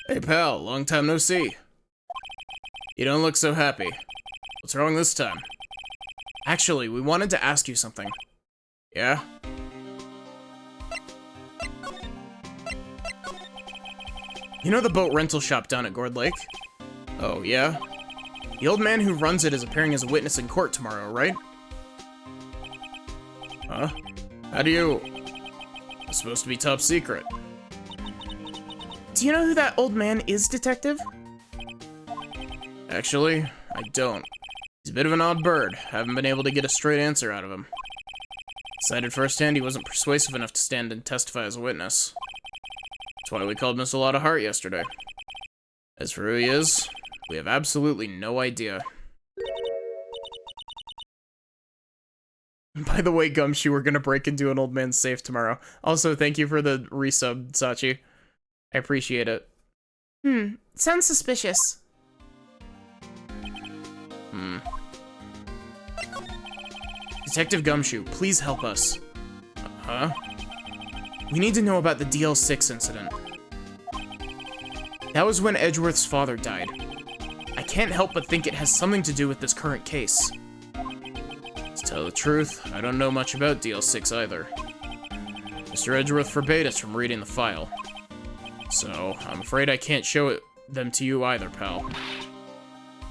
Speaker 1: Hey pal, long time no see. You don't look so happy. What's wrong this time?
Speaker 2: Actually, we wanted to ask you something.
Speaker 1: Yeah?
Speaker 2: You know the boat rental shop down at Gourd Lake?
Speaker 1: Oh, yeah?
Speaker 2: The old man who runs it is appearing as a witness in court tomorrow, right?
Speaker 1: Huh? How do you... It's supposed to be top secret.
Speaker 2: Do you know who that old man is, Detective?
Speaker 1: Actually, I don't. He's a bit of an odd bird. Haven't been able to get a straight answer out of him. Decided firsthand he wasn't persuasive enough to stand and testify as a witness. That's why we called Miss a lot of heart yesterday. As for who he is, we have absolutely no idea.
Speaker 2: By the way, Gumshoe, we're gonna break into an old man's safe tomorrow. Also, thank you for the resub, Sachi. I appreciate it. Sounds suspicious. Detective Gumshoe, please help us.
Speaker 1: Huh?
Speaker 2: We need to know about the DL6 incident. That was when Edgeworth's father died. I can't help but think it has something to do with this current case.
Speaker 1: To tell the truth, I don't know much about DL6 either. Mr. Edgeworth forbade us from reading the file. So, I'm afraid I can't show them to you either, pal.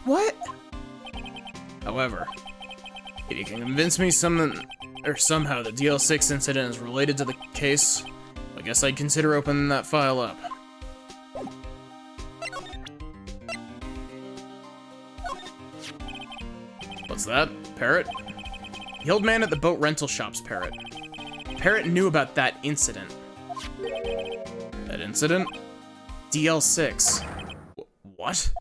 Speaker 2: What?
Speaker 1: However, if you can convince me somehow the DL6 incident is related to the case, I guess I'd consider opening that file up. What's that? Parrot?
Speaker 2: The old man at the boat rental shop's Parrot. Parrot knew about that incident.
Speaker 1: That incident?
Speaker 2: DL6.
Speaker 1: What?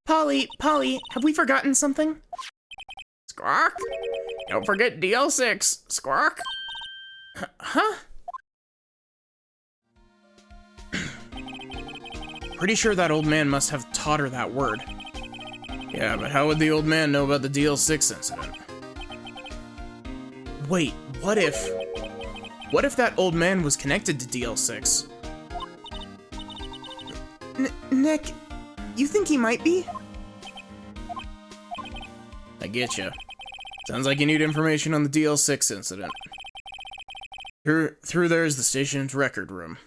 Speaker 2: Polly, have we forgotten something?
Speaker 1: Squawk! Don't forget DL6, squawk!
Speaker 2: Huh? Pretty sure that old man must have taught her that word.
Speaker 1: Yeah, but how would the old man know about the DL6 incident?
Speaker 2: Wait, what if that old man was connected to DL6? Nick, you think he might be?
Speaker 1: I get you. Sounds like you need information on the DL6 incident. Through there is the station's record room.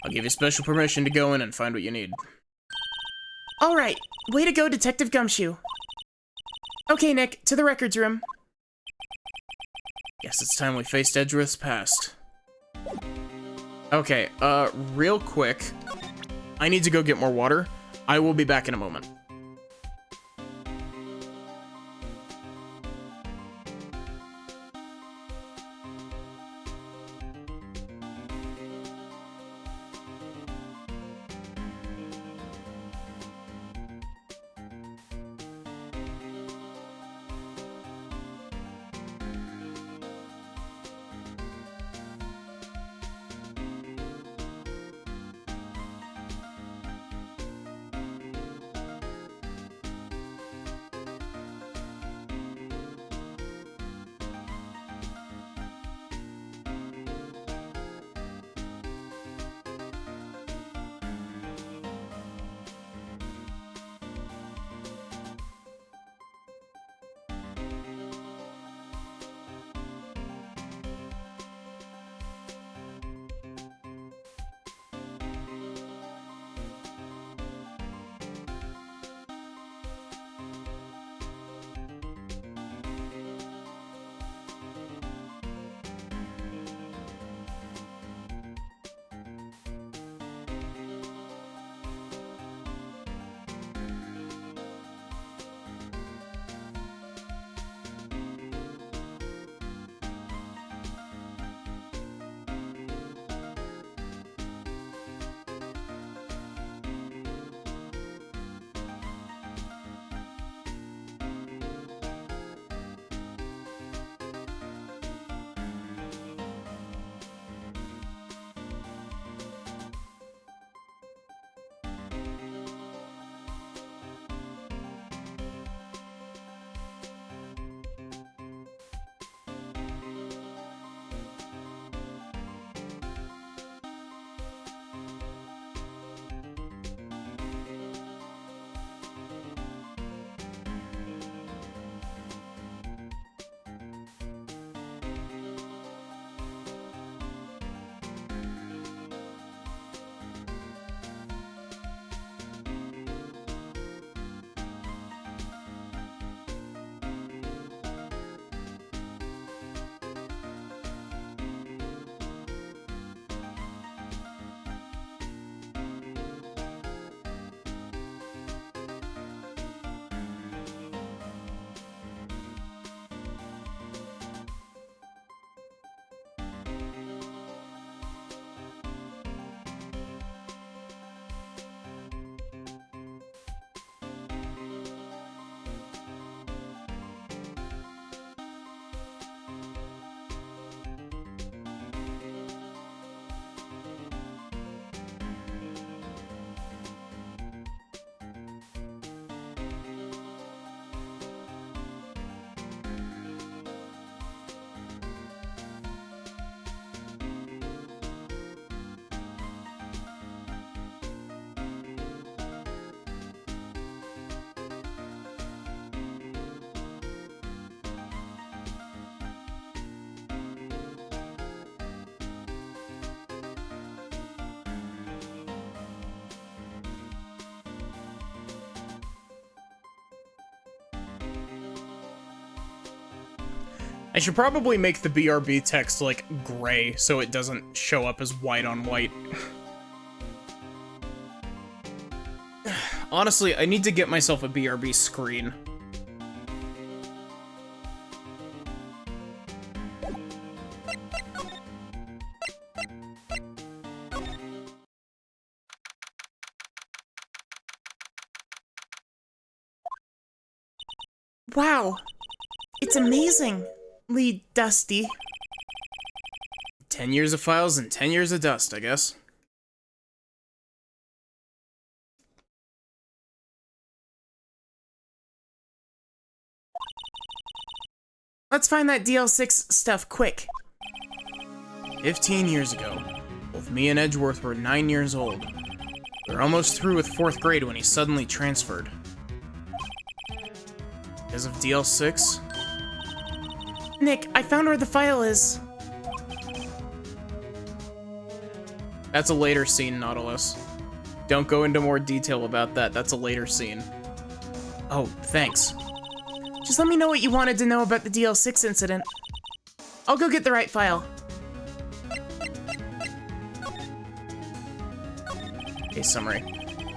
Speaker 1: I'll give you special permission to go in and find what you need.
Speaker 2: All right, way to go, Detective Gumshoe. Okay, Nick, to the records room.
Speaker 1: Guess it's time we faced Edgeworth's past. Okay, real quick. I need to go get more water. I will be back in a moment. I should probably make the BRB text, like, gray, so it doesn't show up as white on white. Honestly, I need to get myself a BRB screen.
Speaker 2: Wow, it's amazingly dusty.
Speaker 1: 10 years of files and 10 years of dust, I guess.
Speaker 2: Let's find that DL6 stuff quick.
Speaker 1: 15 years ago, both me and Edgeworth were 9 years old. They're almost through with 4th grade when he suddenly transferred. Because of DL6?
Speaker 2: Nick, I found where the file is.
Speaker 1: That's a later scene, Nautilus. Don't go into more detail about that. That's a later scene. Oh, thanks.
Speaker 2: Just let me know what you wanted to know about the DL6 incident. I'll go get the right file.
Speaker 1: Okay, summary.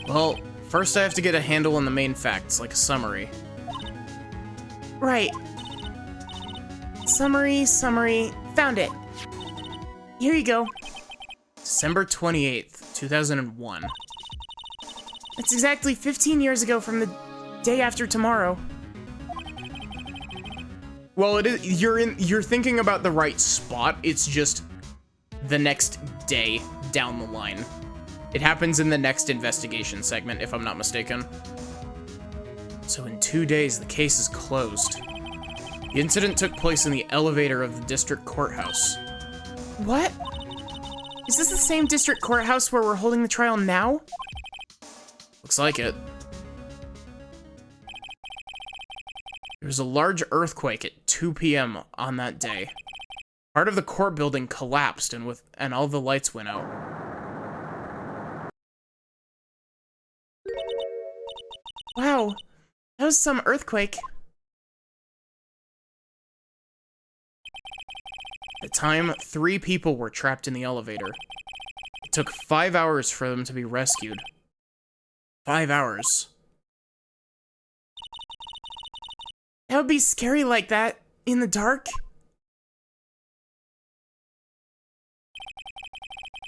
Speaker 1: Well, first I have to get a handle on the main facts, like a summary.
Speaker 2: Right. Summary. Found it. Here you go.
Speaker 1: December 28th, 2001.
Speaker 2: That's exactly 15 years ago from the day after tomorrow.
Speaker 1: Well, it is, you're thinking about the right spot. It's just the next day down the line. It happens in the next investigation segment, if I'm not mistaken. So in 2 days, the case is closed. The incident took place in the elevator of the district courthouse.
Speaker 2: What? Is this the same district courthouse where we're holding the trial now?
Speaker 1: Looks like it. There was a large earthquake at 2 p.m. on that day. Part of the court building collapsed and all the lights went out.
Speaker 2: Wow, that was some earthquake.
Speaker 1: At the time, 3 people were trapped in the elevator. It took 5 hours for them to be rescued. 5 hours.
Speaker 2: That would be scary like that, in the dark.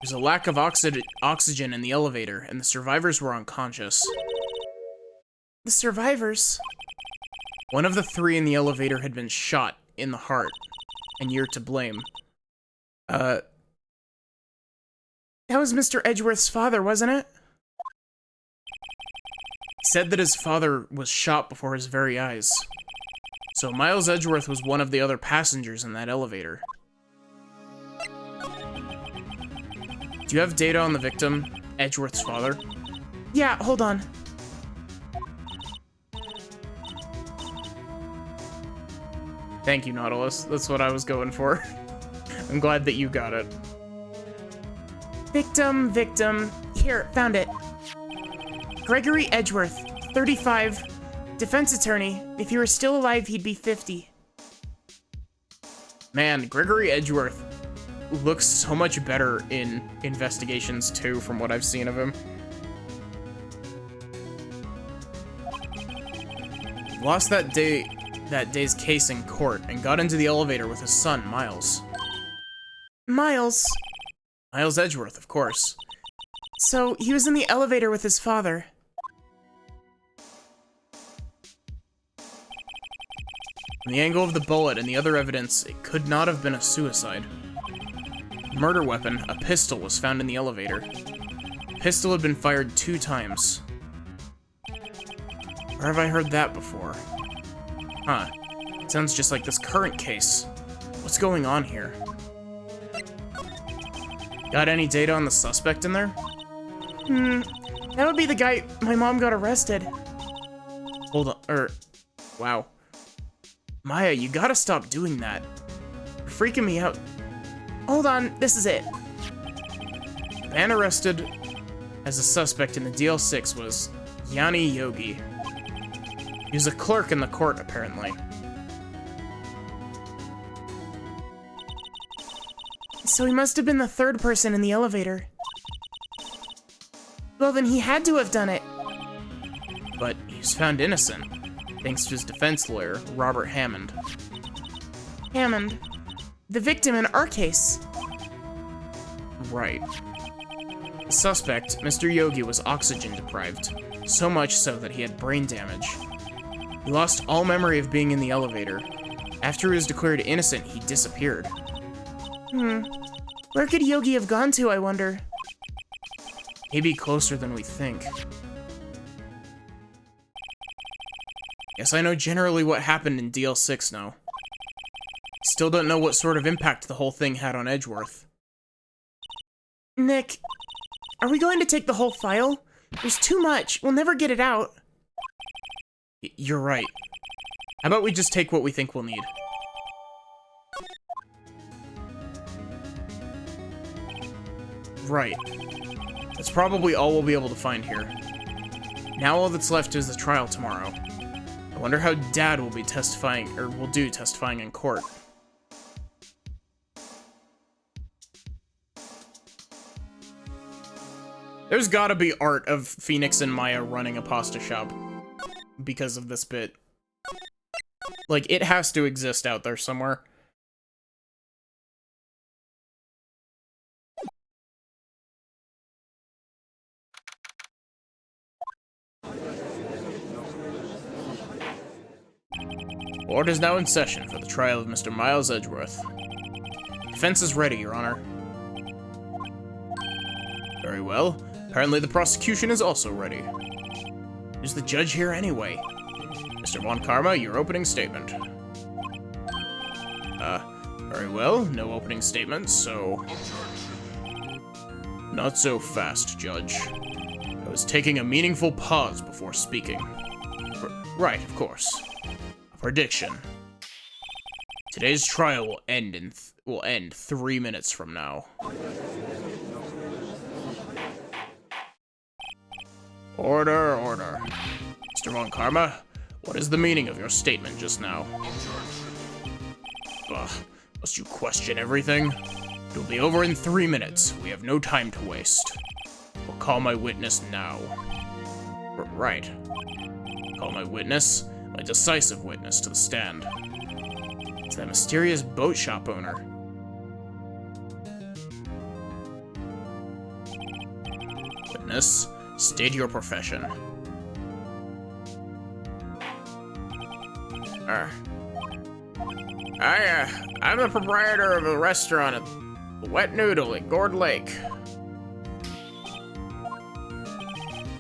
Speaker 1: There's a lack of oxygen in the elevator, and the survivors were unconscious.
Speaker 2: The survivors?
Speaker 1: One of the 3 in the elevator had been shot in the heart, and you're to blame.
Speaker 2: That was Mr. Edgeworth's father, wasn't it?
Speaker 1: He said that his father was shot before his very eyes. So Miles Edgeworth was one of the other passengers in that elevator. Do you have data on the victim, Edgeworth's father?
Speaker 2: Yeah, hold on.
Speaker 1: Thank you, Nautilus. That's what I was going for. I'm glad that you got it.
Speaker 2: Victim. Here, found it. Gregory Edgeworth, 35, defense attorney. If he were still alive, he'd be 50.
Speaker 1: Man, Gregory Edgeworth looks so much better in Investigations 2 from what I've seen of him. He lost that day's case in court and got into the elevator with his son, Miles.
Speaker 2: Miles?
Speaker 1: Miles Edgeworth, of course.
Speaker 2: So, he was in the elevator with his father.
Speaker 1: From the angle of the bullet and the other evidence, it could not have been a suicide. A murder weapon, a pistol, was found in the elevator. The pistol had been fired 2 times. Where have I heard that before? Huh. It sounds just like this current case. What's going on here? Got any data on the suspect in there?
Speaker 2: That would be the guy my mom got arrested.
Speaker 1: Hold on, wow. Maya, you gotta stop doing that. You're freaking me out.
Speaker 2: Hold on, this is it.
Speaker 1: The man arrested as a suspect in the DL6 was Yanni Yogi. He was a clerk in the court, apparently.
Speaker 2: So he must have been the 3rd person in the elevator. Well, then he had to have done it.
Speaker 1: But he was found innocent, thanks to his defense lawyer, Robert Hammond.
Speaker 2: Hammond. The victim in our case.
Speaker 1: Right. The suspect, Mr. Yogi, was oxygen deprived, so much so that he had brain damage. He lost all memory of being in the elevator. After he was declared innocent, he disappeared.
Speaker 2: Where could Yogi have gone to, I wonder?
Speaker 1: Maybe closer than we think. Guess I know generally what happened in DL6 now. Still don't know what sort of impact the whole thing had on Edgeworth.
Speaker 2: Nick, are we going to take the whole file? There's too much. We'll never get it out.
Speaker 1: You're right. How about we just take what we think we'll need? Right. That's probably all we'll be able to find here. Now all that's left is the trial tomorrow. I wonder how Dad will be testifying, or will do testifying in court. There's gotta be art of Phoenix and Maya running a pasta shop because of this bit. Like, it has to exist out there somewhere. Court is now in session for the trial of Mr. Miles Edgeworth. Defense is ready, Your Honor. Very well. Apparently the prosecution is also ready. Who's the judge here anyway? Mr. Von Karma, your opening statement. Very well. No opening statement, so... Not so fast, Judge. I was taking a meaningful pause before speaking. Right, of course. A prediction. Today's trial will end 3 minutes from now. Order, order. Mr. Von Karma, what is the meaning of your statement just now? Ugh, must you question everything? It'll be over in 3 minutes. We have no time to waste. We'll call my witness now. Right. Call my witness, my decisive witness, to the stand. It's that mysterious boat shop owner. Witness, state your profession. I'm the proprietor of a restaurant at the Wet Noodle at Gourd Lake.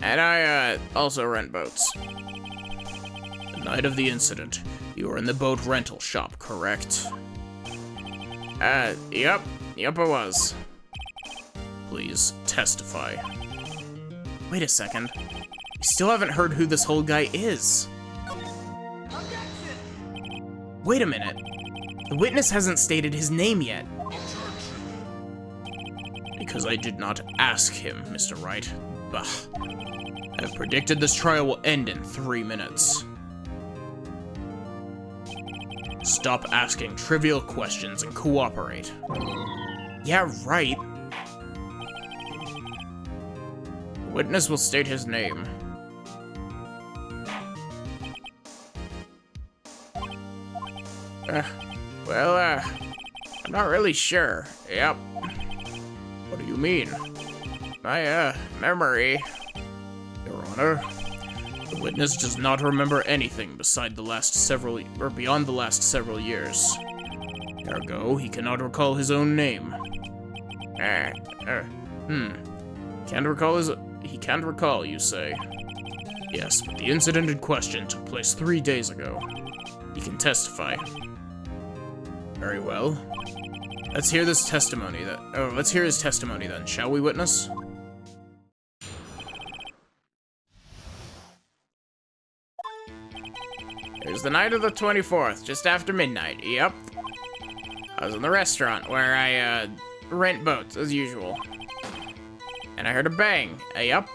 Speaker 1: And I, also rent boats. The night of the incident, you were in the boat rental shop, correct? Yep, I was. Please, testify. Wait a second. We still haven't heard who this whole guy is. Wait a minute. The witness hasn't stated his name yet. Because I did not ask him, Mr. Wright. Bah. I've predicted this trial will end in 3 minutes. Stop asking trivial questions and cooperate. Yeah, right. The witness will state his name. I'm not really sure. Yep. What do you mean? My, memory. Your Honor, the witness does not remember anything beside the last several, or beyond the last several years. Ergo, he cannot recall his own name. He can't recall, you say? Yes, but the incident in question took place 3 days ago. He can testify. Very well. Let's hear this testimony then. Oh, let's hear his testimony then, shall we, witness? It was the night of the 24th, just after midnight. Yep. I was in the restaurant where I, rent boats, as usual. And I heard a bang. Yep.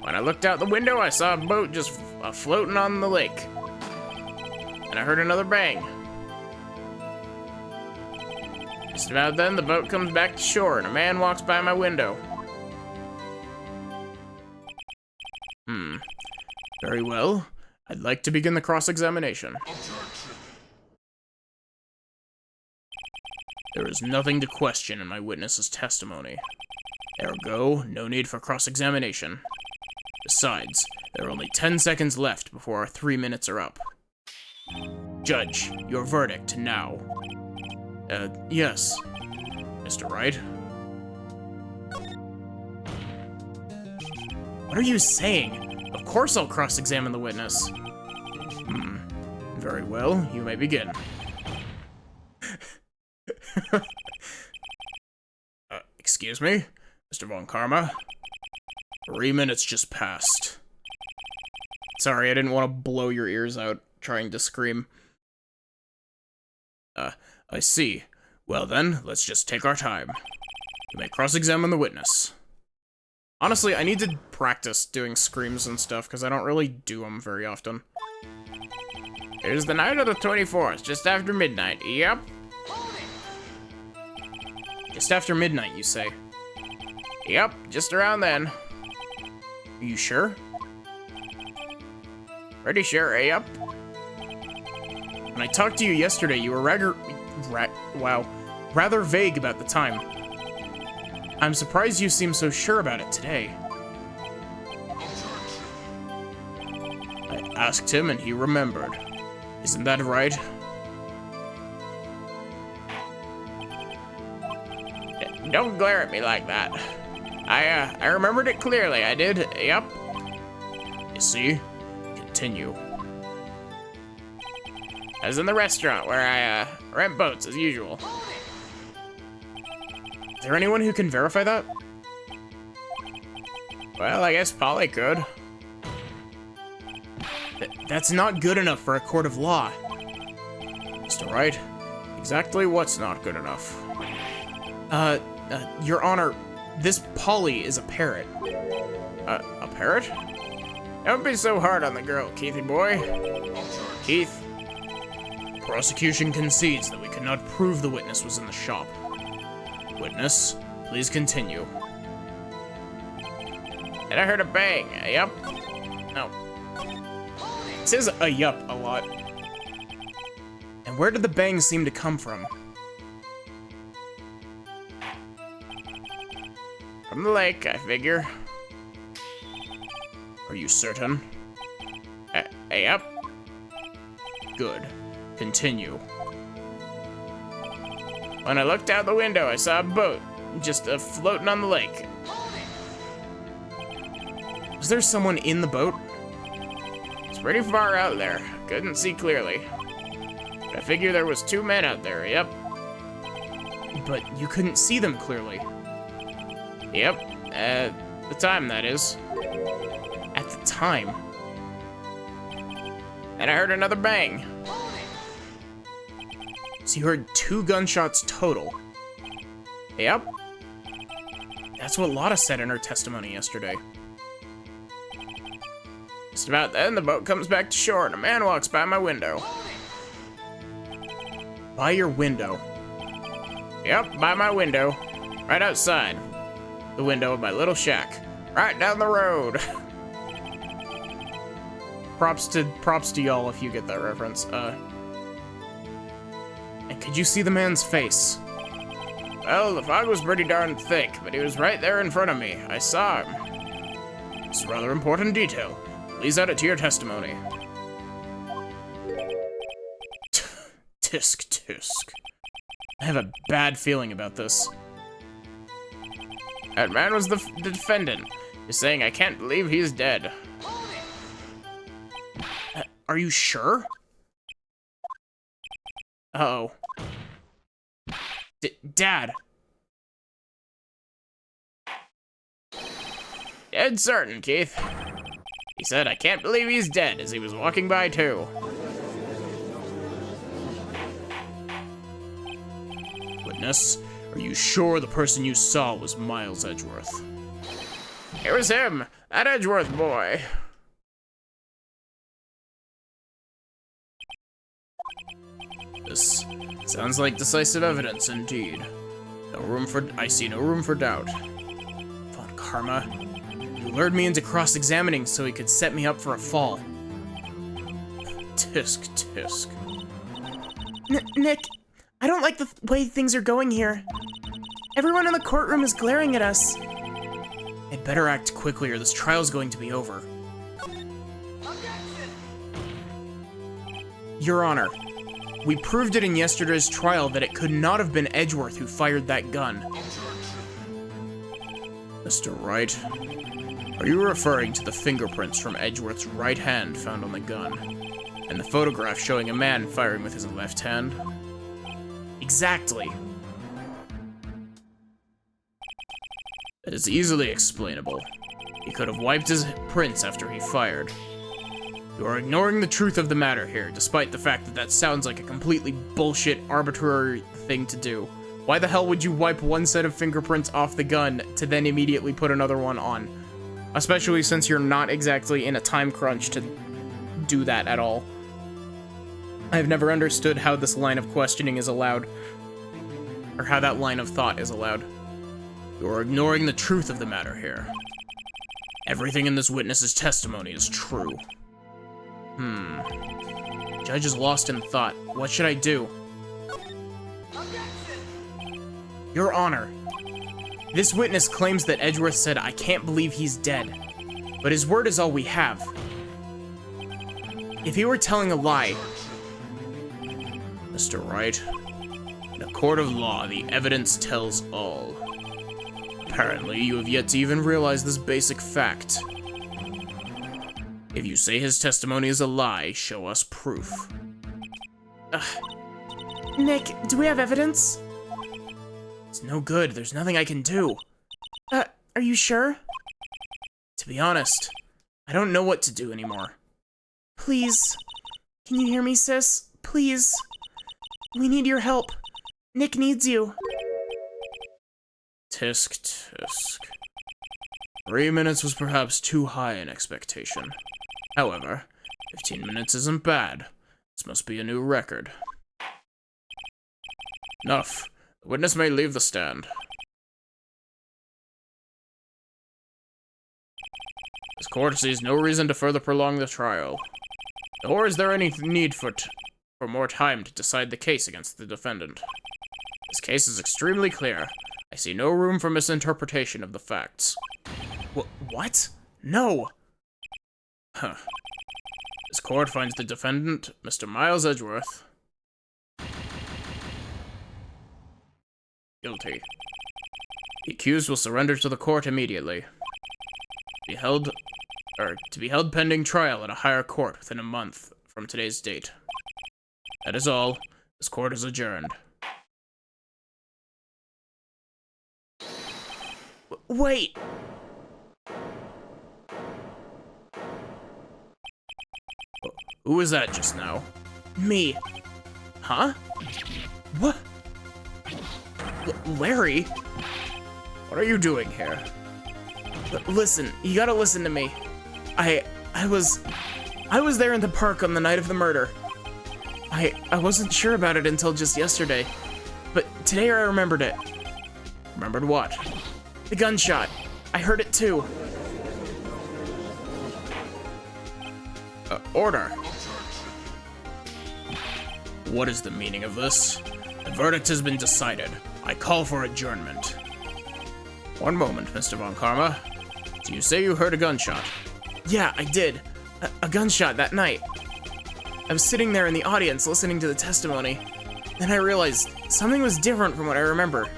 Speaker 1: When I looked out the window, I saw a boat just floating on the lake. And I heard another bang. Just about then, the boat comes back to shore, and a man walks by my window. Very well. I'd like to begin the cross-examination. There is nothing to question in my witness's testimony. Ergo, no need for cross-examination. Besides, there are only 10 seconds left before our 3 minutes are up. Judge, your verdict now. Yes. Mr. Wright? What are you saying? Of course I'll cross-examine the witness. Very well, you may begin. Excuse me? Mr. Von Karma, 3 minutes just passed. Sorry, I didn't want to blow your ears out trying to scream. I see. Well then, let's just take our time. You may cross-examine the witness. Honestly, I need to practice doing screams and stuff, because I don't really do them very often. It is the night of the 24th, just after midnight. Yep. Just after midnight, you say? Yep, just around then. Are you sure? Pretty sure, yep. When I talked to you yesterday, you were rather vague about the time. I'm surprised you seem so sure about it today. I asked him and he remembered. Isn't that right? Don't glare at me like that. I remembered it clearly, I did, yep. You see? Continue. I was in the restaurant where I rent boats as usual. Is there anyone who can verify that? Well, I guess Polly could. That's not good enough for a court of law. Mr. Wright, exactly what's not good enough? Your Honor, this Polly is a parrot. A parrot? Don't be so hard on the girl, Keithy boy. Keith. Prosecution concedes that we could not prove the witness was in the shop. Witness, please continue. And I heard a bang, a yup. No. It says a yup a lot. And where did the bang seem to come from? From the lake, I figure. Are you certain? Yup. Good. Continue. When I looked out the window, I saw a boat just floating on the lake. Was there someone in the boat? It's pretty far out there. Couldn't see clearly. But I figure there was 2 men out there, yep. But you couldn't see them clearly. Yep. At the time, that is. At the time? And I heard another bang. So you heard 2 gunshots total. Yep. That's what Lotta said in her testimony yesterday. Just about then, the boat comes back to shore and a man walks by my window. By your window? Yep, by my window. Right outside. The window of my little shack. Right down the road. Props to y'all if you get that reference. And could you see the man's face? Well, the fog was pretty darn thick, but he was right there in front of me. I saw him. It's a rather important detail. Please add it to your testimony. Tisk, tisk. I have a bad feeling about this. That man was the defendant. You're saying I can't believe he's dead. Are you sure? Uh-oh. Dad. Dead certain, Keith. He said, I can't believe he's dead, as he was walking by, too. Witness, are you sure the person you saw was Miles Edgeworth? It was him, that Edgeworth boy. This sounds like decisive evidence, indeed. I see no room for doubt. Von Karma, you lured me into cross-examining so he could set me up for a fall. Tisk, tisk.
Speaker 2: Nick, I don't like the way things are going here. Everyone in the courtroom is glaring at us.
Speaker 1: I'd better act quickly or this trial's going to be over. Your Honor, we proved it in yesterday's trial that it could not have been Edgeworth who fired that gun. Mr. Wright, are you referring to the fingerprints from Edgeworth's right hand found on the gun, and the photograph showing a man firing with his left hand? Exactly. That is easily explainable. He could have wiped his prints after he fired. You are ignoring the truth of the matter here, despite the fact that that sounds like a completely bullshit, arbitrary thing to do. Why the hell would you wipe one set of fingerprints off the gun to then immediately put another one on? Especially since you're not exactly in a time crunch to do that at all. I've never understood how this line of questioning is allowed. Or how that line of thought is allowed. You're ignoring the truth of the matter here. Everything in this witness's testimony is true. Judge is lost in thought. What should I do? Your Honor, this witness claims that Edgeworth said, "I can't believe he's dead." But his word is all we have. If he were telling a lie... Mr. Wright, in a court of law, the evidence tells all. Apparently, you have yet to even realize this basic fact. If you say his testimony is a lie, show us proof.
Speaker 2: Nick, do we have evidence?
Speaker 1: It's no good. There's nothing I can do.
Speaker 2: Are you sure?
Speaker 1: To be honest, I don't know what to do anymore.
Speaker 2: Please. Can you hear me, sis? Please. We need your help. Nick needs you.
Speaker 1: Tisk, tisk. 3 minutes was perhaps too high an expectation. However, 15 minutes isn't bad. This must be a new record. Enough. The witness may leave the stand. This court sees no reason to further prolong the trial. Nor is there any need for more time to decide the case against the defendant. This case is extremely clear. I see no room for misinterpretation of the facts. What? No! Huh. This court finds the defendant, Mr. Miles Edgeworth, guilty. The accused will surrender to the court immediately. To be held pending trial at a higher court within a month from today's date. That is all. This court is adjourned.
Speaker 2: Wait!
Speaker 1: Who was that just now?
Speaker 2: Me.
Speaker 1: Huh?
Speaker 2: What?
Speaker 1: Larry? What are you doing here?
Speaker 2: Listen, you gotta listen to me. I was there in the park on the night of the murder. I wasn't sure about it until just yesterday, but today I remembered it.
Speaker 1: Remembered what?
Speaker 2: The gunshot. I heard it too.
Speaker 1: Order. What is the meaning of this? The verdict has been decided. I call for adjournment. One moment, Mr. Von Karma. Do you say you heard a gunshot?
Speaker 2: Yeah, I did. A gunshot that night. I was sitting there in the audience listening to the testimony. Then I realized something was different from what I remember.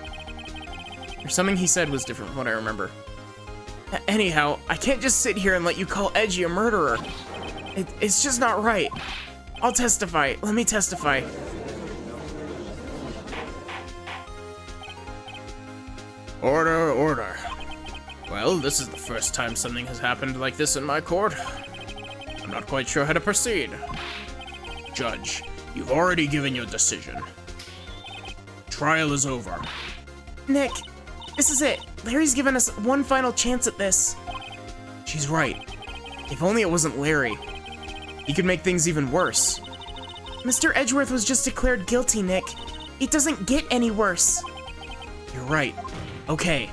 Speaker 2: Or something he said was different from what I remember. Anyhow, I can't just sit here and let you call Edgy a murderer. It's just not right. I'll testify. Let me testify.
Speaker 1: Order, order. Well, this is the first time something has happened like this in my court. I'm not quite sure how to proceed. Judge, you've already given your decision. Trial is over.
Speaker 2: Nick, this is it. Larry's given us one final chance at this.
Speaker 1: She's right. If only it wasn't Larry. He could make things even worse.
Speaker 2: Mr. Edgeworth was just declared guilty, Nick. It doesn't get any worse.
Speaker 1: You're right. Okay.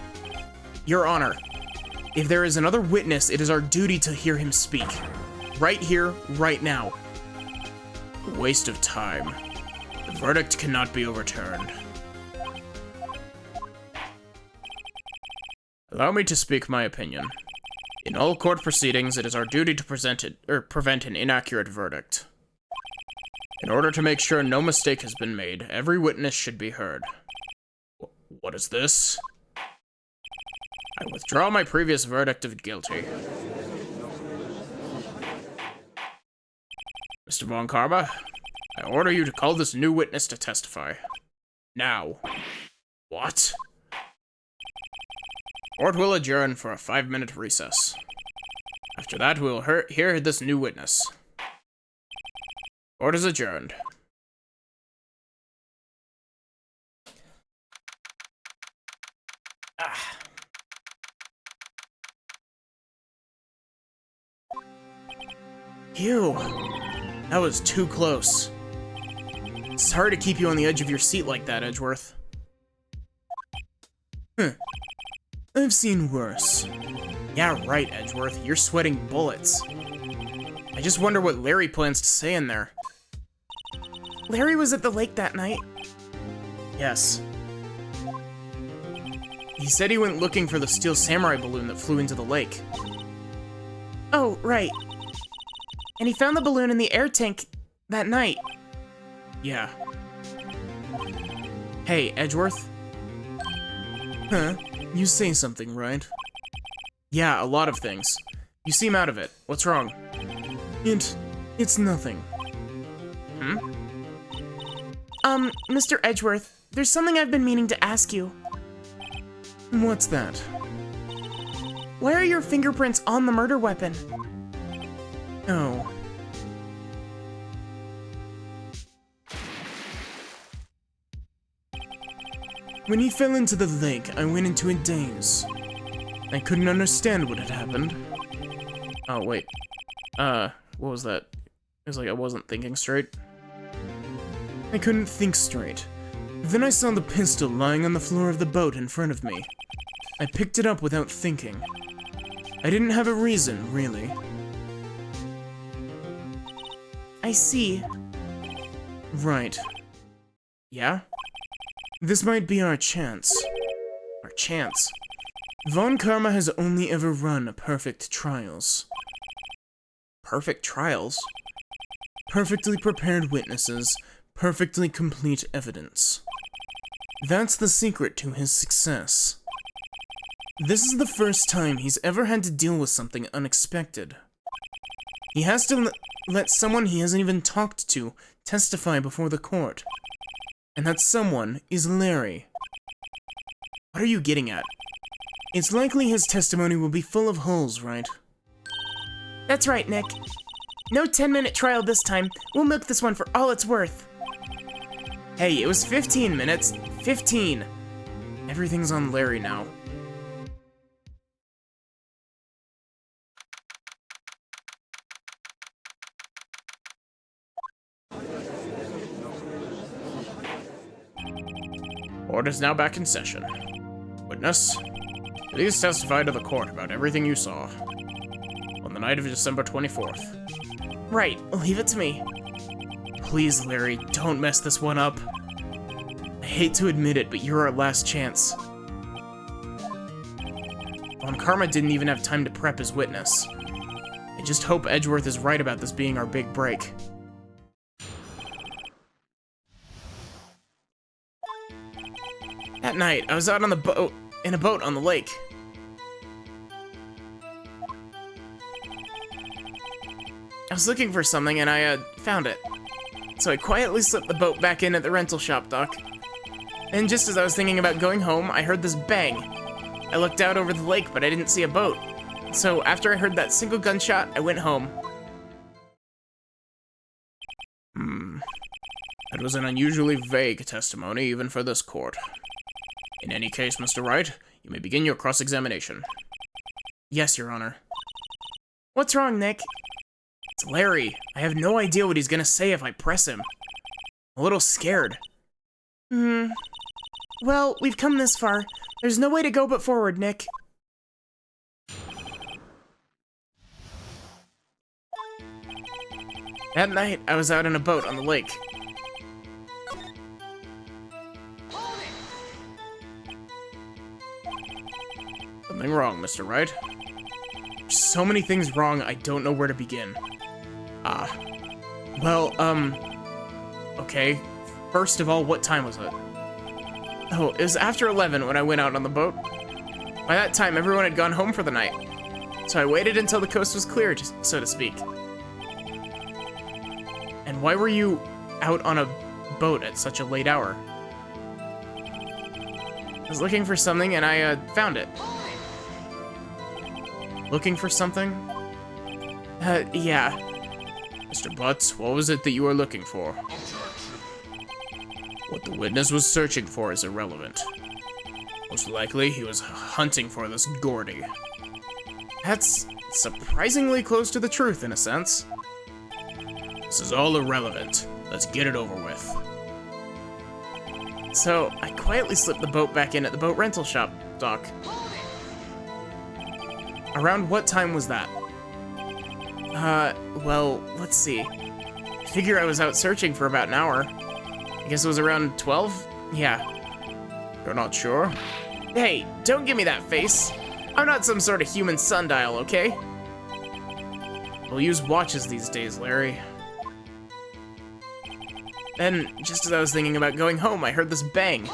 Speaker 1: Your Honor, if there is another witness, it is our duty to hear him speak. Right here, right now. A waste of time. The verdict cannot be overturned. Allow me to speak my opinion. In all court proceedings, it is our duty to prevent an inaccurate verdict. In order to make sure no mistake has been made, every witness should be heard. What is this? I withdraw my previous verdict of guilty. Mr. Von Karma, I order you to call this new witness to testify. Now. What? Court will adjourn for a 5-minute recess. After that, we will hear this new witness. Court is adjourned. Ah. Phew. That was too close. Sorry to keep you on the edge of your seat like that, Edgeworth. I've seen worse. Yeah, right, Edgeworth. You're sweating bullets. I just wonder what Larry plans to say in there.
Speaker 2: Larry was at the lake that night.
Speaker 1: Yes. He said he went looking for the steel samurai balloon that flew into the lake.
Speaker 2: Oh, right. And he found the balloon in the air tank that night.
Speaker 1: Yeah. Hey, Edgeworth? Huh? You say something, right? Yeah, a lot of things. You seem out of it. What's wrong? It's nothing.
Speaker 2: Mr. Edgeworth, there's something I've been meaning to ask you.
Speaker 1: What's that?
Speaker 2: Why are your fingerprints on the murder weapon?
Speaker 1: Oh. When he fell into the lake, I went into a daze. I couldn't understand what had happened. Oh, wait. What was that? It was like I wasn't thinking straight. I couldn't think straight. Then I saw the pistol lying on the floor of the boat in front of me. I picked it up without thinking. I didn't have a reason, really.
Speaker 2: I see.
Speaker 1: Right. Yeah? This might be our chance. Our chance. Von Karma has only ever run perfect trials. Perfect trials? Perfectly prepared witnesses, perfectly complete evidence. That's the secret to his success. This is the first time he's ever had to deal with something unexpected. He has to let someone he hasn't even talked to testify before the court. And that someone is Larry. What are you getting at? It's likely his testimony will be full of holes, right?
Speaker 2: That's right, Nick. No 10-minute trial this time. We'll milk this one for all it's worth.
Speaker 1: Hey, it was 15 minutes. 15. Everything's on Larry now. Court is now back in session. Witness, please testify to the court about everything you saw on the night of December 24th.
Speaker 2: Right, leave it to me.
Speaker 1: Please, Larry, don't mess this one up. I hate to admit it, but you're our last chance. Von Karma didn't even have time to prep his witness. I just hope Edgeworth is right about this being our big break. That night, I was out on the boat, in a boat on the lake. I was looking for something and I, found it. So I quietly slipped the boat back in at the rental shop dock. And just as I was thinking about going home, I heard this bang. I looked out over the lake, but I didn't see a boat. So after I heard that single gunshot, I went home. That was an unusually vague testimony, even for this court. In any case, Mr. Wright, you may begin your cross-examination. Yes, Your Honor.
Speaker 2: What's wrong, Nick?
Speaker 1: It's Larry. I have no idea what he's gonna say if I press him. I'm a little scared.
Speaker 2: Well, we've come this far. There's no way to go but forward, Nick.
Speaker 1: That night, I was out in a boat on the lake. Something wrong, Mr. Wright. There's so many things wrong, I don't know where to begin. Well, okay. First of all, what time was it? Oh, it was after 11 when I went out on the boat. By that time, everyone had gone home for the night. So I waited until the coast was clear, so to speak. And why were you out on a boat at such a late hour? I was looking for something and I, found it. Looking for something?
Speaker 2: Yeah.
Speaker 1: Mr. Butts, what was it that you were looking for? What the witness was searching for is irrelevant. Most likely, he was hunting for this Gordy.
Speaker 2: That's surprisingly close to the truth, in a sense.
Speaker 1: This is all irrelevant. Let's get it over with.
Speaker 2: So, I quietly slipped the boat back in at the boat rental shop, Doc. Around what time was that? Well, let's see. I figure I was out searching for about an hour. I guess it was around 12? Yeah.
Speaker 1: You're not sure?
Speaker 2: Hey, don't give me that face. I'm not some sort of human sundial, okay?
Speaker 1: We'll use watches these days, Larry.
Speaker 2: Then, just as I was thinking about going home, I heard this bang.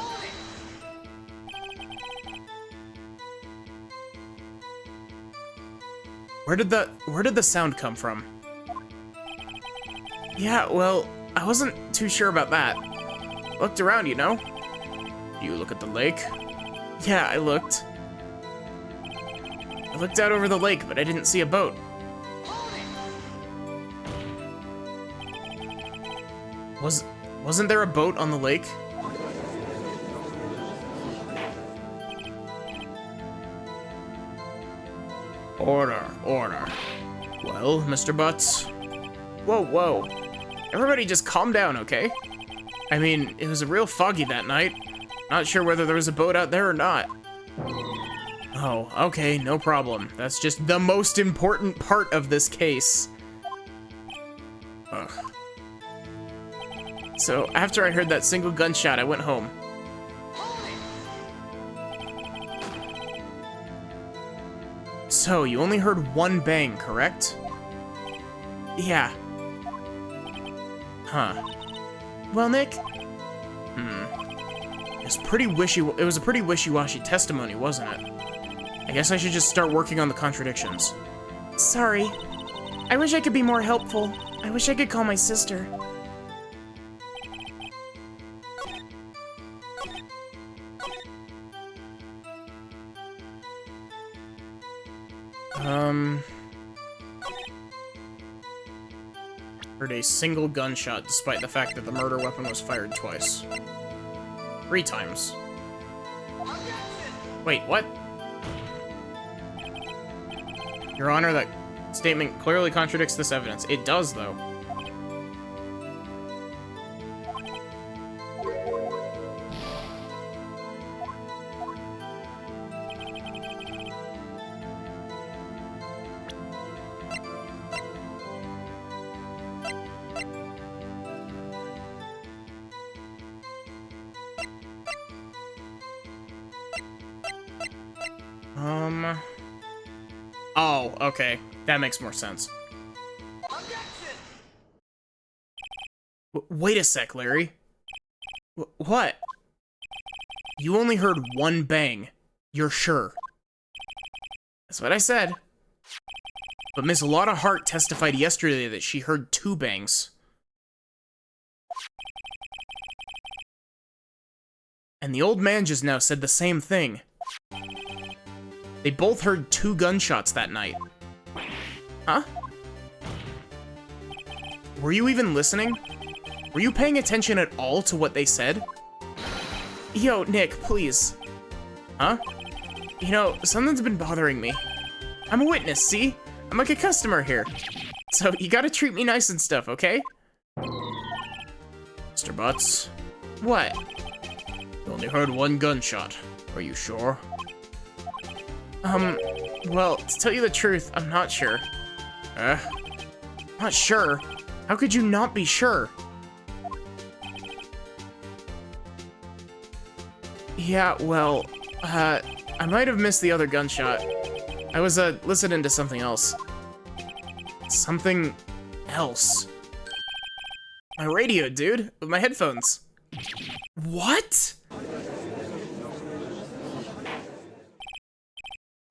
Speaker 1: Where did the sound come from?
Speaker 2: Yeah, well, I wasn't too sure about that. Looked around, you know?
Speaker 1: You look at the lake?
Speaker 2: Yeah, I looked. I looked out over the lake, but I didn't see a boat.
Speaker 1: Wasn't there a boat on the lake? Order, order. Well, Mr. Butts?
Speaker 2: Whoa, whoa. Everybody just calm down, okay? I mean, it was real foggy that night. Not sure whether there was a boat out there or not.
Speaker 1: Oh, okay, no problem. That's just the most important part of this case. Ugh.
Speaker 2: So, after I heard that single gunshot, I went home.
Speaker 1: So, you only heard one bang, correct?
Speaker 2: Yeah.
Speaker 1: Huh.
Speaker 2: Well, Nick?
Speaker 1: It was a pretty wishy-washy testimony, wasn't it? I guess I should just start working on the contradictions.
Speaker 2: Sorry. I wish I could be more helpful. I wish I could call my sister.
Speaker 1: Heard a single gunshot despite the fact that the murder weapon was fired twice. 3 times. Wait, what? Your Honor, that statement clearly contradicts this evidence. It does, though. Oh, okay. That makes more sense. Wait a sec, Larry.
Speaker 2: What?
Speaker 1: You only heard one bang. You're sure.
Speaker 2: That's what I said.
Speaker 1: But Miss Lotta Hart testified yesterday that she heard 2 bangs. And the old man just now said the same thing. They both heard 2 gunshots that night.
Speaker 2: Huh?
Speaker 1: Were you even listening? Were you paying attention at all to what they said?
Speaker 2: Yo, Nick, please.
Speaker 1: Huh?
Speaker 2: You know, something's been bothering me. I'm a witness, see? I'm like a customer here. So you gotta treat me nice and stuff, okay?
Speaker 1: Mr. Butts?
Speaker 2: What?
Speaker 1: You only heard 1 gunshot. Are you sure?
Speaker 2: Well, to tell you the truth, I'm not sure.
Speaker 1: Not sure? How could you not be sure?
Speaker 2: Yeah, well, I might have missed the other gunshot. I was, listening to something else.
Speaker 1: Something else?
Speaker 2: My radio, dude, with my headphones.
Speaker 1: What?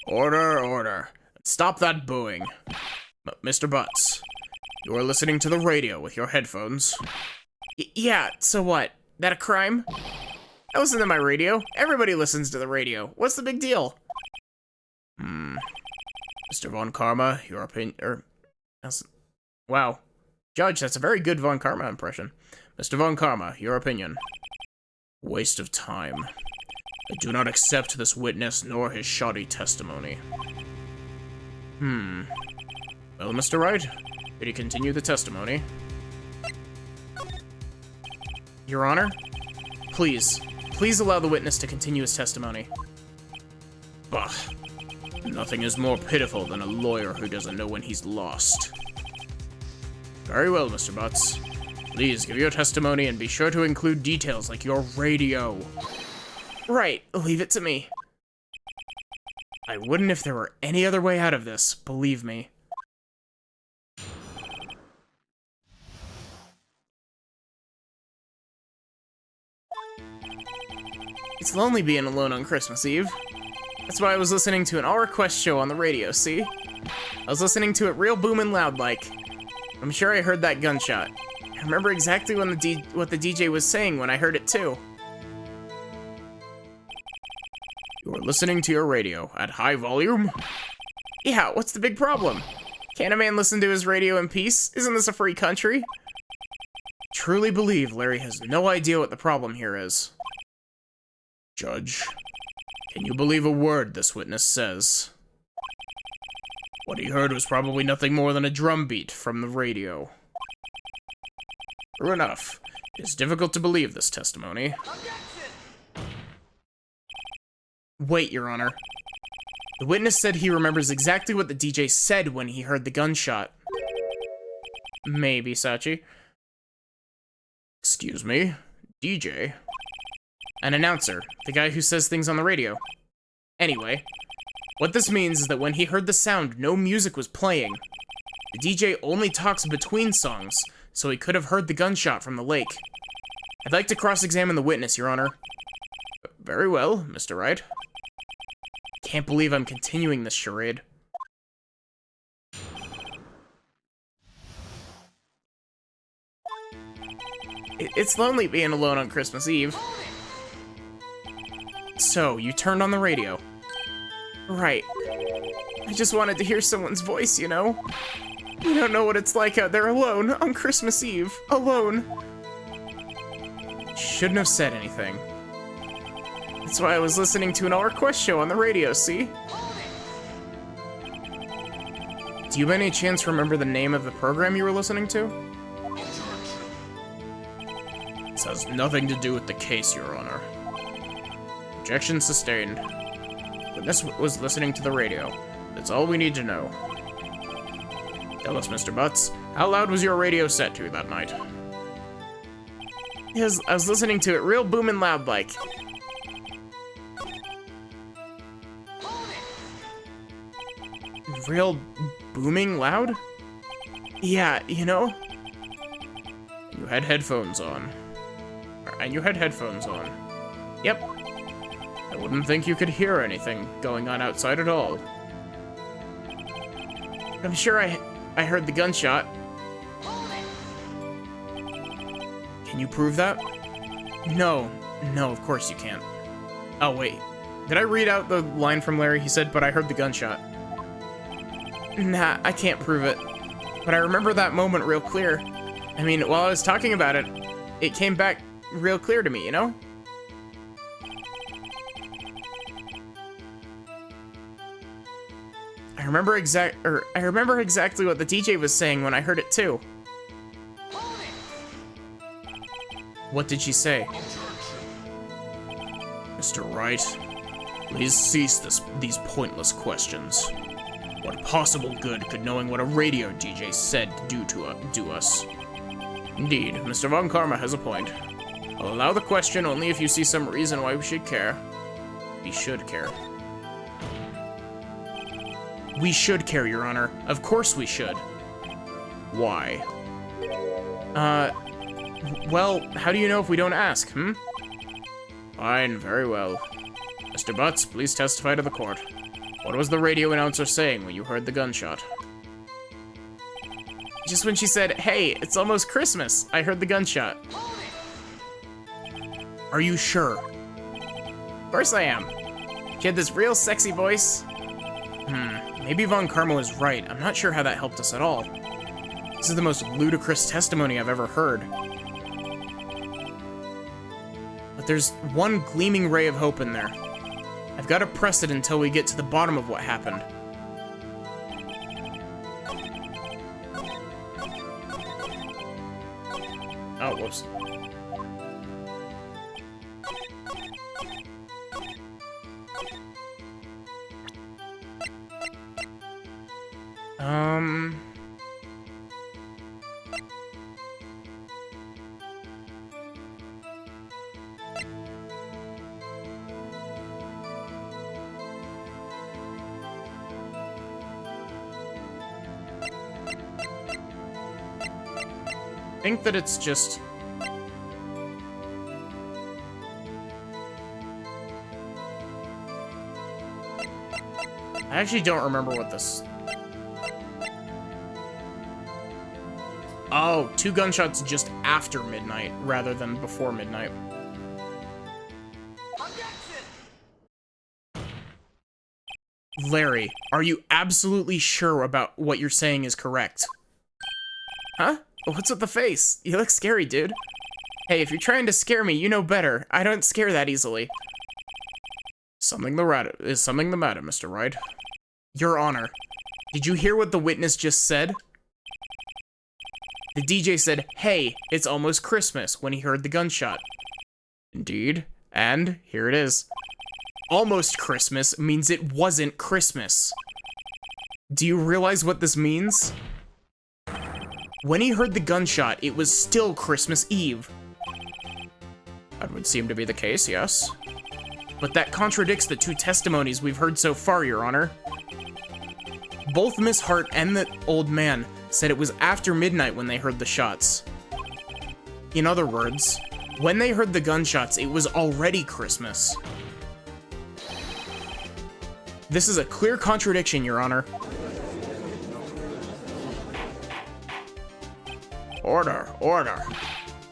Speaker 1: Order, order. Stop that booing. Mr. Butts, you are listening to the radio with your headphones.
Speaker 2: Yeah, so what? That a crime? I listen to my radio. Everybody listens to the radio. What's the big deal?
Speaker 1: Mr. Mr. Von Karma, your opinion, wow. Judge, that's a very good Von Karma impression. Mr. Von Karma, your opinion. Waste of time. I do not accept this witness nor his shoddy testimony. Well, Mr. Wright, could you continue the testimony?
Speaker 2: Your Honor, please allow the witness to continue his testimony.
Speaker 1: Bah. Nothing is more pitiful than a lawyer who doesn't know when he's lost. Very well, Mr. Butts. Please give your testimony and be sure to include details like your radio.
Speaker 2: Right, leave it to me. I wouldn't if there were any other way out of this, believe me. It's lonely being alone on Christmas Eve. That's why I was listening to an all-request show on the radio, see? I was listening to it real boomin' loud like. I'm sure I heard that gunshot. I remember exactly when what the DJ was saying when I heard it too.
Speaker 1: You're listening to your radio at high volume?
Speaker 2: Yeah, what's the big problem? Can't a man listen to his radio in peace? Isn't this a free country? Truly believe Larry has no idea what the problem here is.
Speaker 1: Judge, can you believe a word this witness says? What he heard was probably nothing more than a drum beat from the radio. True enough. It's difficult to believe this testimony.
Speaker 2: Wait, Your Honor. The witness said he remembers exactly what the DJ said when he heard the gunshot. Maybe, Sachi.
Speaker 1: Excuse me? DJ?
Speaker 2: An announcer, the guy who says things on the radio. Anyway, what this means is that when he heard the sound, no music was playing. The DJ only talks between songs, so he could have heard the gunshot from the lake. I'd like to cross-examine the witness, Your Honor.
Speaker 1: Very well, Mr. Wright.
Speaker 2: Can't believe I'm continuing this charade. It's lonely being alone on Christmas Eve. So, you turned on the radio. Right. I just wanted to hear someone's voice, you know? You don't know what it's like out there alone on Christmas Eve. Alone. Shouldn't have said anything. That's why I was listening to an all-request show on the radio, see? Do you by any chance remember the name of the program you were listening to?
Speaker 1: This has nothing to do with the case, Your Honor. Objection sustained. Witness was listening to the radio. That's all we need to know. Tell us, Mr. Butts, how loud was your radio set to that night?
Speaker 2: I was listening to it real boomin' loud like. Real booming loud? Yeah, you know?
Speaker 1: You had headphones on.
Speaker 2: Yep.
Speaker 1: I wouldn't think you could hear anything going on outside at all.
Speaker 2: I'm sure I heard the gunshot.
Speaker 1: Can you prove that?
Speaker 2: No, of course you can't. Oh, wait. Did I read out the line from Larry? He said, but I heard the gunshot. Nah, I can't prove it. But I remember that moment real clear. I mean, while I was talking about it, it came back real clear to me, you know? I remember exactly what the DJ was saying when I heard it too. What did she say?
Speaker 1: Mr. Wright, please cease these pointless questions. What possible good could knowing what a radio DJ said do us? Indeed, Mr. Von Karma has a point. I'll allow the question only if you see some reason why we should care. We should care.
Speaker 2: We should care, Your Honor. Of course we should.
Speaker 1: Why?
Speaker 2: Well, how do you know if we don't ask, hmm?
Speaker 1: Fine, very well. Mr. Butts, please testify to the court. What was the radio announcer saying when you heard the gunshot?
Speaker 2: Just when she said, "Hey, it's almost Christmas," I heard the gunshot.
Speaker 1: Are you sure?
Speaker 2: Of course I am. She had this real sexy voice.
Speaker 1: Maybe Von Karma was right. I'm not sure how that helped us at all. This is the most ludicrous testimony I've ever heard. But there's one gleaming ray of hope in there. I've got to press it until we get to the bottom of what happened. Oh, whoops. I think that it's just... I actually don't remember what this... Oh, 2 gunshots just after midnight, rather than before midnight. Larry, are you absolutely sure about what you're saying is correct? Huh? What's with the face? You look scary, dude. Hey, if you're trying to scare me, you know better. I don't scare that easily. Is something the matter, Mr. Wright? Your Honor, did you hear what the witness just said? The DJ said, "Hey, it's almost Christmas," when he heard the gunshot. Indeed, and here it is. Almost Christmas means it wasn't Christmas. Do you realize what this means? When he heard the gunshot, it was still Christmas Eve. That would seem to be the case, yes. But that contradicts the 2 testimonies we've heard so far, Your Honor. Both Miss Hart and the old man said it was after midnight when they heard the shots. In other words, when they heard the gunshots, it was already Christmas. This is a clear contradiction, Your Honor. Order, order.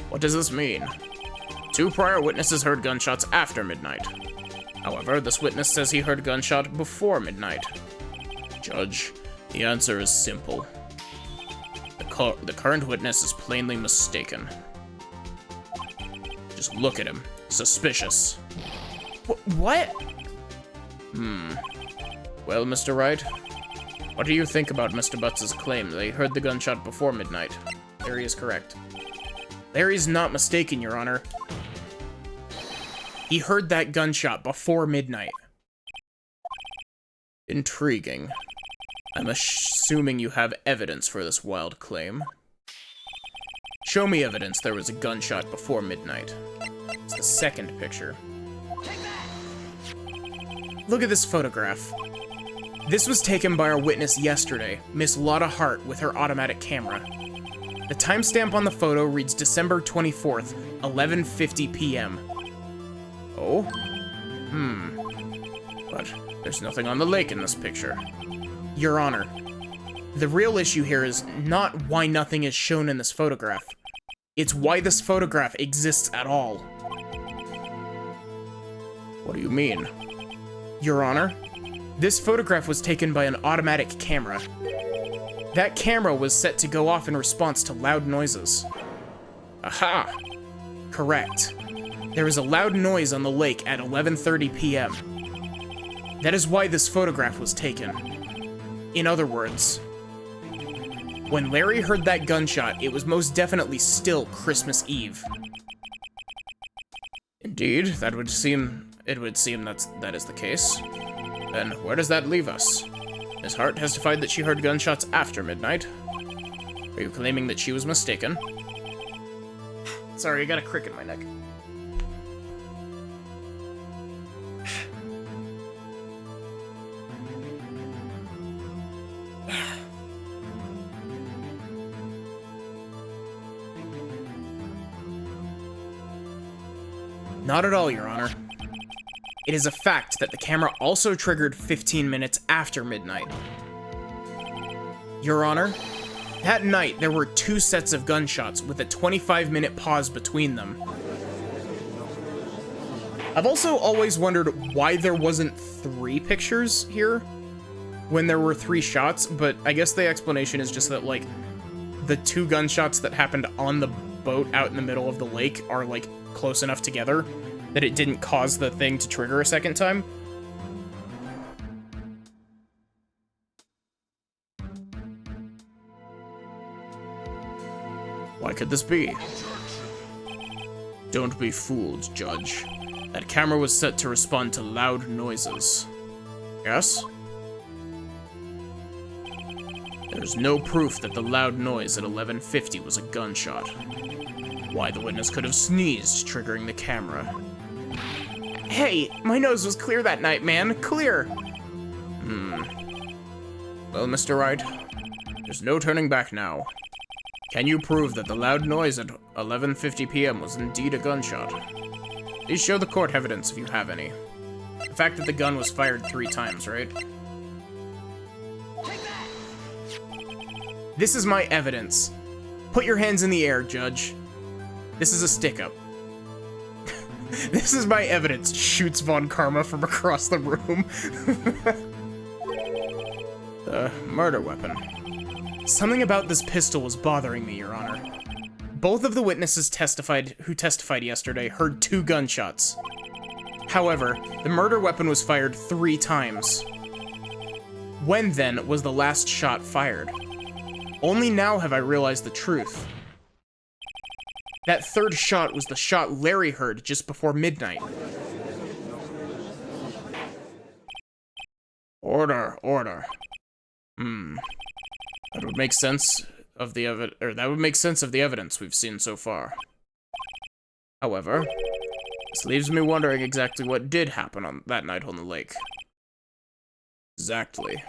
Speaker 1: What does this mean? 2 prior witnesses heard gunshots after midnight. However, this witness says he heard a gunshot before midnight. Judge, the answer is simple. The current witness is plainly mistaken. Just look at him. Suspicious.
Speaker 2: What?
Speaker 1: Well, Mr. Wright, what do you think about Mr. Butts' claim that he heard the gunshot before midnight? Larry is correct. Larry's not mistaken, Your Honor. He heard that gunshot before midnight. Intriguing. I'm assuming you have evidence for this wild claim. Show me evidence there was a gunshot before midnight. It's the second picture. Look at this photograph. This was taken by our witness yesterday, Miss Lotta Hart, with her automatic camera. The timestamp on the photo reads December 24th, 11:50 p.m. Oh? But there's nothing on the lake in this picture. Your Honor, the real issue here is not why nothing is shown in this photograph. It's why this photograph exists at all. What do you mean? Your Honor, this photograph was taken by an automatic camera. That camera was set to go off in response to loud noises. Aha! Correct. There was a loud noise on the lake at 11:30 p.m. That is why this photograph was taken. In other words, when Larry heard that gunshot, it was most definitely still Christmas Eve. Indeed, it would seem that is the case. Then where does that leave us? Miss Hart testified that she heard gunshots after midnight. Are you claiming that she was mistaken?
Speaker 2: Sorry, I got a crick in my neck.
Speaker 1: Not at all, Your Honor. It is a fact that the camera also triggered 15 minutes after midnight. Your Honor, that night there were 2 sets of gunshots with a 25-minute pause between them. I've also always wondered why there wasn't 3 pictures here. when there were 3 shots, but I guess the explanation is just that, like, the 2 gunshots that happened on the boat out in the middle of the lake are, like, close enough together that it didn't cause the thing to trigger a second time. Why could this be? Don't be fooled, Judge. That camera was set to respond to loud noises. Yes? There's no proof that the loud noise at 11:50 was a gunshot. Why the witness could have sneezed, triggering the camera.
Speaker 2: Hey, my nose was clear that night, man. Clear.
Speaker 1: Well, Mr. Wright, there's no turning back now. Can you prove that the loud noise at 11:50 p.m. was indeed a gunshot? Please show the court evidence if you have any. The fact that the gun was fired 3 times, right?
Speaker 2: This is my evidence. Put your hands in the air, Judge. This is a stick-up.
Speaker 1: This is my evidence, shoots Von Karma from across the room. The murder weapon.
Speaker 2: Something about this pistol was bothering me, Your Honor. Both of the witnesses who testified yesterday heard 2 gunshots. However, the murder weapon was fired 3 times. When, then, was the last shot fired? Only now have I realized the truth. That 3rd shot was the shot Larry heard just before midnight.
Speaker 1: Order, order. That would make sense of the evidence we've seen so far. However, this leaves me wondering exactly what did happen on that night on the lake. Exactly.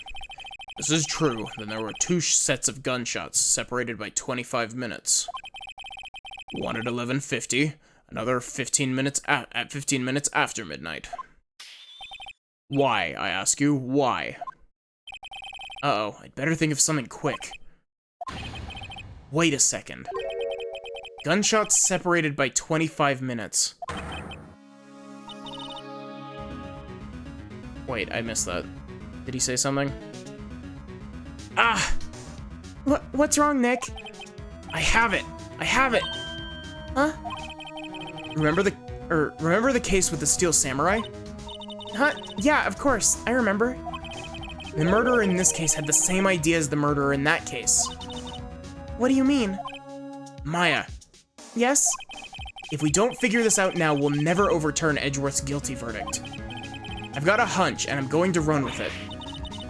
Speaker 1: This is true, then there were 2 sets of gunshots separated by 25 minutes. One at 11:50, another 15 minutes at 15 minutes after midnight. Why, I ask you, why?
Speaker 2: Uh-oh, I'd better think of something quick. Wait a second. Gunshots separated by 25 minutes.
Speaker 1: Wait, I missed that. Did he say something?
Speaker 2: Ah! What's wrong, Nick?
Speaker 1: I have it! I have it!
Speaker 2: Huh?
Speaker 1: Remember the case with the Steel Samurai?
Speaker 2: Huh? Yeah, of course. I remember. The murderer in this case had the same idea as the murderer in that case. What do you mean?
Speaker 1: Maya.
Speaker 2: Yes?
Speaker 1: If we don't figure this out now, we'll never overturn Edgeworth's guilty verdict. I've got a hunch, and I'm going to run with it.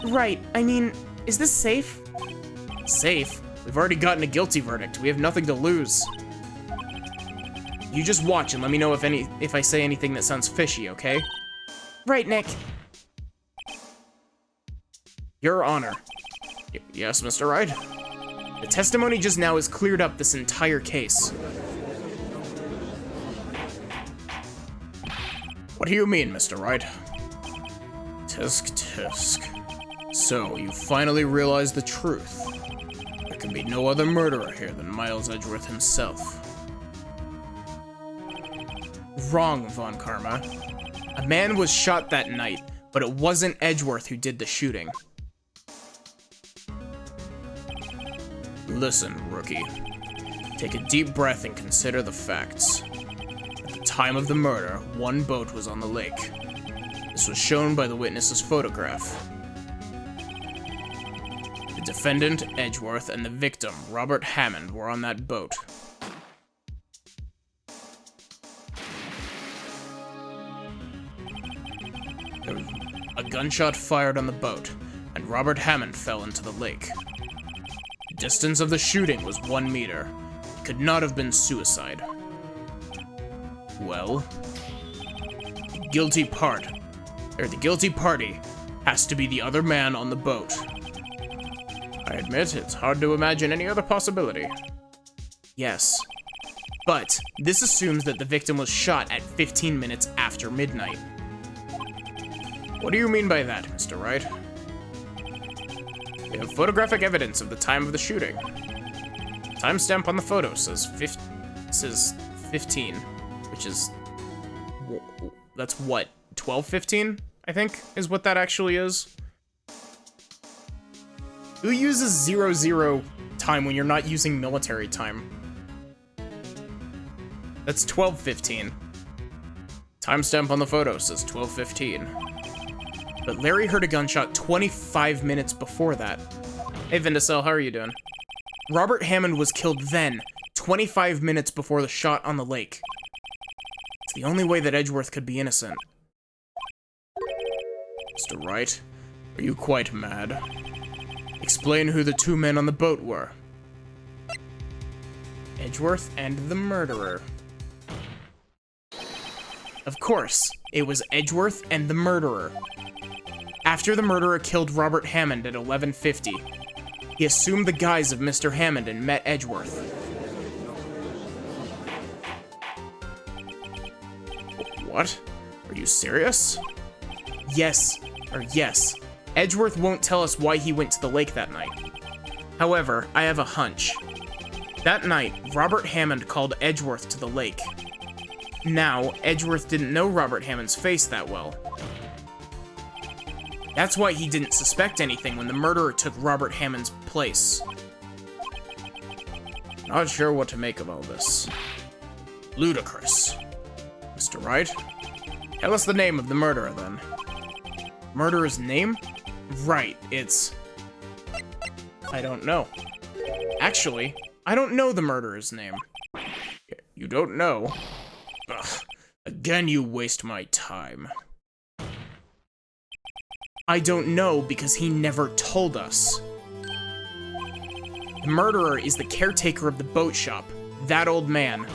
Speaker 2: Right. I mean, is this safe?
Speaker 1: Safe? We've already gotten a guilty verdict. We have nothing to lose. You just watch and let me know if I say anything that sounds fishy, okay?
Speaker 2: Right, Nick.
Speaker 1: Your Honor. Yes, Mr. Wright?
Speaker 2: The testimony just now has cleared up this entire case.
Speaker 1: What do you mean, Mr. Wright? Tisk, tisk. So, you finally realized the truth. There can be no other murderer here than Miles Edgeworth himself.
Speaker 2: Wrong, Von Karma. A man was shot that night, but it wasn't Edgeworth who did the shooting.
Speaker 1: Listen, rookie. Take a deep breath and consider the facts. At the time of the murder, 1 boat was on the lake. This was shown by the witness's photograph. The defendant, Edgeworth, and the victim, Robert Hammond, were on that boat. There was a gunshot fired on the boat, and Robert Hammond fell into the lake. The distance of the shooting was 1 meter. It could not have been suicide. Well, the guilty party has to be the other man on the boat. I admit, it's hard to imagine any other possibility.
Speaker 2: Yes. But this assumes that the victim was shot at 15 minutes after midnight.
Speaker 1: What do you mean by that, Mr. Wright? We have photographic evidence of the time of the shooting. Timestamp on the photo says 15, which is... that's what, 12:15, I think, is what that actually is? Who uses 00 time when you're not using military time? That's 12:15. Timestamp on the photo says 12:15. But Larry heard a gunshot 25 minutes before that. Hey, Vindicel, how are you doing? Robert Hammond was killed then, 25 minutes before the shot on the lake. It's the only way that Edgeworth could be innocent. Mr. Wright, are you quite mad? Explain who the two men on the boat were. Edgeworth and the murderer. Of course, it was Edgeworth and the murderer. After the murderer killed Robert Hammond at 11:50, he assumed the guise of Mr. Hammond and met Edgeworth. What? Are you serious? Yes. Edgeworth won't tell us why he went to the lake that night. However, I have a hunch. That night, Robert Hammond called Edgeworth to the lake. Now, Edgeworth didn't know Robert Hammond's face that well. That's why he didn't suspect anything when the murderer took Robert Hammond's place. Not sure what to make of all this. Ludicrous. Mr. Wright, tell us the name of the murderer, then. Murderer's name? Right, it's... I don't know. Actually, I don't know the murderer's name. You don't know? Ugh, again you waste my time. I don't know because he never told us. The murderer is the caretaker of the boat shop, that old man.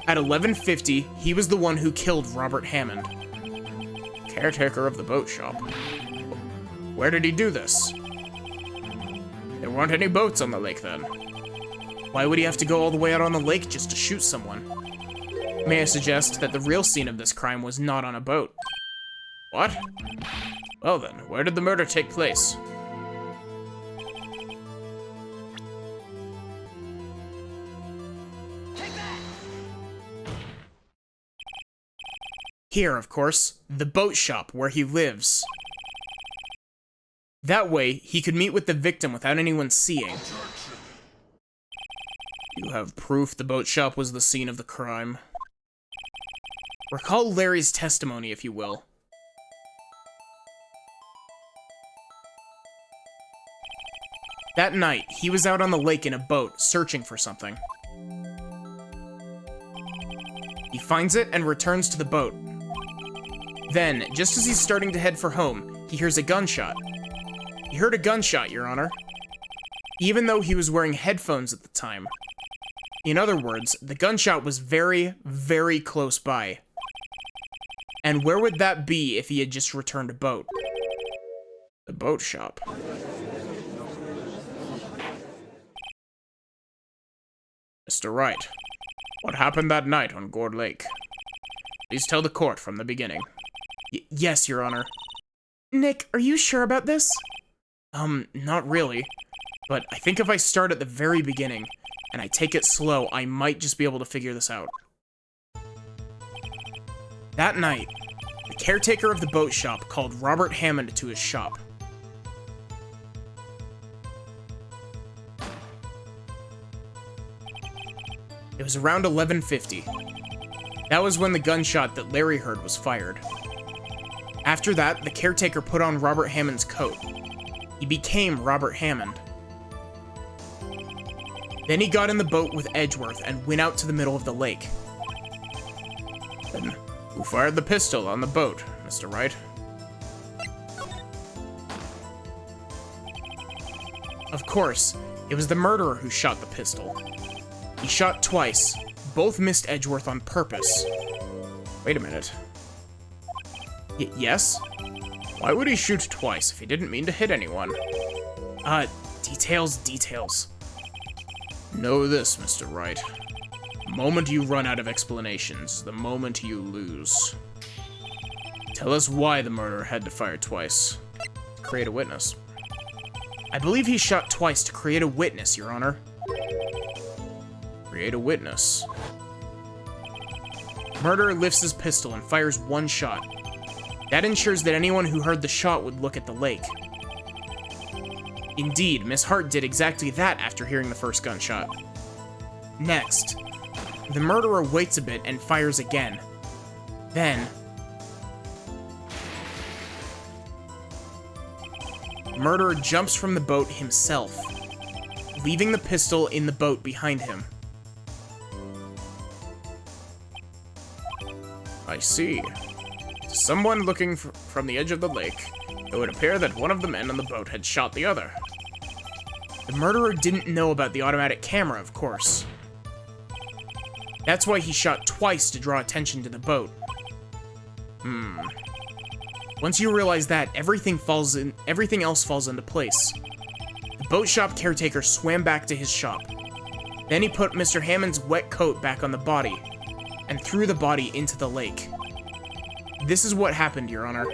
Speaker 1: At 11:50, he was the one who killed Robert Hammond. Caretaker of the boat shop? Where did he do this? There weren't any boats on the lake then. Why would he have to go all the way out on the lake just to shoot someone? May I suggest that the real scene of this crime was not on a boat? What? Well then, where did the murder take place? Here, of course, the boat shop where he lives. That way, he could meet with the victim without anyone seeing. You have proof the boat shop was the scene of the crime. Recall Larry's testimony, if you will. That night, he was out on the lake in a boat, searching for something. He finds it and returns to the boat. Then, just as he's starting to head for home, he hears a gunshot. He heard a gunshot, Your Honor. Even though he was wearing headphones at the time. In other words, the gunshot was very, very close by. And where would that be if he had just returned a boat? The boat shop. Mr. Wright, what happened that night on Gourd Lake? Please tell the court from the beginning. Yes, Your Honor. Nick, are you sure about this? Not really. But I think if I start at the very beginning, and I take it slow, I might just be able to figure this out. That night, the caretaker of the boat shop called Robert Hammond to his shop. It was around 11:50. That was when the gunshot that Larry heard was fired. After that, the caretaker put on Robert Hammond's coat. He became Robert Hammond. Then he got in the boat with Edgeworth and went out to the middle of the lake. Then, who fired the pistol on the boat, Mr. Wright? Of course, it was the murderer who shot the pistol. He shot twice. Both missed Edgeworth on purpose. Wait a minute. Yes? Why would he shoot twice if he didn't mean to hit anyone? Details. Know this, Mr. Wright. The moment you run out of explanations, the moment you lose. Tell us why the murderer had to fire twice. To create a witness. I believe he shot twice to create a witness, Your Honor. Create a witness. Murderer lifts his pistol and fires one shot. That ensures that anyone who heard the shot would look at the lake. Indeed, Miss Hart did exactly that after hearing the first gunshot. Next, the murderer waits a bit and fires again. Then, the murderer jumps from the boat himself, leaving the pistol in the boat behind him. I see. To someone looking from the edge of the lake, it would appear that one of the men on the boat had shot the other. The murderer didn't know about the automatic camera, of course. That's why he shot twice to draw attention to the boat. Once you realize that, everything else falls into place. The boat shop caretaker swam back to his shop. Then he put Mr. Hammond's wet coat back on the body, and threw the body into the lake. This is what happened, Your Honor.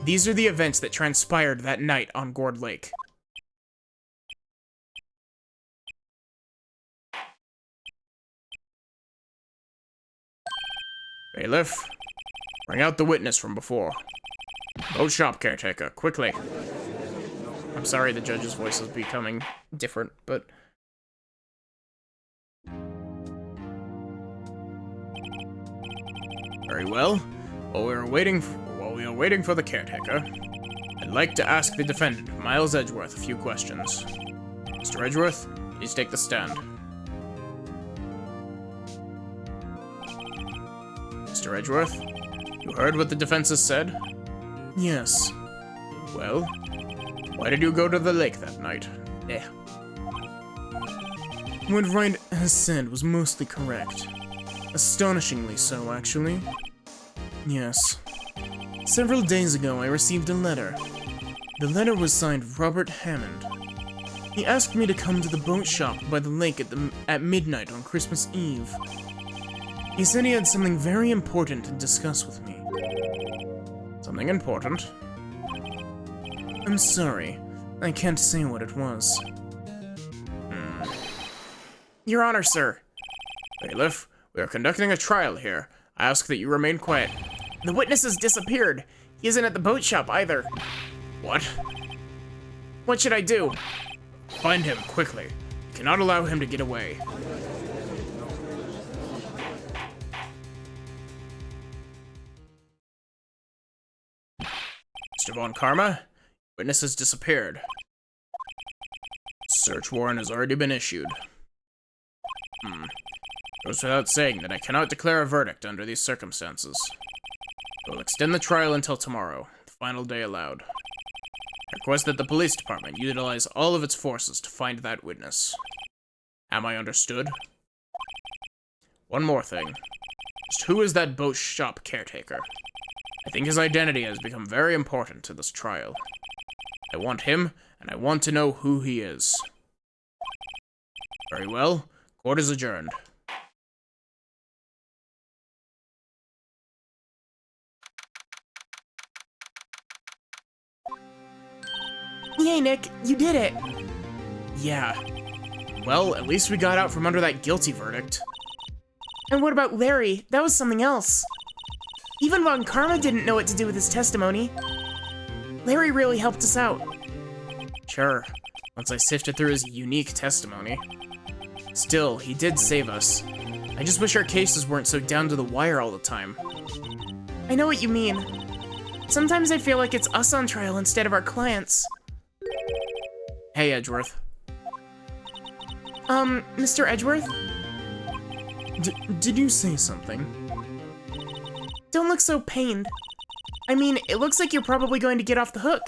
Speaker 1: These are the events that transpired that night on Gourd Lake. Bailiff, bring out the witness from before. Boat shop caretaker, quickly. I'm sorry the judge's voice is becoming different, but... Very well. While we are waiting for the caretaker, I'd like to ask the defendant, Miles Edgeworth, a few questions. Mr. Edgeworth, please take the stand. Mr. Edgeworth, you heard what the defense has said? Yes. Well, why did you go to the lake that night? What Wright has said was mostly correct. Astonishingly so, actually. Yes. Several days ago, I received a letter. The letter was signed Robert Hammond. He asked me to come to the boat shop by the lake at midnight on Christmas Eve. He said he had something very important to discuss with me. Something important? I'm sorry. I can't say what it was. Your Honor, sir. Bailiff, we are conducting a trial here. I ask that you remain quiet. The witness has disappeared. He isn't at the boat shop either. What? What should I do? Find him, quickly. You cannot allow him to get away. Mr. Von Karma, witness has disappeared. Search warrant has already been issued. Goes without saying that I cannot declare a verdict under these circumstances. I will extend the trial until tomorrow, the final day allowed. I request that the police department utilize all of its forces to find that witness. Am I understood? One more thing. Just who is that boat shop caretaker? I think his identity has become very important to this trial. I want him, and I want to know who he is. Very well. Court is adjourned.
Speaker 2: Yay, Nick, you did it!
Speaker 1: Yeah. Well, at least we got out from under that guilty verdict.
Speaker 2: And what about Larry? That was something else. Even Von Karma didn't know what to do with his testimony. Larry really helped us out.
Speaker 1: Sure, once I sifted through his unique testimony. Still, he did save us. I just wish our cases weren't so down to the wire all the time.
Speaker 2: I know what you mean. Sometimes I feel like it's us on trial instead of our clients.
Speaker 1: Hey, Edgeworth.
Speaker 2: Mr. Edgeworth?
Speaker 1: Did you say something?
Speaker 2: Don't look so pained. I mean, it looks like you're probably going to get off the hook.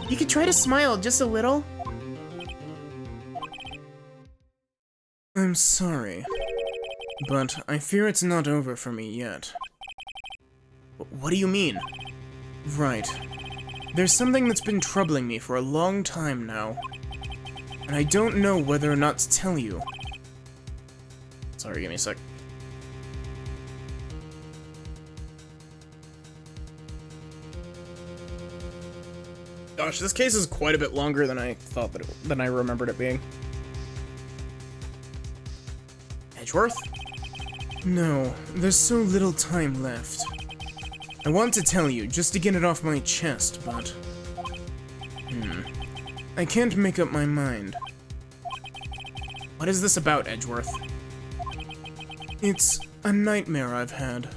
Speaker 2: You could try to smile just a little.
Speaker 1: I'm sorry, but I fear it's not over for me yet. What do you mean? Right. There's something that's been troubling me for a long time now, and I don't know whether or not to tell you. Sorry, give me a sec. Gosh, this case is quite a bit longer than I thought than I remembered it being. Edgeworth? No, there's so little time left. I want to tell you, just to get it off my chest, but... I can't make up my mind.
Speaker 2: What is this about, Edgeworth?
Speaker 1: It's a nightmare I've had.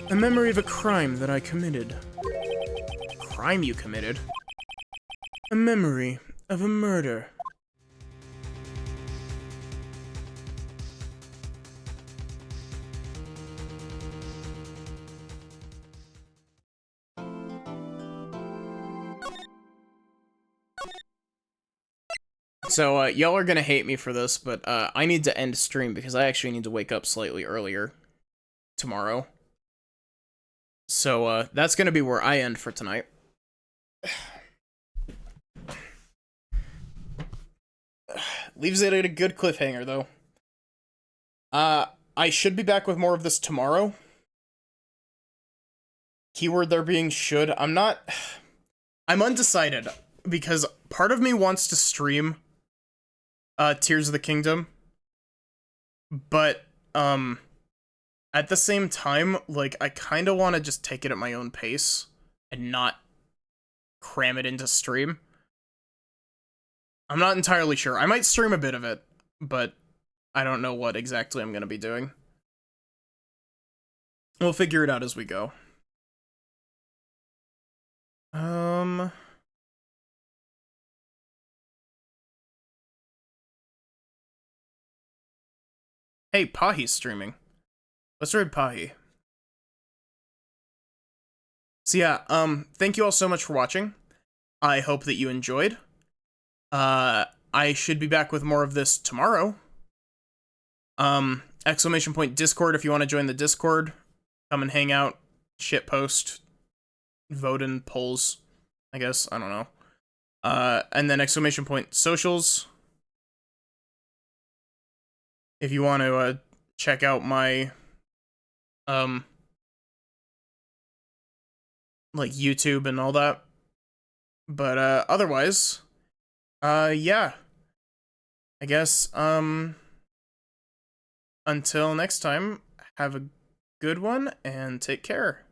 Speaker 1: A memory of a crime that I committed.
Speaker 2: Crime you committed?
Speaker 1: A memory of a murder.
Speaker 2: So, y'all are gonna hate me for this, but, I need to end stream because I actually need to wake up slightly earlier tomorrow. So, that's gonna be where I end for tonight. Leaves it at a good cliffhanger, though. I should be back with more of this tomorrow. Keyword there being should. I'm undecided, because part of me wants to stream Tears of the Kingdom, but, at the same time, like, I kind of want to just take it at my own pace and not cram it into stream. I'm not entirely sure. I might stream a bit of it, but I don't know what exactly I'm going to be doing. We'll figure it out as we go. Hey, Pahi's streaming. Let's raid Pahi. So yeah, thank you all so much for watching. I hope that you enjoyed. I should be back with more of this tomorrow. Exclamation point Discord if you want to join the Discord. Come and hang out, shitpost, vote in polls, I guess, I don't know. And then exclamation point socials. If you want to, check out my, like, YouTube and all that. But, otherwise, yeah. I guess, until next time, have a good one, and take care.